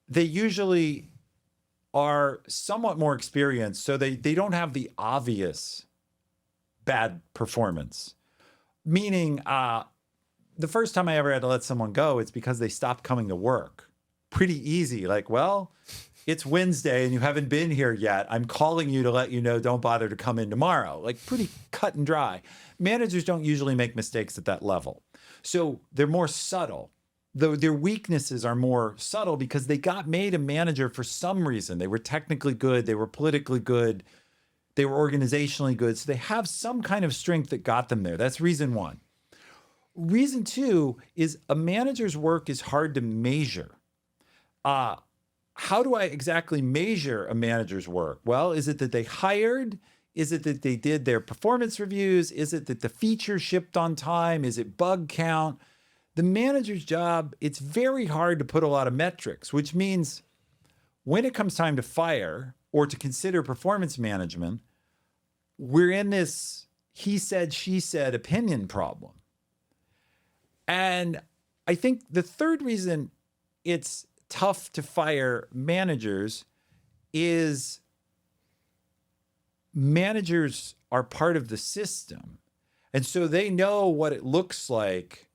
they usually are somewhat more experienced, so they don't have the obvious bad performance. Meaning, the first time I ever had to let someone go, it's because they stopped coming to work. Pretty easy. Like, well, it's Wednesday and you haven't been here yet. I'm calling you to let you know don't bother to come in tomorrow. Like, pretty cut and dry. Managers don't usually make mistakes at that level. So they're more subtle. Though their weaknesses are more subtle because they got made a manager for some reason. They were technically good. They were politically good. They were organizationally good. So they have some kind of strength that got them there. That's reason 1. Reason 2 is a manager's work is hard to measure. How do I exactly measure a manager's work? Well, is it that they hired? Is it that they did their performance reviews? Is it that the feature shipped on time? Is it bug count? The manager's job, it's very hard to put a lot of metrics, which means when it comes time to fire or to consider performance management, we're in this he said, she said opinion problem. And I think the third reason it's tough to fire managers is managers are part of the system. And so they know what it looks like.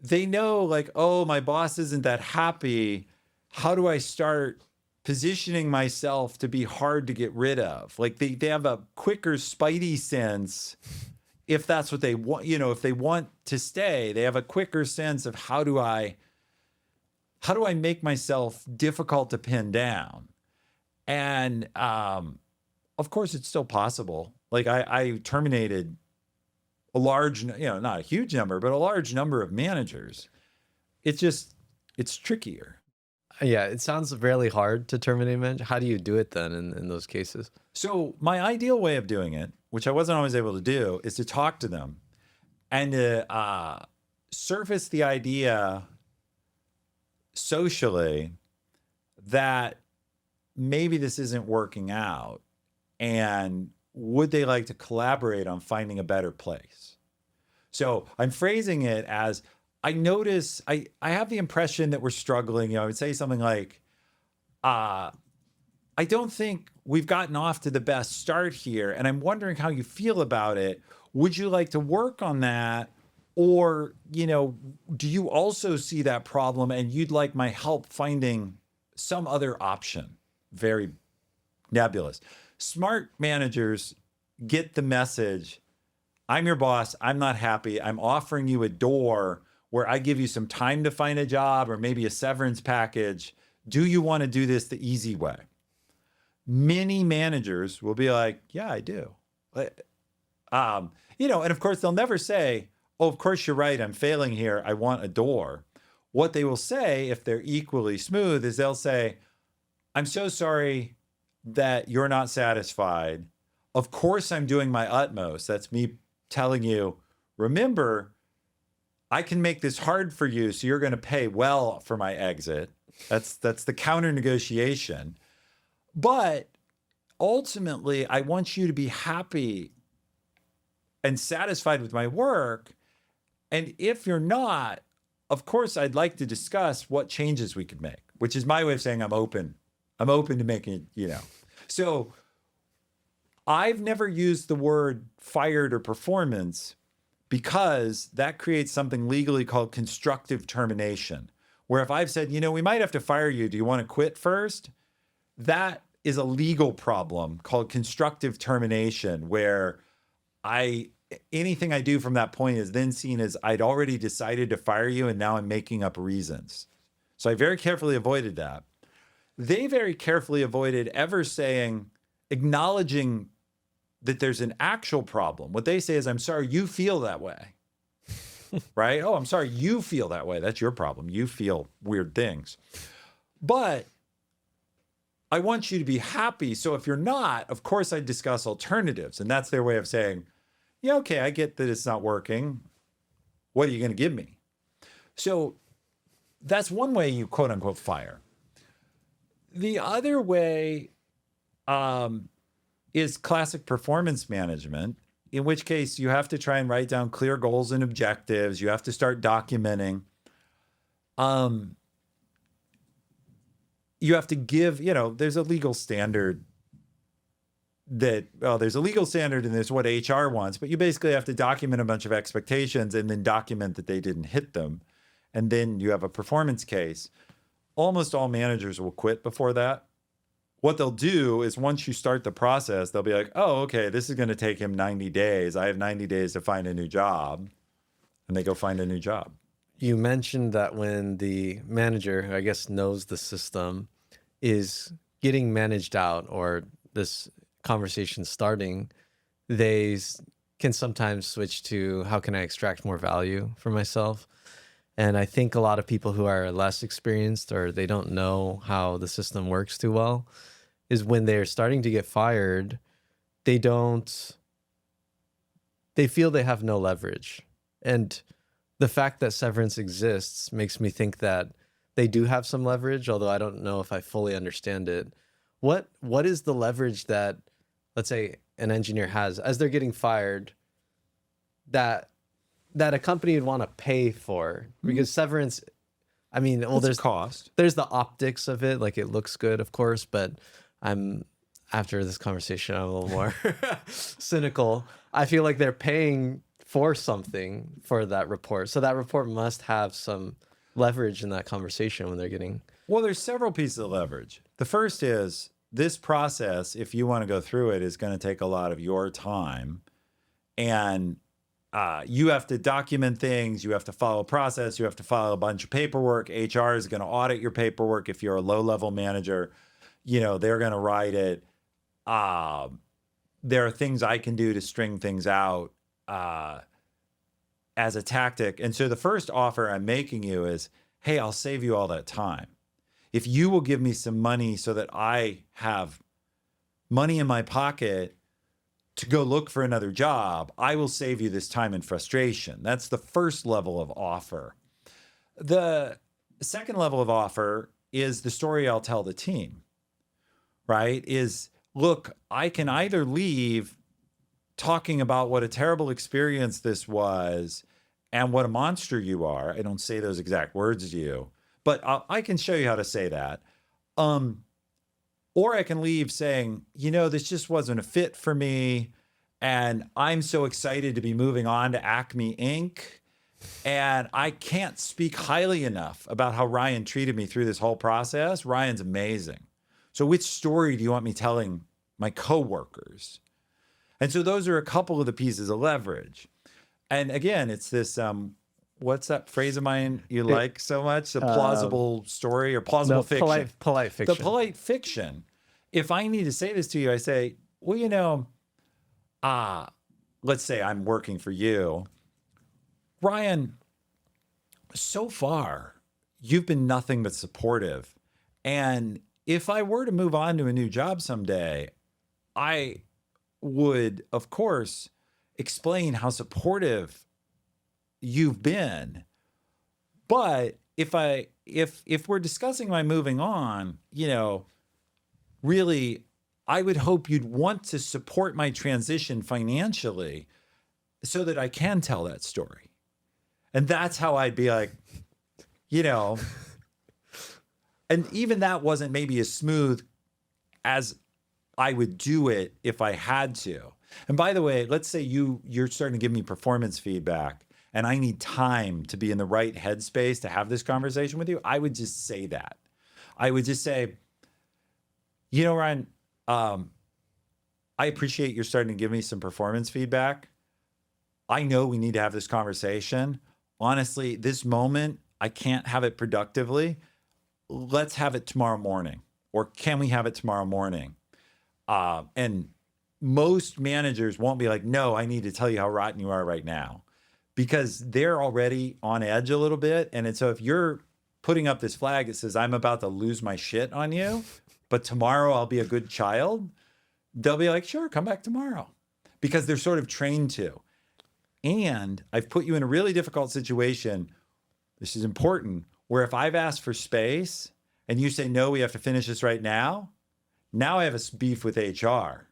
They know like, oh, my boss isn't that happy. How do I start positioning myself to be hard to get rid of? Like they have a quicker spidey sense if that's what they want, if they want to stay, they have a quicker sense of how do I make myself difficult to pin down? And of course, it's still possible. Like I terminated a large, not a huge number, but a large number of managers. It's trickier. Yeah, it sounds really hard to terminate a manager. How do you do it then in those cases? So my ideal way of doing it, which I wasn't always able to do, is to talk to them and to surface the idea socially that maybe this isn't working out, and would they like to collaborate on finding a better place? So I'm phrasing it as, I notice, I have the impression that we're struggling. I would say something like, I don't think we've gotten off to the best start here, and I'm wondering how you feel about it. Would you like to work on that? Or, do you also see that problem and you'd like my help finding some other option? Very nebulous. Smart managers get the message. I'm your boss. I'm not happy. I'm offering you a door where I give you some time to find a job or maybe a severance package. Do you want to do this the easy way? Many managers will be like, yeah, I do. And of course, they'll never say, oh, of course you're right, I'm failing here, I want a door. What they will say, if they're equally smooth, is they'll say, I'm so sorry that you're not satisfied. Of course I'm doing my utmost. That's me telling you, remember, I can make this hard for you, so you're going to pay well for my exit. That's the counter negotiation. But ultimately, I want you to be happy and satisfied with my work. And if you're not, of course, I'd like to discuss what changes we could make, which is my way of saying I'm open. I'm open to making, So I've never used the word fired or performance because that creates something legally called constructive termination, where if I've said, we might have to fire you, do you want to quit first? That is a legal problem called constructive termination, where anything I do from that point is then seen as I'd already decided to fire you and now I'm making up reasons. So I very carefully avoided that. They very carefully avoided ever acknowledging that there's an actual problem. What they say is, I'm sorry, you feel that way. Right? Oh, I'm sorry, you feel that way. That's your problem. You feel weird things. But I want you to be happy. So if you're not, of course, I discuss alternatives. And that's their way of saying, yeah, okay, I get that it's not working. What are you going to give me? So that's one way you quote unquote fire. The other way is classic performance management, in which case you have to try and write down clear goals and objectives. You have to start documenting. You have to give, there's a legal standard there's a legal standard and there's what HR wants, but you basically have to document a bunch of expectations and then document that they didn't hit them. And then you have a performance case. Almost all managers will quit before that. What they'll do is once you start the process, they'll be like, oh, okay, this is going to take him 90 days. I have 90 days to find a new job. And they go find a new job. You mentioned that when the manager, who I guess knows the system, is getting managed out, or this conversation starting, they can sometimes switch to, how can I extract more value for myself? And I think a lot of people who are less experienced, or they don't know how the system works too well, is when they're starting to get fired, they feel they have no leverage. And the fact that severance exists makes me think that they do have some leverage, although I don't know if I fully understand it. What is the leverage that, let's say, an engineer has as they're getting fired that a company would want to pay for? Because severance, I mean, well, there's cost. There's the optics of it, like it looks good, of course, but after this conversation, I'm a little more cynical. I feel like they're paying for something for that report. So that report must have some leverage in that conversation when they're getting... Well, there's several pieces of leverage. The first is this process, if you want to go through it, is going to take a lot of your time. And you have to document things. You have to follow a process. You have to file a bunch of paperwork. HR is going to audit your paperwork. If you're a low-level manager, they're going to write it. There are things I can do to string things out as a tactic. And so the first offer I'm making you is, hey, I'll save you all that time. If you will give me some money so that I have money in my pocket to go look for another job, I will save you this time and frustration. That's the first level of offer. The second level of offer is the story I'll tell the team, right? Is, look, I can either leave talking about what a terrible experience this was and what a monster you are. I don't say those exact words to you, but I can show you how to say that. Or I can leave saying, this just wasn't a fit for me, and I'm so excited to be moving on to 𝗥𝗎𝗄 Inc. And I can't speak highly enough about how Ryan treated me through this whole process. Ryan's amazing. So which story do you want me telling my coworkers? And so those are a couple of the pieces of leverage. And again, it's this, what's that phrase of mine you like so much? The plausible story or plausible fiction. Polite fiction. The polite fiction. If I need to say this to you, I say, well, let's say I'm working for you. Ryan, so far, you've been nothing but supportive. And if I were to move on to a new job someday, I would, of course, explain how supportive you've been. But if we're discussing my moving on, really, I would hope you'd want to support my transition financially so that I can tell that story. And that's how I'd be like, and even that wasn't maybe as smooth as I would do it if I had to. And by the way, let's say you're starting to give me performance feedback and I need time to be in the right headspace to have this conversation with you. I would just say that. I would just say, Ryan, I appreciate you're starting to give me some performance feedback. I know we need to have this conversation. Honestly, this moment, I can't have it productively. Let's have it tomorrow morning. Or can we have it tomorrow morning? And most managers won't be like, no, I need to tell you how rotten you are right now, because they're already on edge a little bit. And so if you're putting up this flag that says, I'm about to lose my shit on you, but tomorrow I'll be a good child, they'll be like, sure, come back tomorrow, because they're sort of trained to. And I've put you in a really difficult situation. This is important, where if I've asked for space and you say, no, we have to finish this right now I have a beef with HR.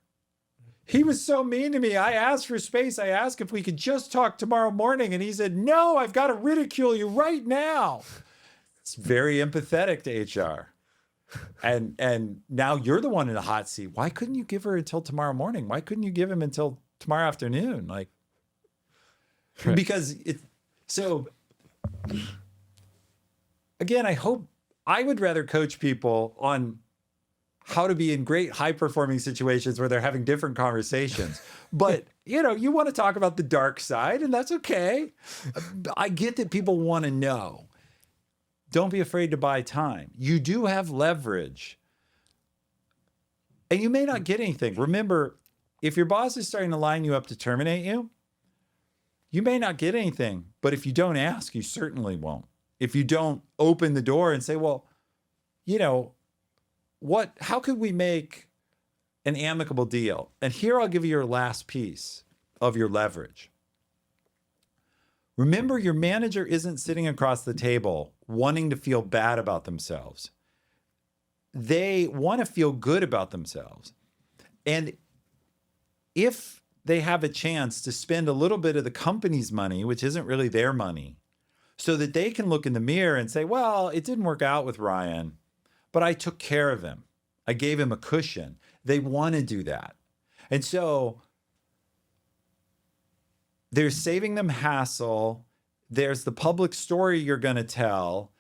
He was so mean to me. I asked for space. I asked if we could just talk tomorrow morning. And he said, no, I've got to ridicule you right now. It's very empathetic to HR. And now you're the one in the hot seat. Why couldn't you give her until tomorrow morning? Why couldn't you give him until tomorrow afternoon? Like, right. Because so again, I would rather coach people on how to be in great high-performing situations where they're having different conversations. But, you want to talk about the dark side, and that's okay. I get that people want to know. Don't be afraid to buy time. You do have leverage. And you may not get anything. Remember, if your boss is starting to line you up to terminate you, you may not get anything. But if you don't ask, you certainly won't. If you don't open the door and say, well, how could we make an amicable deal? And here I'll give you your last piece of your leverage. Remember, your manager isn't sitting across the table wanting to feel bad about themselves. They want to feel good about themselves. And if they have a chance to spend a little bit of the company's money, which isn't really their money, so that they can look in the mirror and say, well, it didn't work out with Ryan, but I took care of him. I gave him a cushion. They want to do that. And so there's saving them hassle. There's the public story you're going to tell.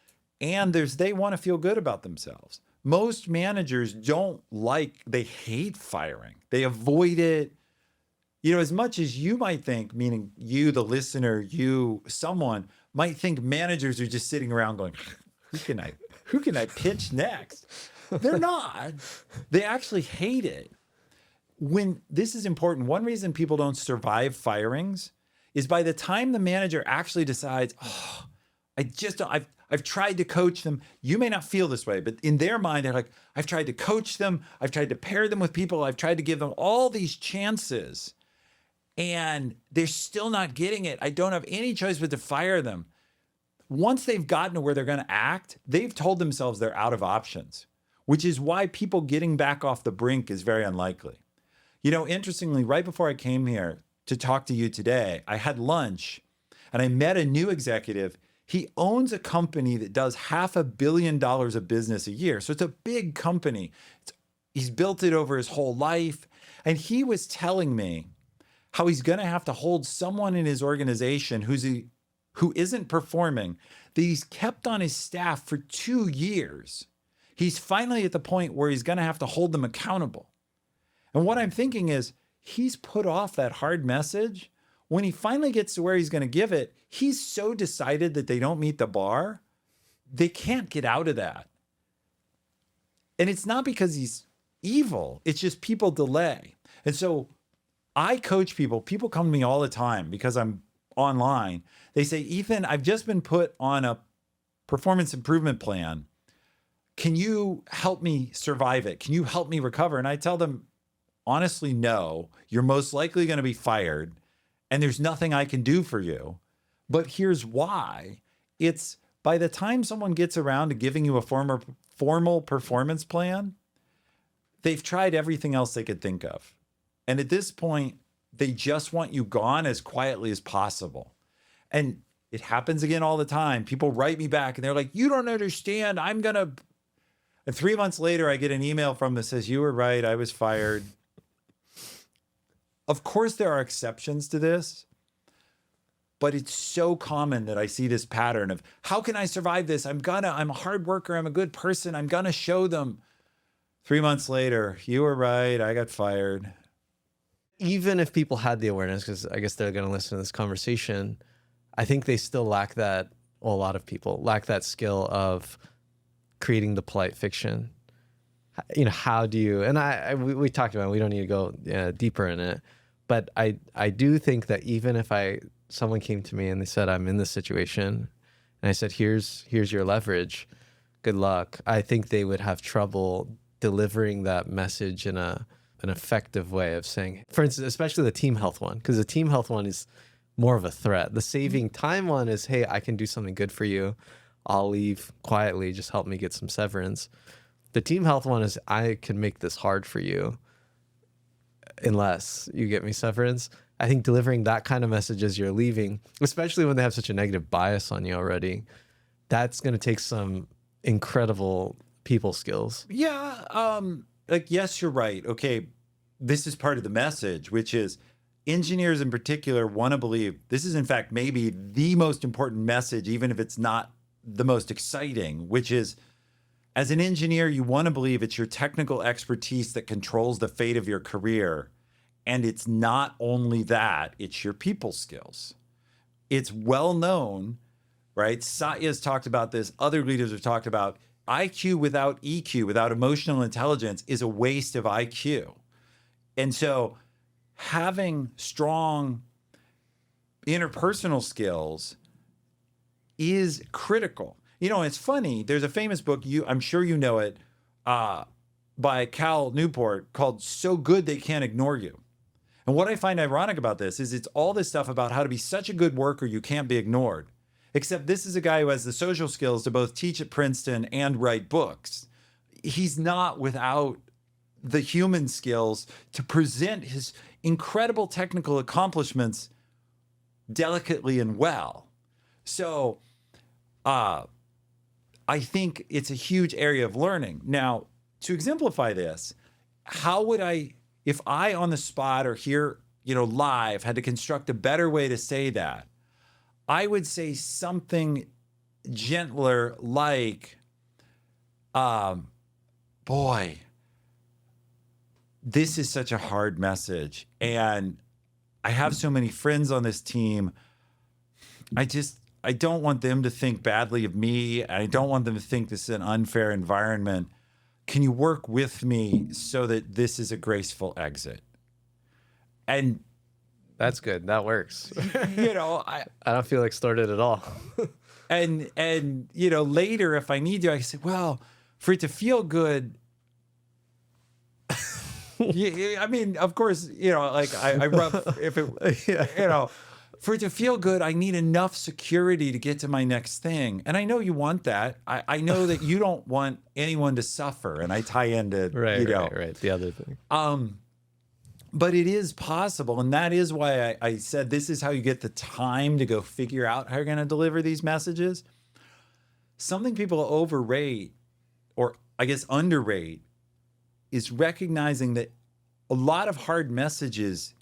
And they want to feel good about themselves. Most managers they hate firing. They avoid it. As much as you might think, meaning you, the listener, someone might think managers are just sitting around going, who can I pitch next? They're not. They actually hate it. This is important. One reason people don't survive firings is by the time the manager actually decides, I've tried to coach them. You may not feel this way, but in their mind, they're like, I've tried to coach them. I've tried to pair them with people. I've tried to give them all these chances, and they're still not getting it. I don't have any choice but to fire them. Once they've gotten to where they're going to act, they've told themselves they're out of options, which is why people getting back off the brink is very unlikely. Interestingly, right before I came here to talk to you today, I had lunch and I met a new executive. He owns a company that does $500 million of business a year. So it's a big company. He's built it over his whole life. And he was telling me how he's going to have to hold someone in his organization who isn't performing, that he's kept on his staff for 2 years. He's finally at the point where he's going to have to hold them accountable. And what I'm thinking is, he's put off that hard message. When he finally gets to where he's going to give it, he's so decided that they don't meet the bar, they can't get out of that. And it's not because he's evil. It's just people delay. And so I coach people. People come to me all the time because I'm online. They say, Ethan, I've just been put on a performance improvement plan. Can you help me survive it? Can you help me recover? And I tell them, honestly, no, you're most likely going to be fired and there's nothing I can do for you. But here's why. It's by the time someone gets around to giving you a formal performance plan, they've tried everything else they could think of. And at this point, they just want you gone as quietly as possible. And it happens again all the time. People write me back and they're like, you don't understand. And 3 months later, I get an email from them that says, you were right, I was fired. Of course, there are exceptions to this, but it's so common that I see this pattern of, how can I survive this? I'm a hard worker. I'm a good person. I'm gonna show them. 3 months later, you were right, I got fired. Even if people had the awareness, because I guess they're going to listen to this conversation, I think they still lack that, well, a lot of people lack that skill of creating the polite fiction. You know, how do you, and we talked about it, we don't need to go deeper in it, but I do think that even if someone came to me and they said, I'm in this situation, and I said, here's your leverage, good luck, I think they would have trouble delivering that message in an effective way of saying, for instance, especially the team health one, because the team health one is more of a threat. The saving time one is, hey, I can do something good for you. I'll leave quietly, just help me get some severance. The team health one is, I can make this hard for you unless you get me severance. I think delivering that kind of message as you're leaving, especially when they have such a negative bias on you already, that's going to take some incredible people skills. Yeah. Like, yes, you're right. Okay. This is part of the message, which is engineers in particular want to believe this is, in fact, maybe the most important message, even if it's not the most exciting, which is, as an engineer, you want to believe it's your technical expertise that controls the fate of your career. And it's not only that, it's your people skills. It's well known, right? Satya's talked about this. Other leaders have talked about IQ without EQ, without emotional intelligence, is a waste of IQ. And so having strong interpersonal skills is critical. You know, it's funny. There's a famous book, I'm sure you know it, by Cal Newport called So Good They Can't Ignore You. And what I find ironic about this is it's all this stuff about how to be such a good worker you can't be ignored. Except this is a guy who has the social skills to both teach at Princeton and write books. He's not without the human skills to present his incredible technical accomplishments delicately and well. So I think it's a huge area of learning. Now, to exemplify this, how would I, if I on the spot or here, live, had to construct a better way to say that, I would say something gentler like, boy, this is such a hard message. And I have so many friends on this team. I don't want them to think badly of me. I don't want them to think this is an unfair environment. Can you work with me so that this is a graceful exit? And that's good. That works. I don't feel extorted at all. and later, if I need to, I say, well, for it to feel good, I mean, of course, I rub, if it, for it to feel good, I need enough security to get to my next thing. And I know you want that. I know that you don't want anyone to suffer. And I tie into, right, the other thing. But it is possible. And that is why I said this is how you get the time to go figure out how you're going to deliver these messages. Something people overrate, or I guess underrate, is recognizing that a lot of hard messages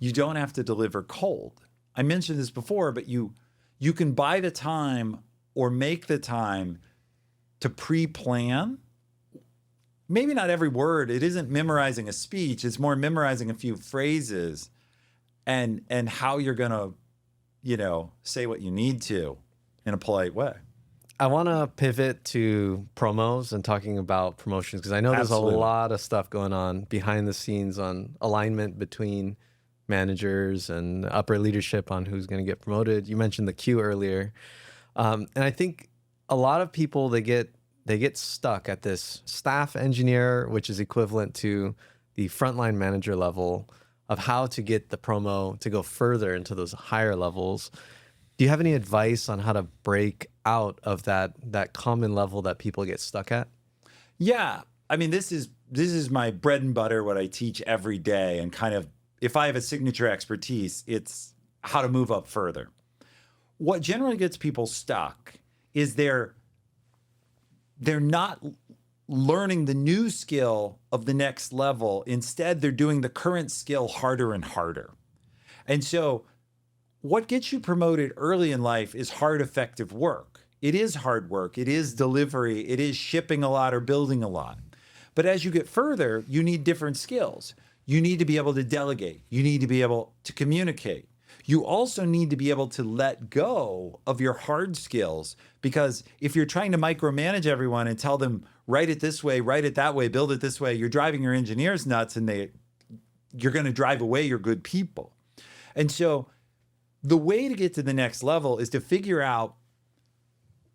you don't have to deliver cold. I mentioned this before, but you can buy the time or make the time to pre-plan. Maybe not every word. It isn't memorizing a speech. It's more memorizing a few phrases and how you're going to, say what you need to in a polite way. I want to pivot to promos and talking about promotions, because I know there's a lot of stuff going on behind the scenes on alignment between managers and upper leadership on who's going to get promoted. You mentioned the queue earlier. And I think a lot of people, they get stuck at this staff engineer, which is equivalent to the frontline manager level, of how to get the promo to go further into those higher levels. Do you have any advice on how to break out of that common level that people get stuck at? Yeah. I mean, this is my bread and butter, what I teach every day. And kind of, if I have a signature expertise, it's how to move up further. What generally gets people stuck is they're not learning the new skill of the next level. Instead, they're doing the current skill harder and harder. And so what gets you promoted early in life is hard, effective work. It is hard work. It is delivery. It is shipping a lot or building a lot. But as you get further, you need different skills. You need to be able to delegate. You need to be able to communicate. You also need to be able to let go of your hard skills, because if you're trying to micromanage everyone and tell them, write it this way, write it that way, build it this way, you're driving your engineers nuts, and you're going to drive away your good people. And so the way to get to the next level is to figure out,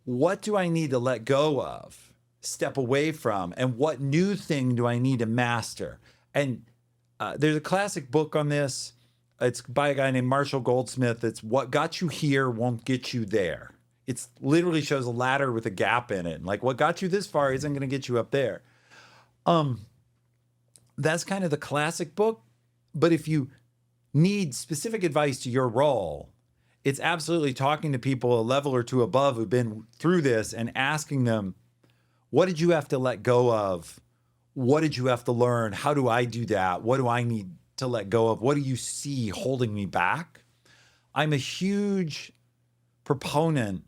what do I need to let go of, step away from, and what new thing do I need to master? And there's a classic book on this. It's by a guy named Marshall Goldsmith. It's What Got You Here Won't Get You There. It literally shows a ladder with a gap in it. And like, what got you this far isn't going to get you up there. That's kind of the classic book. But if you need specific advice to your role, it's absolutely talking to people a level or two above who've been through this and asking them, what did you have to let go of? What did you have to learn? How do I do that? What do I need to let go of? What do you see holding me back? I'm a huge proponent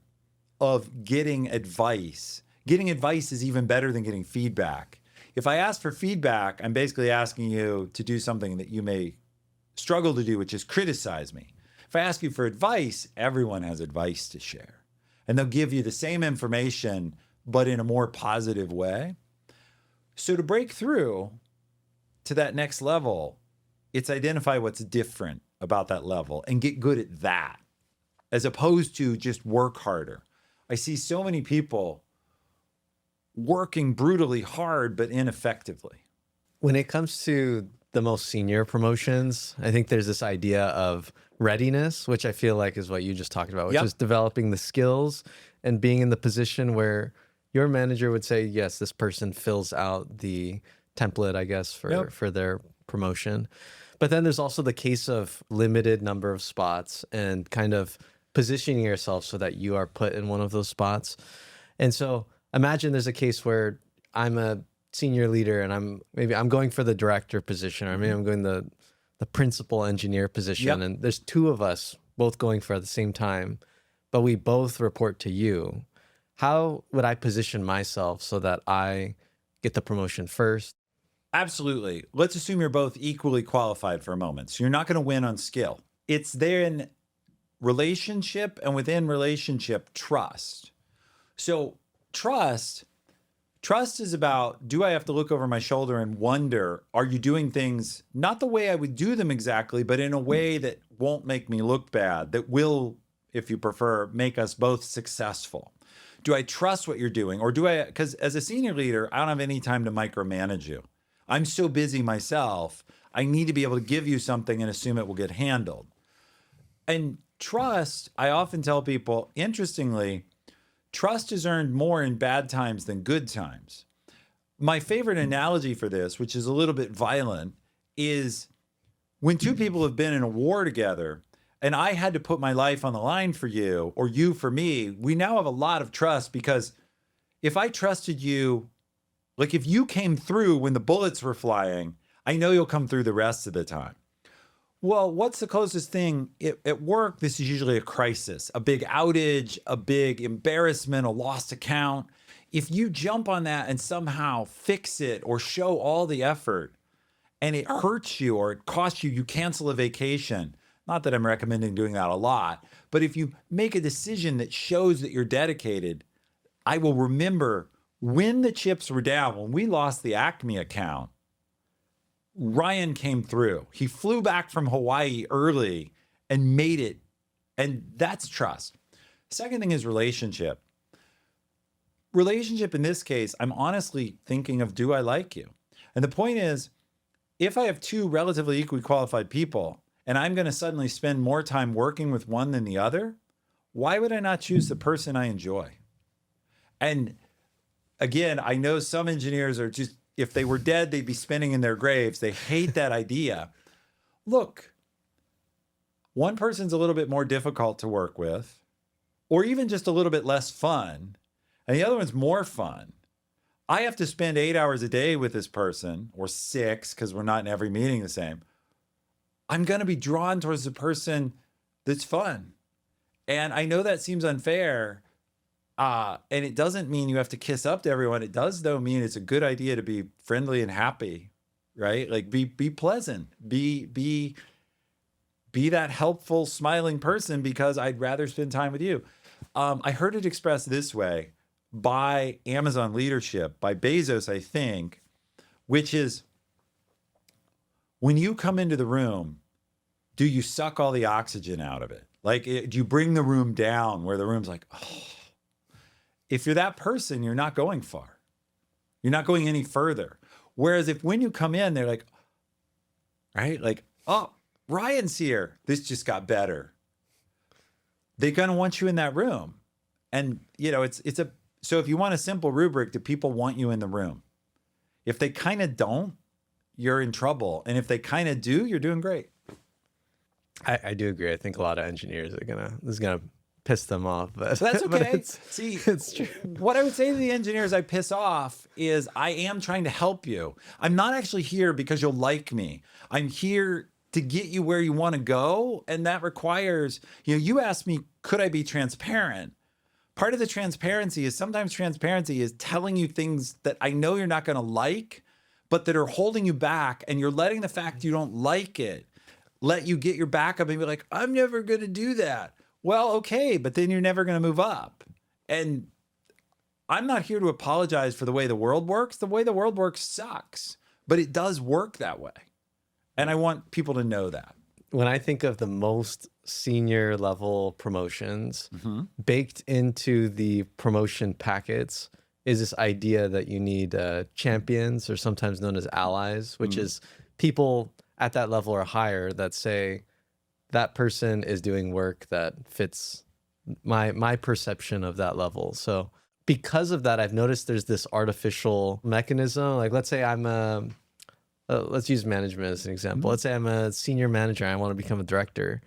of getting advice. Getting advice is even better than getting feedback. If I ask for feedback, I'm basically asking you to do something that you may struggle to do, which is criticize me. If I ask you for advice, everyone has advice to share. And they'll give you the same information, but in a more positive way. So to break through to that next level, it's identify what's different about that level and get good at that, as opposed to just work harder. I see so many people working brutally hard, but ineffectively. When it comes to the most senior promotions, I think there's this idea of readiness, which I feel like is what you just talked about, which is developing the skills and being in the position where your manager would say, yes, this person fills out the template, I guess, for their promotion. But then there's also the case of limited number of spots and kind of positioning yourself so that you are put in one of those spots. And so imagine there's a case where I'm a senior leader and I'm going for the director position, or maybe I'm going the principal engineer position. And there's two of us both going for at the same time, but we both report to you. How would I position myself so that I get the promotion first? Absolutely. Let's assume you're both equally qualified for a moment. So you're not going to win on skill. It's there in relationship, and within relationship, trust. So trust is about, do I have to look over my shoulder and wonder, are you doing things not the way I would do them exactly, but in a way that won't make me look bad, that will, if you prefer, make us both successful? Do I trust what you're doing? Or do I, because as a senior leader, I don't have any time to micromanage you. I'm so busy myself. I need to be able to give you something and assume it will get handled. And trust, I often tell people, interestingly, trust is earned more in bad times than good times. My favorite analogy for this, which is a little bit violent, is when two people have been in a war together and I had to put my life on the line for you, or you for me, we now have a lot of trust, because if I trusted you, like if you came through when the bullets were flying, I know you'll come through the rest of the time. Well, what's the closest thing? At work, this is usually a crisis, a big outage, a big embarrassment, a lost account. If you jump on that and somehow fix it or show all the effort, and it hurts you or it costs you, you cancel a vacation. Not that I'm recommending doing that a lot, but if you make a decision that shows that you're dedicated, I will remember when the chips were down, when we lost the Acme account, Ryan came through. He flew back from Hawaii early and made it. And that's trust. Second thing is relationship. Relationship in this case, I'm honestly thinking of, do I like you? And the point is, if I have two relatively equally qualified people and I'm going to suddenly spend more time working with one than the other, why would I not choose the person I enjoy? And again, I know some engineers are just, if they were dead, they'd be spinning in their graves. They hate that idea. Look, one person's a little bit more difficult to work with, or even just a little bit less fun, and the other one's more fun. I have to spend 8 hours a day with this person, or 6, because we're not in every meeting the same. I'm going to be drawn towards the person that's fun. And I know that seems unfair, and it doesn't mean you have to kiss up to everyone. It does, though, mean it's a good idea to be friendly and happy, right? Like be pleasant, be that helpful, smiling person, because I'd rather spend time with you. I heard it expressed this way by Amazon leadership, by Bezos, I think, which is, when you come into the room, do you suck all the oxygen out of it? Like, do you bring the room down where the room's like, oh. If you're that person, you're not going far. You're not going any further. Whereas if when you come in, they're like, right? Like, oh, Ryan's here. This just got better. They're going to want you in that room. And, you know, so if you want a simple rubric, do people want you in the room? If they kind of don't, you're in trouble. And if they kind of do, you're doing great. I do agree. I think a lot of engineers this is gonna piss them off, but that's okay. But it's true. What I would say to the engineers I piss off is, I am trying to help you. I'm not actually here because you'll like me. I'm here to get you where you want to go. And that requires, you asked me, could I be transparent? Part of the transparency is, sometimes transparency is telling you things that I know you're not going to like, but that are holding you back. And you're letting the fact you don't like it let you get your back up and be like, I'm never going to do that. Well, okay, but then you're never going to move up. And I'm not here to apologize for the way the world works. The way the world works sucks, but it does work that way. And I want people to know that. When I think of the most senior level promotions, baked into the promotion packets is this idea that you need champions, or sometimes known as allies, which is people at that level or higher that say, that person is doing work that fits my perception of that level. So because of that, I've noticed there's this artificial mechanism. Like, let's say I'm let's use management as an example. Let's say I'm a senior manager and I want to become a director.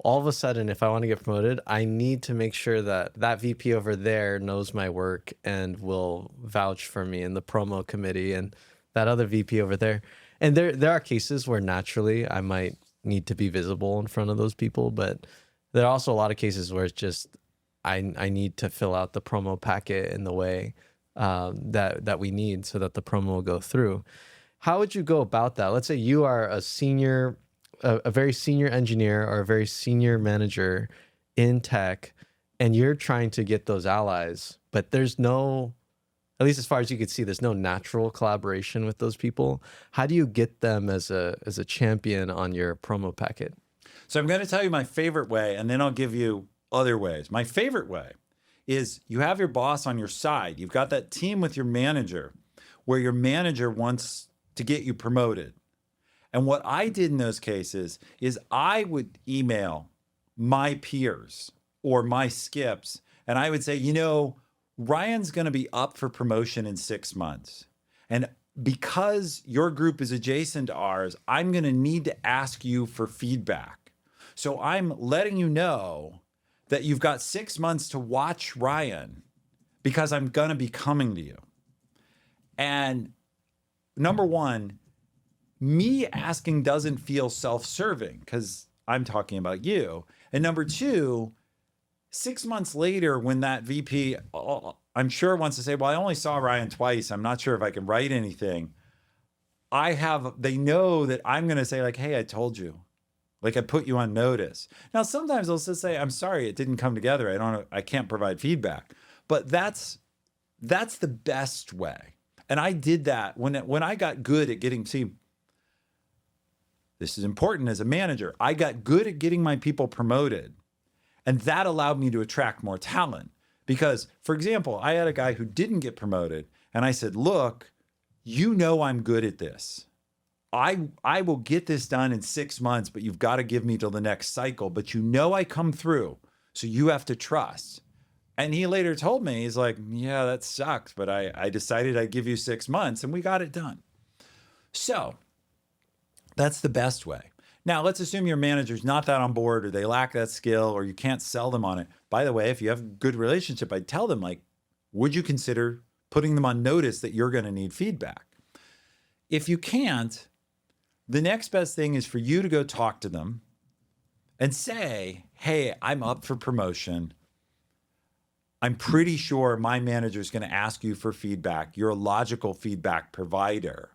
All of a sudden, if I want to get promoted, I need to make sure that that VP over there knows my work and will vouch for me in the promo committee, and that other VP over there. And there are cases where naturally I might need to be visible in front of those people, but there are also a lot of cases where it's just I need to fill out the promo packet in the way that we need so that the promo will go through. How would you go about that? Let's say you are a very senior engineer or a very senior manager in tech, and you're trying to get those allies, but there's no, at least as far as you could see, there's no natural collaboration with those people. How do you get them as a champion on your promo packet? So I'm going to tell you my favorite way, and then I'll give you other ways. My favorite way is, you have your boss on your side. You've got that team with your manager, where your manager wants to get you promoted. And what I did in those cases is, I would email my peers or my skips, and I would say, Ryan's going to be up for promotion in 6 months. And because your group is adjacent to ours, I'm going to need to ask you for feedback. So I'm letting you know that you've got 6 months to watch Ryan, because I'm going to be coming to you. And number one, me asking doesn't feel self-serving because I'm talking about you. And number two, 6 months later, when that VP, I'm sure, wants to say, well, I only saw Ryan twice, I'm not sure if I can write anything. They know that I'm going to say, like, hey, I told you. Like, I put you on notice. Now, sometimes they'll just say, I'm sorry, it didn't come together. I can't provide feedback. But that's the best way. And I did that when I got good at getting, this is important as a manager. I got good at getting my people promoted, and that allowed me to attract more talent. Because, for example, I had a guy who didn't get promoted, and I said, look, you know I'm good at this. I will get this done in 6 months, but you've got to give me till the next cycle. But you know I come through, so you have to trust. And he later told me, he's like, yeah, that sucks, but I decided I'd give you 6 months, and we got it done. So that's the best way. Now, let's assume your manager's not that on board, or they lack that skill, or you can't sell them on it. By the way, if you have a good relationship, I'd tell them, like, would you consider putting them on notice that you're going to need feedback? If you can't, the next best thing is for you to go talk to them and say, hey, I'm up for promotion. I'm pretty sure my manager is going to ask you for feedback. You're a logical feedback provider.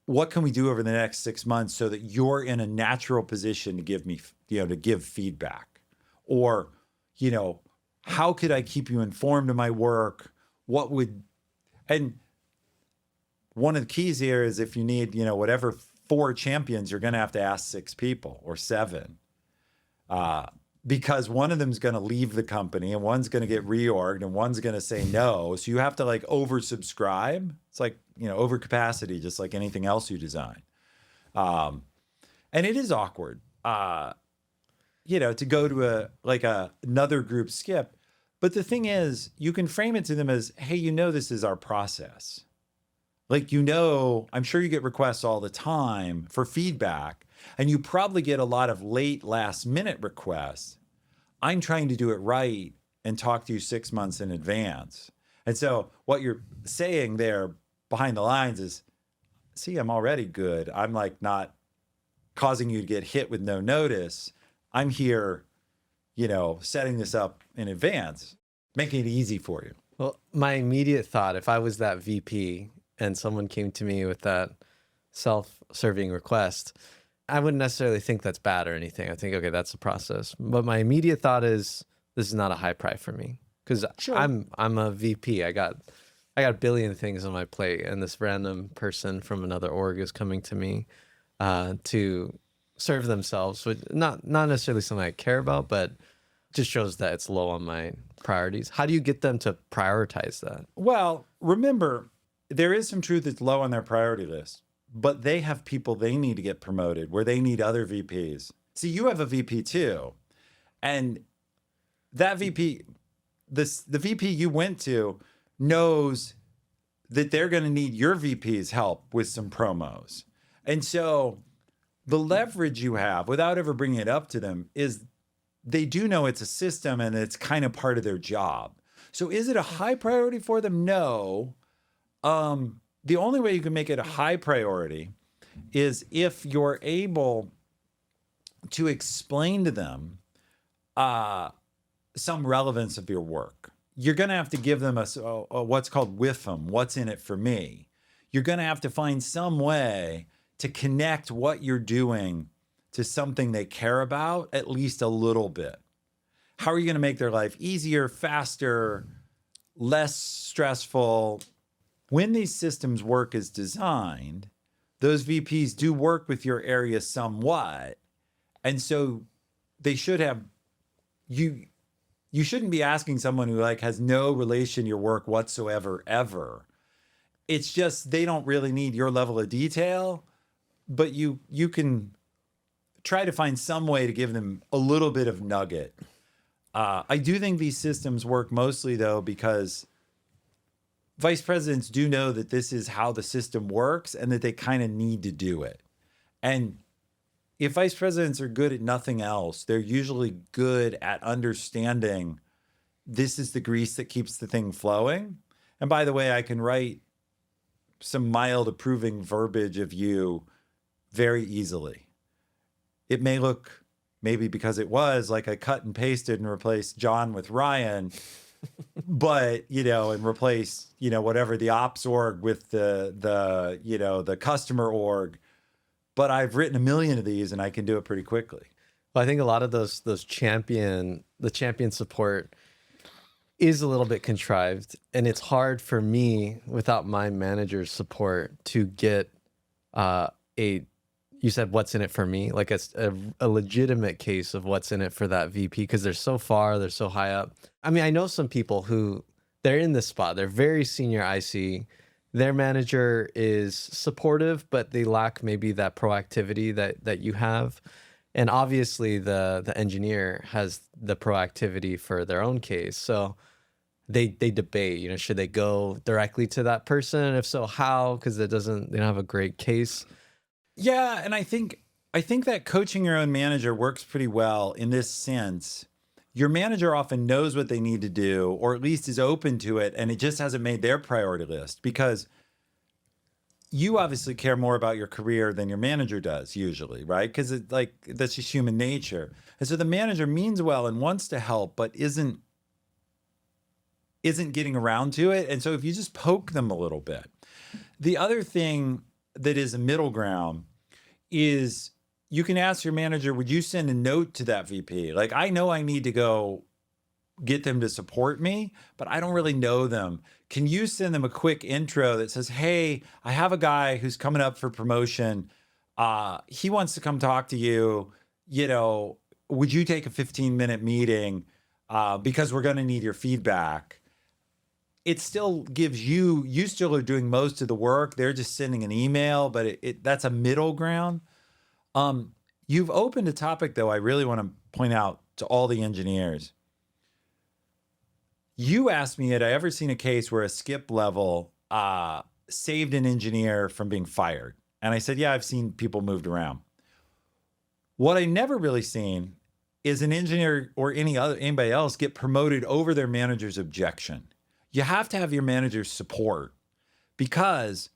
What can we do over the next 6 months so that you're in a natural position to give me, to give feedback? Or, how could I keep you informed of my work? And one of the keys here is if you need, whatever 4 champions, you're going to have to ask 6 people or 7. Because one of them's going to leave the company and one's going to get reorged and one's going to say no. So you have to oversubscribe. It's like, overcapacity, just like anything else you design. And it is awkward, to go to another group skip. But the thing is, you can frame it to them as, hey, this is our process. I'm sure you get requests all the time for feedback, and you probably get a lot of late last-minute requests. I'm trying to do it right and talk to you 6 months in advance. And so what you're saying there behind the lines is, see, I'm already good. I'm not causing you to get hit with no notice. I'm here, setting this up in advance, making it easy for you. Well, my immediate thought, if I was that VP and someone came to me with that self-serving request, I wouldn't necessarily think that's bad or anything. I think, okay, that's the process. But my immediate thought is, this is not a high price for me, because sure. I'm a VP. I got a billion things on my plate, and this random person from another org is coming to me to serve themselves, which not necessarily something I care about, but just shows that it's low on my priorities. How do you get them to prioritize that? Well, remember, there is some truth that's low on their priority list, but they have people they need to get promoted where they need other VPs. See, you have a VP too. And that VP, the VP you went to knows that they're going to need your VP's help with some promos. And so the leverage you have without ever bringing it up to them is they do know it's a system and it's kind of part of their job. So is it a high priority for them? No. The only way you can make it a high priority is if you're able to explain to them some relevance of your work. You're going to have to give them a what's called 𝗪𝗶𝗻𝘀𝘁, what's in it for me. You're going to have to find some way to connect what you're doing to something they care about, at least a little bit. How are you going to make their life easier, faster, less stressful? When these systems work as designed, those VPs do work with your area somewhat. And so they should have, you shouldn't be asking someone who has no relation to your work whatsoever, ever. It's just, they don't really need your level of detail, but you can try to find some way to give them a little bit of nugget. I do think these systems work mostly though, because vice presidents do know that this is how the system works and that they kind of need to do it. And if vice presidents are good at nothing else, they're usually good at understanding this is the grease that keeps the thing flowing. And by the way, I can write some mild approving verbiage of you very easily. It may look, maybe because it was like I cut and pasted and replaced John with Ryan, but, and replace, whatever the ops org with the customer org. But I've written a million of these and I can do it pretty quickly. Well, I think a lot of the champion support is a little bit contrived, and it's hard for me without my manager's support to get a you said what's in it for me, like it's a legitimate case of what's in it for that VP because they're so far, they're so high up. I mean, I know some people who they're in this spot, they're very senior IC. Their manager is supportive, but they lack maybe that proactivity that you have. And obviously the engineer has the proactivity for their own case. So they debate, you know, should they go directly to that person? And if so, how? Because they don't have a great case. Yeah, and I think that coaching your own manager works pretty well in this sense. Your manager often knows what they need to do, or at least is open to it, and it just hasn't made their priority list because you obviously care more about your career than your manager does usually, right? Because it's like that's just human nature. And so the manager means well and wants to help, but isn't getting around to it. And so if you just poke them a little bit. The other thing that is a middle ground is you can ask your manager, would you send a note to that VP? Like, I know I need to go get them to support me, but I don't really know them. Can you send them a quick intro that says, hey, I have a guy who's coming up for promotion. He wants to come talk to you. You know, would you take a 15-minute meeting because we're going to need your feedback? It still gives you still are doing most of the work. They're just sending an email, but that's a middle ground. You've opened a topic, though, I really want to point out to all the engineers. You asked me, had I ever seen a case where a skip level saved an engineer from being fired? And I said, yeah, I've seen people moved around. What I never really seen is an engineer or anybody else get promoted over their manager's objection. You have to have your manager's support because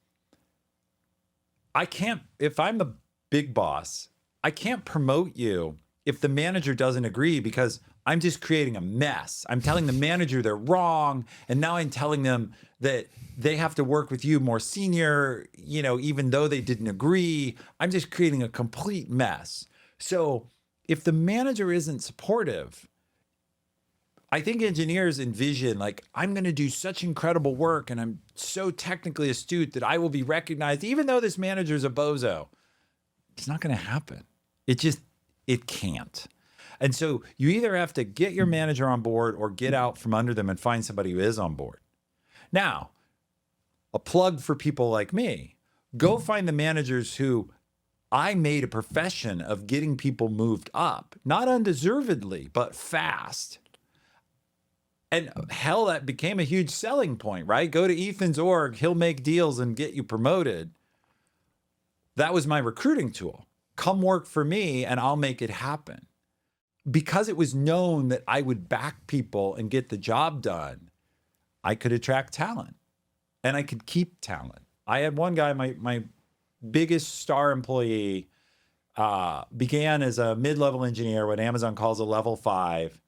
I can't, if I'm the big boss, I can't promote you if the manager doesn't agree because I'm just creating a mess. I'm telling the manager they're wrong. And now I'm telling them that they have to work with you more senior, you know, even though they didn't agree. I'm just creating a complete mess. So if the manager isn't supportive, I think engineers envision like, I'm going to do such incredible work and I'm so technically astute that I will be recognized, even though this manager is a bozo. It's not going to happen. It can't. And so you either have to get your manager on board or get out from under them and find somebody who is on board. Now, a plug for people like me, go find the managers who I made a profession of getting people moved up, not undeservedly, but fast. And hell, that became a huge selling point, right? Go to Ethan's org, he'll make deals and get you promoted. That was my recruiting tool. Come work for me and I'll make it happen. Because it was known that I would back people and get the job done, I could attract talent and I could keep talent. I had one guy, my biggest star employee, began as a mid-level engineer, what Amazon calls a level 5.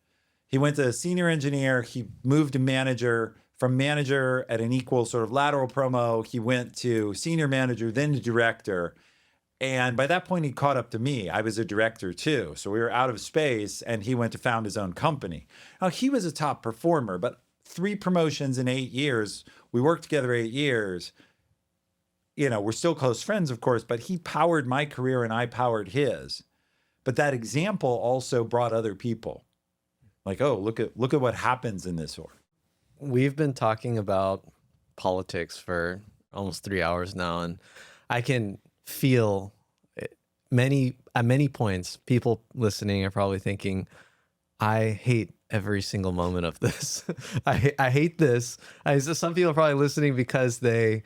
He went to senior engineer. He moved to manager. From manager at an equal sort of lateral promo, he went to senior manager, then to director. And by that point, he caught up to me. I was a director too. So we were out of space and he went to found his own company. Now, he was a top performer, but 3 promotions in 8 years. We worked together 8 years. You know, we're still close friends, of course, but he powered my career and I powered his. But that example also brought other people. Like, oh, look at what happens in this org. We've been talking about politics for almost 3 hours now, and I can feel at many points, people listening are probably thinking, I hate every single moment of this. I hate this. Some people are probably listening because they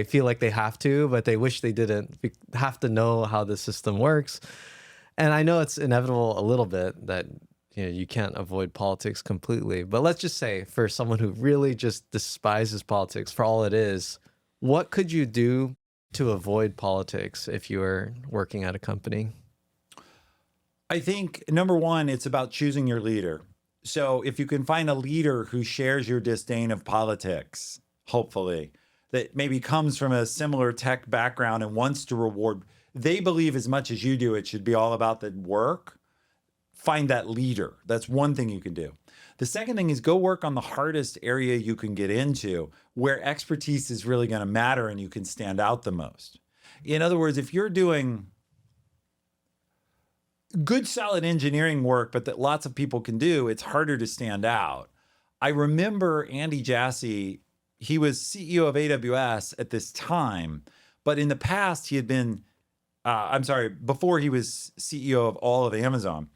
feel like they have to, but they wish they didn't have to know how the system works. And I know it's inevitable a little bit that you can't avoid politics completely. But let's just say for someone who really just despises politics for all it is, what could you do to avoid politics if you were working at a company? I think, number one, it's about choosing your leader. So if you can find a leader who shares your disdain of politics, hopefully, that maybe comes from a similar tech background and wants to reward, they believe as much as you do, it should be all about the work. Find that leader. That's one thing you can do. The second thing is go work on the hardest area you can get into where expertise is really going to matter and you can stand out the most. In other words, if you're doing good, solid engineering work, but that lots of people can do, it's harder to stand out. I remember Andy Jassy, he was CEO of AWS at this time, but in the past he had been, before he was CEO of all of Amazon.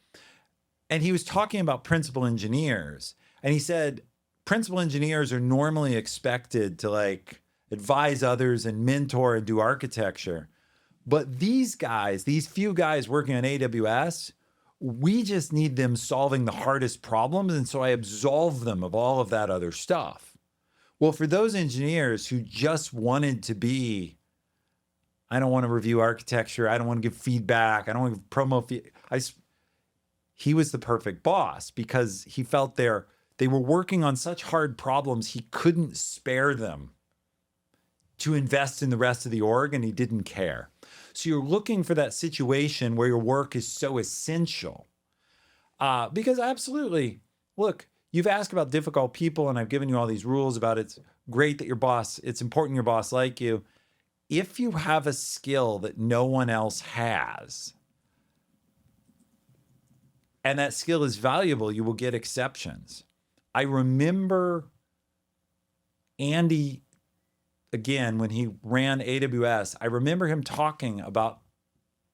And he was talking about principal engineers. And he said, principal engineers are normally expected to like advise others and mentor and do architecture. But these guys, these few guys working on AWS, we just need them solving the hardest problems. And so I absolve them of all of that other stuff. Well, for those engineers who just wanted to be, I don't want to review architecture, I don't want to give feedback, I don't want to give promo he was the perfect boss because he felt they were working on such hard problems, he couldn't spare them to invest in the rest of the org, and he didn't care. So you're looking for that situation where your work is so essential. Because absolutely, look, you've asked about difficult people, and I've given you all these rules about it's great that it's important your boss like you. If you have a skill that no one else has, and that skill is valuable, you will get exceptions. I remember Andy, again, when he ran AWS, I remember him talking about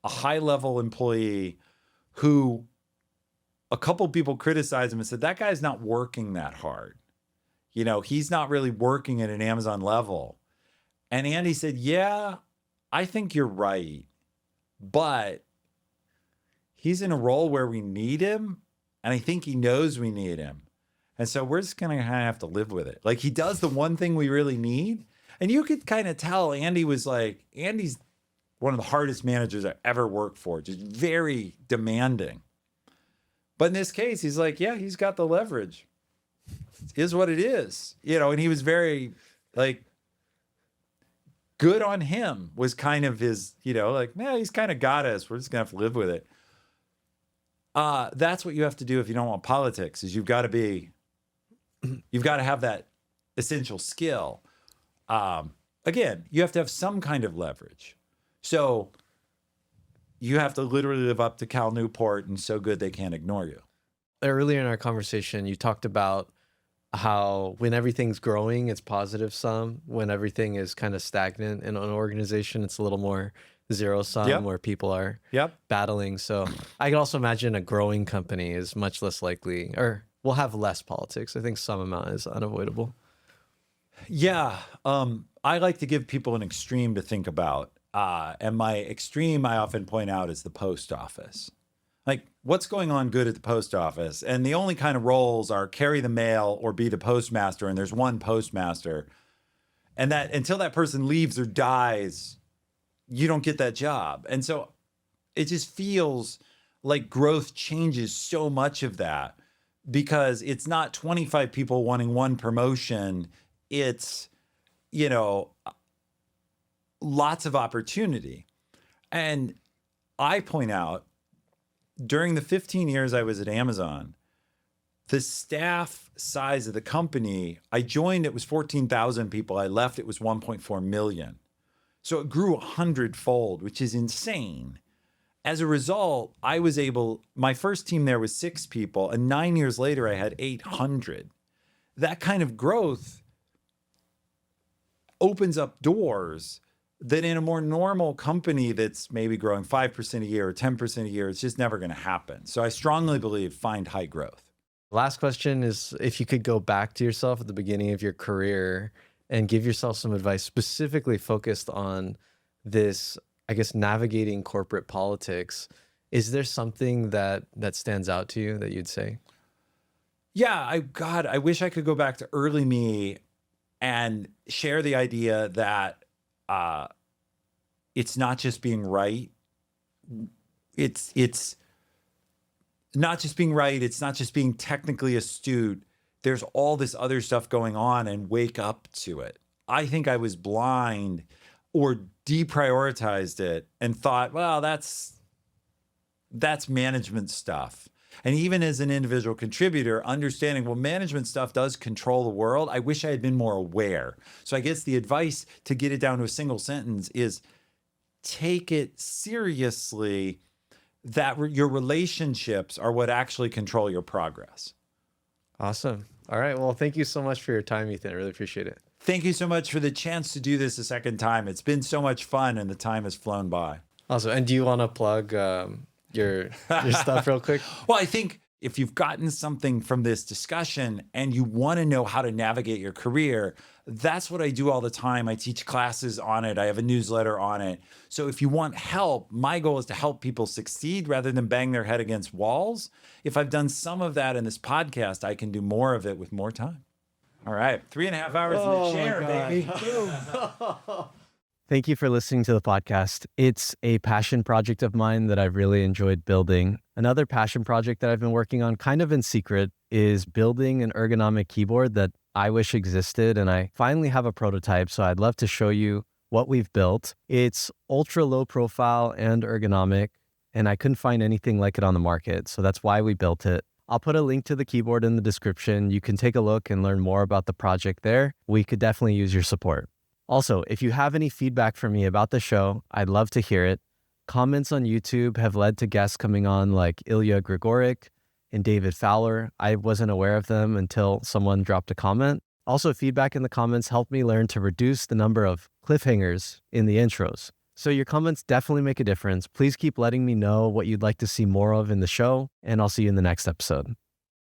a high-level employee who a couple people criticized him and said, that guy's not working that hard. You know, he's not really working at an Amazon level. And Andy said, yeah, I think you're right, but he's in a role where we need him, and I think he knows we need him. And so we're just going to kind of have to live with it. Like, he does the one thing we really need. And you could kind of tell Andy's one of the hardest managers I ever worked for, just very demanding. But in this case, he's like, yeah, he's got the leverage. It is what it is. You know, and he was very, like, good on him was kind of his, you know, like, man, he's kind of got us. We're just going to have to live with it. That's what you have to do if you don't want politics, is you've got to have that essential skill. Again, you have to have some kind of leverage. So you have to literally live up to Cal Newport and so good they can't ignore you. Earlier in our conversation, you talked about how when everything's growing, it's positive sum. When everything is kind of stagnant in an organization, it's a little more zero sum, where people are battling. So I can also imagine a growing company is much less likely, or will have less politics. I think some amount is unavoidable. Yeah. I like to give people an extreme to think about. And my extreme, I often point out, is the post office. Like, what's going on good at the post office? And the only kind of roles are carry the mail or be the postmaster. And there's one postmaster. And that until that person leaves or dies, you don't get that job. And so it just feels like growth changes so much of that, because it's not 25 people wanting one promotion. It's, you know, lots of opportunity. And I point out, during the 15 years I was at Amazon, the staff size of the company, I joined, it was 14,000 people. I left, it was 1.4 million. So it grew 100-fold, which is insane. As a result, I was able, my first team there was 6 people, and 9 years later, I had 800. That kind of growth opens up doors that in a more normal company that's maybe growing 5% a year or 10% a year, it's just never going to happen. So I strongly believe find high growth. Last question is, if you could go back to yourself at the beginning of your career and give yourself some advice specifically focused on this, I guess, navigating corporate politics, is there something that stands out to you that you'd say? Yeah, I wish I could go back to early me and share the idea that it's not just being right. It's not just being right. It's not just being technically astute. There's all this other stuff going on, and wake up to it. I think I was blind or deprioritized it and thought, well, that's management stuff. And even as an individual contributor, understanding, well, management stuff does control the world. I wish I had been more aware. So I guess the advice, to get it down to a single sentence, is take it seriously that your relationships are what actually control your progress. Awesome. All right. Well, thank you so much for your time, Ethan. I really appreciate it. Thank you so much for the chance to do this a second time. It's been so much fun and the time has flown by. Awesome. And do you want to plug your stuff real quick? Well, I think if you've gotten something from this discussion and you want to know how to navigate your career, that's what I do all the time. I teach classes on it. I have a newsletter on it. So if you want help, my goal is to help people succeed rather than bang their head against walls. If I've done some of that in this podcast, I can do more of it with more time. All right. 3.5 hours in the chair, baby. Thank you for listening to the podcast. It's a passion project of mine that I've really enjoyed building. Another passion project that I've been working on kind of in secret is building an ergonomic keyboard that I wish existed. And I finally have a prototype. So I'd love to show you what we've built. It's ultra low profile and ergonomic, and I couldn't find anything like it on the market. So that's why we built it. I'll put a link to the keyboard in the description. You can take a look and learn more about the project there. We could definitely use your support. Also, if you have any feedback for me about the show, I'd love to hear it. Comments on YouTube have led to guests coming on like 𝗪𝗂𝗪𝗀𝗀𝗀 and 𝗪𝗏𝗪𝗀𝗀. I wasn't aware of them until someone dropped a comment. Also, feedback in the comments helped me learn to reduce the number of cliffhangers in the intros. So your comments definitely make a difference. Please keep letting me know what you'd like to see more of in the show, and I'll see you in the next episode.